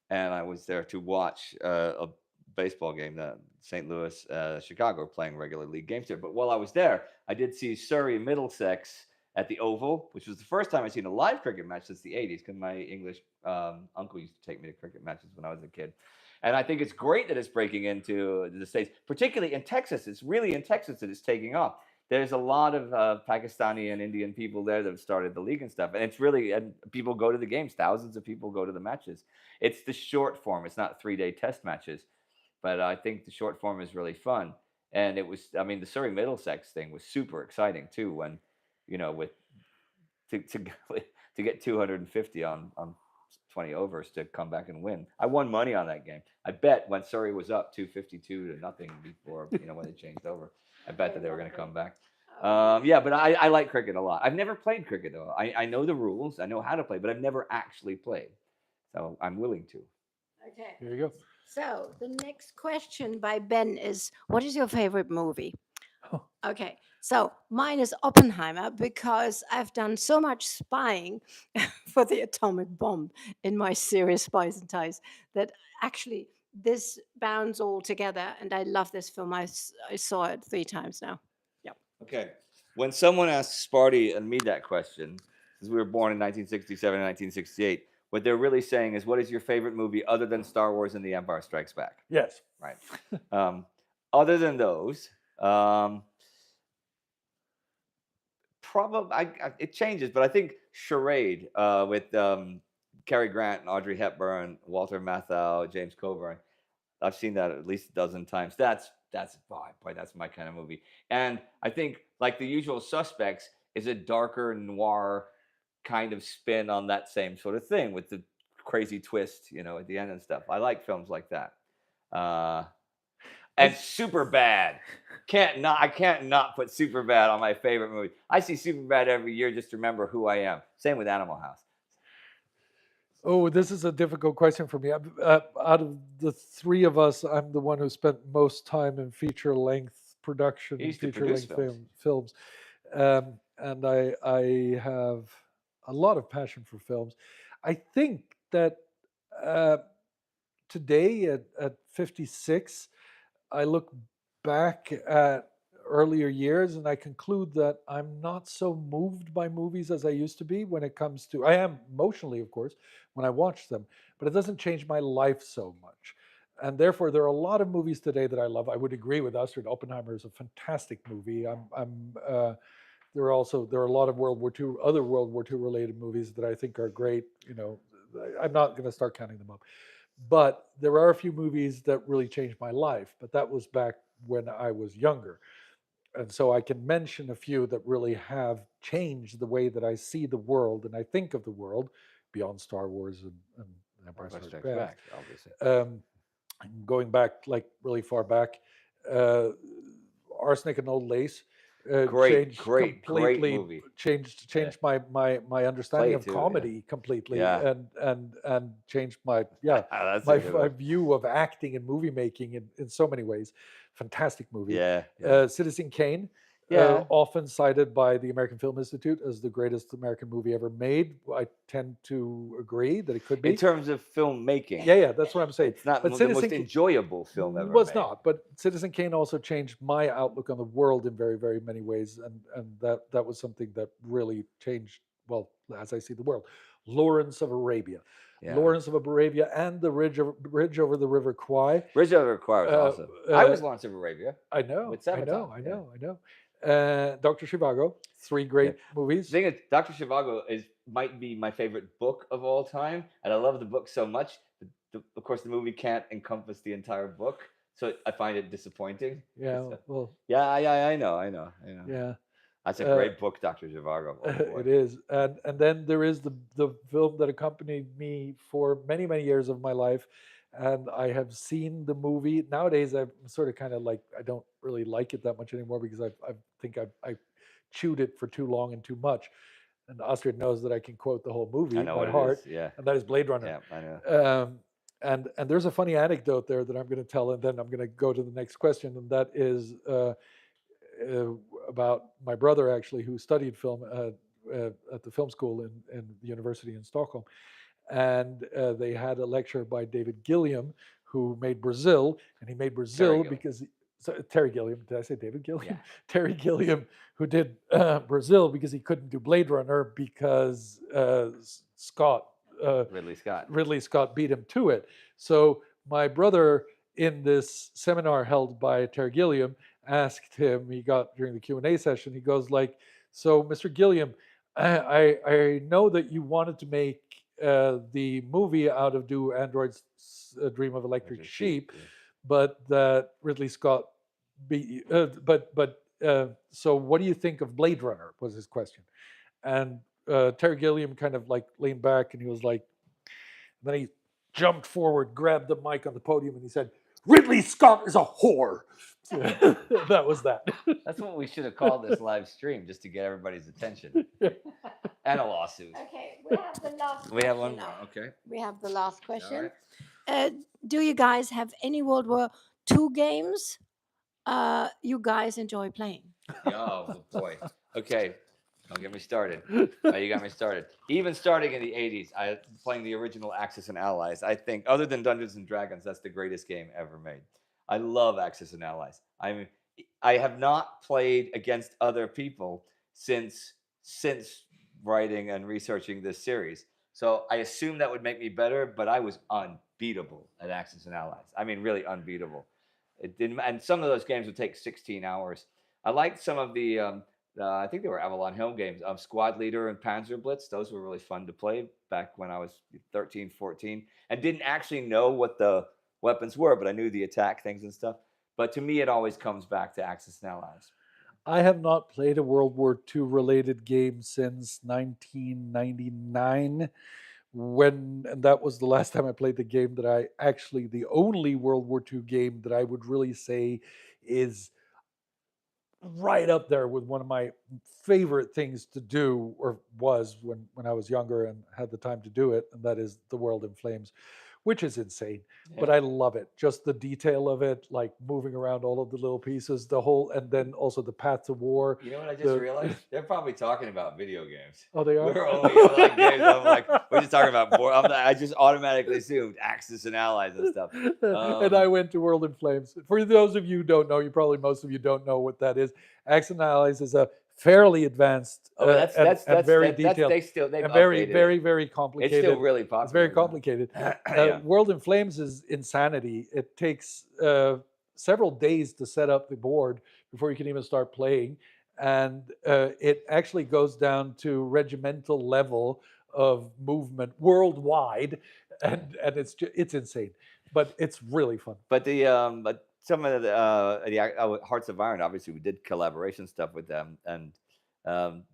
and I was there to watch a baseball game that St. Louis, Chicago are playing regular league games there. But while I was there, I did see Surrey Middlesex at the Oval, which was the first time I'd seen a live cricket match since the 80s, because my English uncle used to take me to cricket matches when I was a kid. And I think it's great that it's breaking into the States, particularly in Texas. It's really in Texas that it's taking off. There's a lot of Pakistani and Indian people there that have started the league and stuff. And it's really, and people go to the games. Thousands of people go to the matches. It's the short form. It's not 3-day test matches. But I think the short form is really fun. And it was, I mean, the Surrey Middlesex thing was super exciting too, when, you know, with to get 250 on 20 overs to come back and win. I won money on that game. I bet when Surrey was up 252 to nothing before, you know, when they changed over, I bet that they were going to come back. Yeah, but I like cricket a lot. I've never played cricket though. I know the rules. I know how to play, but I've never actually played. So I'm willing to. Okay. Here you go. So the next question by Ben is, what is your favorite movie? Oh. Okay, so mine is Oppenheimer, because I've done so much spying for the atomic bomb in my series Spies and Ties that actually this bounds all together, and I love this film. I saw it 3 times now. Yep. Okay. When someone asks Sparty and me that question, since we were born in 1967 and 1968, what they're really saying is, what is your favorite movie other than Star Wars and The Empire Strikes Back? Yes. Right. Other than those, probably it changes, but I think Charade with Cary Grant and Audrey Hepburn, Walter Matthau, James Coburn. I've seen that at least a dozen times. That's boy, that's my kind of movie. And I think, like The Usual Suspects, is a darker noir kind of spin on that same sort of thing with the crazy twist, you know, at the end and stuff. I like films like that. And Superbad. I can't not put Superbad on my favorite movie. I see Superbad every year just to remember who I am. Same with Animal House. Oh, this is a difficult question for me. Out of the three of us, I'm the one who spent most time in feature-length production, You used to feature-length produce films. And I have a lot of passion for films. I think that today at 56, I look back at earlier years and I conclude that I'm not so moved by movies as I used to be when it comes to, I am emotionally, of course, when I watch them, but it doesn't change my life so much. And therefore, there are a lot of movies today that I love. I would agree with Astrid. Oppenheimer is a fantastic movie. There are a lot of other World War II related movies that I think are great. You know, I'm not going to start counting them up. But there are a few movies that really changed my life, but that was back when I was younger. And so I can mention a few that really have changed the way that I see the world and I think of the world beyond Star Wars and Empire Strikes Back. Obviously. Going back, like really far back, Arsenic and Old Lace. Great Completely movie. Changed my understanding of too, comedy completely, Yeah. and changed my That's a my good one. view of acting and movie making in so many ways. Fantastic movie. Yeah. Citizen Kane. Yeah. Often cited by the American Film Institute as the greatest American movie ever made. I tend to agree that it could be. In terms of filmmaking. Yeah, that's what I'm saying. It's not But the most Citizen enjoyable film ever was made. not, but Citizen Kane also changed my outlook on the world in very, very many ways, and that was something that really changed, well, as I see the world. Lawrence of Arabia. Yeah. Lawrence of Arabia and the Bridge over the River Kwai. Bridge over the Kwai was awesome. I was Lawrence of Arabia. I know. With I Sabaton, know. Dr. Zhivago, 3 great movies. The thing is, Dr. Zhivago might be my favorite book of all time, and I love the book so much. Of course, the movie can't encompass the entire book, so I find it disappointing. Yeah, well. Yeah, I know. Yeah. That's a great book, Dr. Zhivago. It is, and then there is the film that accompanied me for many, many years of my life, and I have seen the movie. Nowadays, I'm sort of kind of like, I don't really like it that much anymore because I think I chewed it for too long and too much. And Astrid knows that I can quote the whole movie by heart, and that is Blade Runner. Yeah, I know. And there's a funny anecdote there that I'm going to tell, and then I'm going to go to the next question, and that is about my brother, actually, who studied film at the film school in the university in Stockholm. And they had a lecture by David Gilliam, who made Brazil, and he made Brazil because Terry Gilliam. Did I say David Gilliam? Yeah. Terry Gilliam, who did Brazil because he couldn't do Blade Runner because Ridley Scott beat him to it. So my brother, in this seminar held by Terry Gilliam, asked him, he got during the Q&A session, he goes like, so Mr. Gilliam, I know that you wanted to make the movie out of Do Androids Dream of Electric Sheep, but that Ridley Scott beat so what do you think of Blade Runner, was his question. And Terry Gilliam kind of like leaned back and he was like, then he jumped forward, grabbed the mic on the podium, and he said, Ridley Scott is a whore. That was that. That's what we should have called this live stream, just to get everybody's attention. And a lawsuit. Okay, we have the last We have one question more, now. okay. We have the last question. All Do you guys have any World War II games you guys enjoy playing? Oh, boy. Okay, don't get me started. Oh, you got me started. Even starting in the 80s, I playing the original Axis and Allies. I think, other than Dungeons and Dragons, that's the greatest game ever made. I love Axis and Allies. I have not played against other people since writing and researching this series. So I assume that would make me better, but I was unbeatable at Axis and Allies. I mean, really unbeatable. It didn't, and some of those games would take 16 hours. I liked some of the, I think they were Avalon Hill games, Squad Leader and Panzer Blitz. Those were really fun to play back when I was 13, 14, and didn't actually know what the weapons were, but I knew the attack things and stuff. But to me, it always comes back to Axis and Allies. I have not played a World War II related game since 1999 and that was the last time I played the game that the only World War II game that I would really say is right up there with one of my favorite things to do, or was when I was younger and had the time to do it, and that is The World in Flames, which is insane. But I love it. Just the detail of it, like moving around all of the little pieces, the whole, and then also the path to war. You know what I just realized? They're probably talking about video games. Oh, they are? We're only like games. I'm like, we're just talking about board. I just automatically assumed Axis and Allies and stuff. And I went to World in Flames. For those of you who don't know, most of you don't know what that is. Axis and Allies is a fairly advanced that's very detailed. They've very, updated very, it. very complicated. It's still really popular. It's very complicated. Yeah. World in Flames is insanity. It takes several days to set up the board before you can even start playing. And it actually goes down to regimental level of movement worldwide. And it's insane. But it's really fun. But some of the Hearts of Iron, obviously, we did collaboration stuff with them, and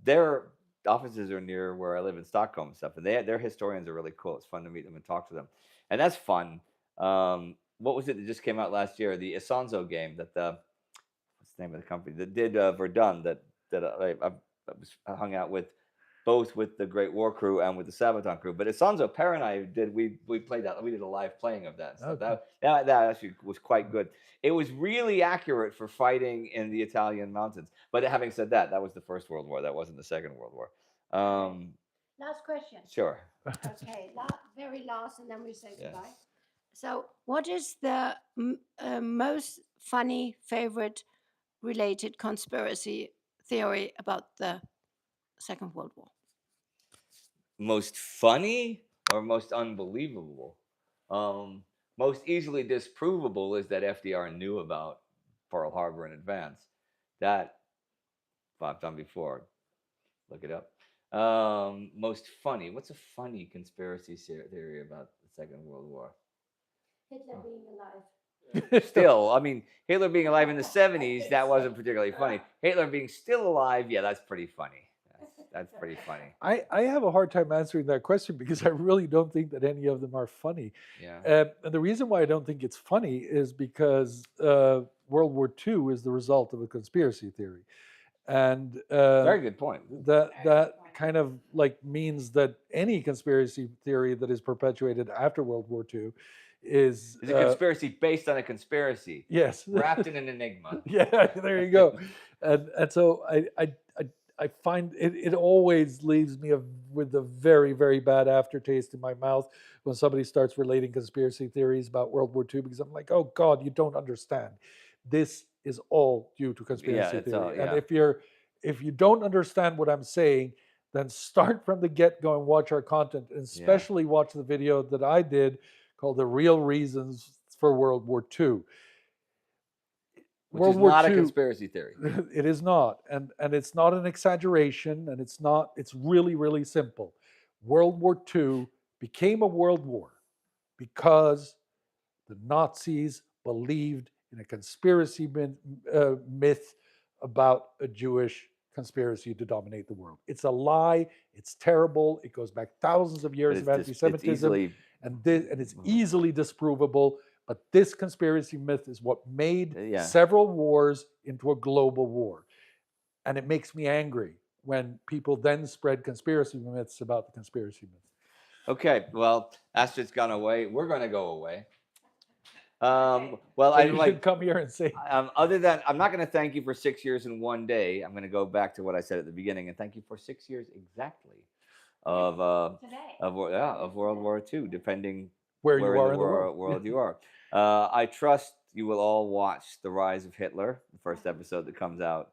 their offices are near where I live in Stockholm and stuff, and their historians are really cool. It's fun to meet them and talk to them, and that's fun. What was it that just came out last year? The Isonzo game that what's the name of the company that did Verdun that I hung out with, both with the Great War crew and with the Sabaton crew. But Isonzo, Per and I we played that. We did a live playing of that. So Okay. that actually was quite good. It was really accurate for fighting in the Italian mountains. But having said that, that was the First World War. That wasn't the Second World War. Last question. Sure. Okay, very last, and then we say goodbye. So, what is the most funny, favorite related conspiracy theory about the Second World War? Most funny or most unbelievable? Most easily disprovable is that FDR knew about Pearl Harbor in advance. That I've done before. Look it up. Most funny. What's a funny conspiracy theory about the Second World War? Hitler being alive. Still, I mean, Hitler being alive in the 70s, that wasn't particularly funny. Hitler being still alive, yeah, that's pretty funny. That's pretty funny. I have a hard time answering that question because I really don't think that any of them are funny. Yeah. And the reason why I don't think it's funny is because World War II is the result of a conspiracy theory. And very good point. That kind of like means that any conspiracy theory that is perpetuated after World War II is a conspiracy based on a conspiracy. Yes. Wrapped in an enigma. Yeah, there you go. And so I find it always leaves me with a very, very bad aftertaste in my mouth when somebody starts relating conspiracy theories about World War II, because I'm like, oh God, you don't understand. This is all due to conspiracy theory. And if you don't understand what I'm saying, then start from the get-go and watch our content, and especially watch the video that I did called The Real Reasons for World War II. Which is not a conspiracy theory. It is not. And it's not an exaggeration, and it's really, really simple. World War II became a world war because the Nazis believed in a conspiracy myth about a Jewish conspiracy to dominate the world. It's a lie. It's terrible. It goes back thousands of years of anti-Semitism, and it's easily disprovable. But this conspiracy myth is what made several wars into a global war. And it makes me angry when people then spread conspiracy myths about the conspiracy myth. Okay, well, Astrid's gone away. We're going to go away. Well, I should come here and say. Other than, I'm not going to thank you for 6 years in one day. I'm going to go back to what I said at the beginning and thank you for 6 years exactly of World War II, depending where you are in the world you are. I trust you will all watch The Rise of Hitler, the first episode that comes out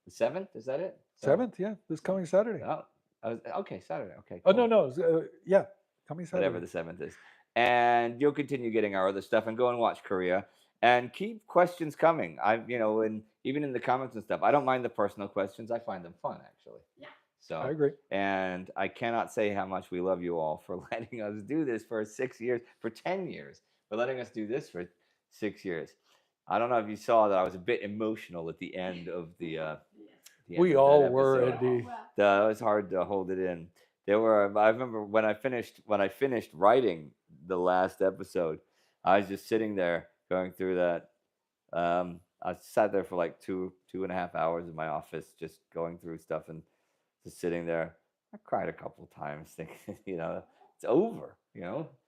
the 7th. Is that it? 7th, yeah, this coming Saturday. Oh, okay, Saturday. Okay. Cool. Oh no, coming Saturday. Whatever the 7th is. And you'll continue getting our other stuff and go and watch Korea and keep questions coming. And even in the comments and stuff, I don't mind the personal questions. I find them fun, actually. Yeah. So I agree. And I cannot say how much we love you all for letting us do this for 6 years, for 10 years, for letting us do this for 6 years. I don't know if you saw that I was a bit emotional at the end of the. We all were, Indy. It was hard to hold it in. there were. I remember when I finished writing the last episode, I was just sitting there going through that. I sat there for like 2.5 hours in my office, just going through stuff and just sitting there. I cried a couple of times, thinking, it's over.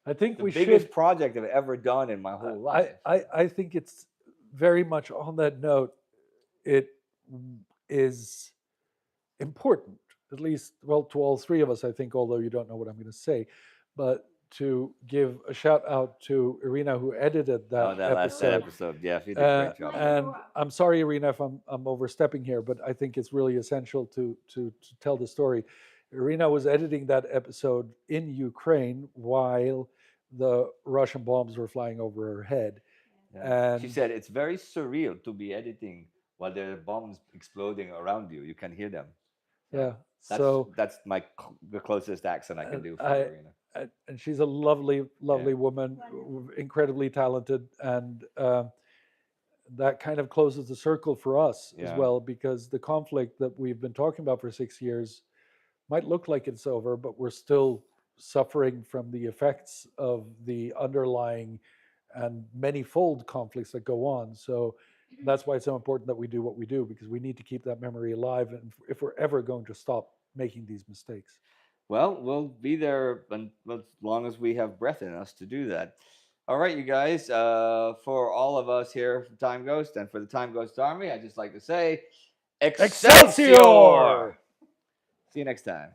I think The we biggest should. project I've ever done in my whole life. I think it's very much on that note. It is important, at least, well, to all three of us, I think, although you don't know what I'm going to say, but to give a shout out to Irina, who edited that That last episode, yeah, she did a great job. And I'm sorry, Irina, if I'm overstepping here, but I think it's really essential to tell the story. Irina was editing that episode in Ukraine while the Russian bombs were flying over her head. Yeah. And She said it's very surreal to be editing while there are bombs exploding around you. You can hear them. yeah, That's, so that's the closest accent I can do for Irina. and she's a lovely woman, incredibly talented, and that kind of closes the circle for us as well, because the conflict that we've been talking about for 6 years might look like it's over, but we're still suffering from the effects of the underlying and many-fold conflicts that go on. So that's why it's so important that we do what we do, because we need to keep that memory alive, and if we're ever going to stop making these mistakes. Well, we'll be there as long as we have breath in us to do that. All right, you guys, for all of us here from TimeGhost and for the TimeGhost Army, I'd just like to say, Excelsior! See you next time.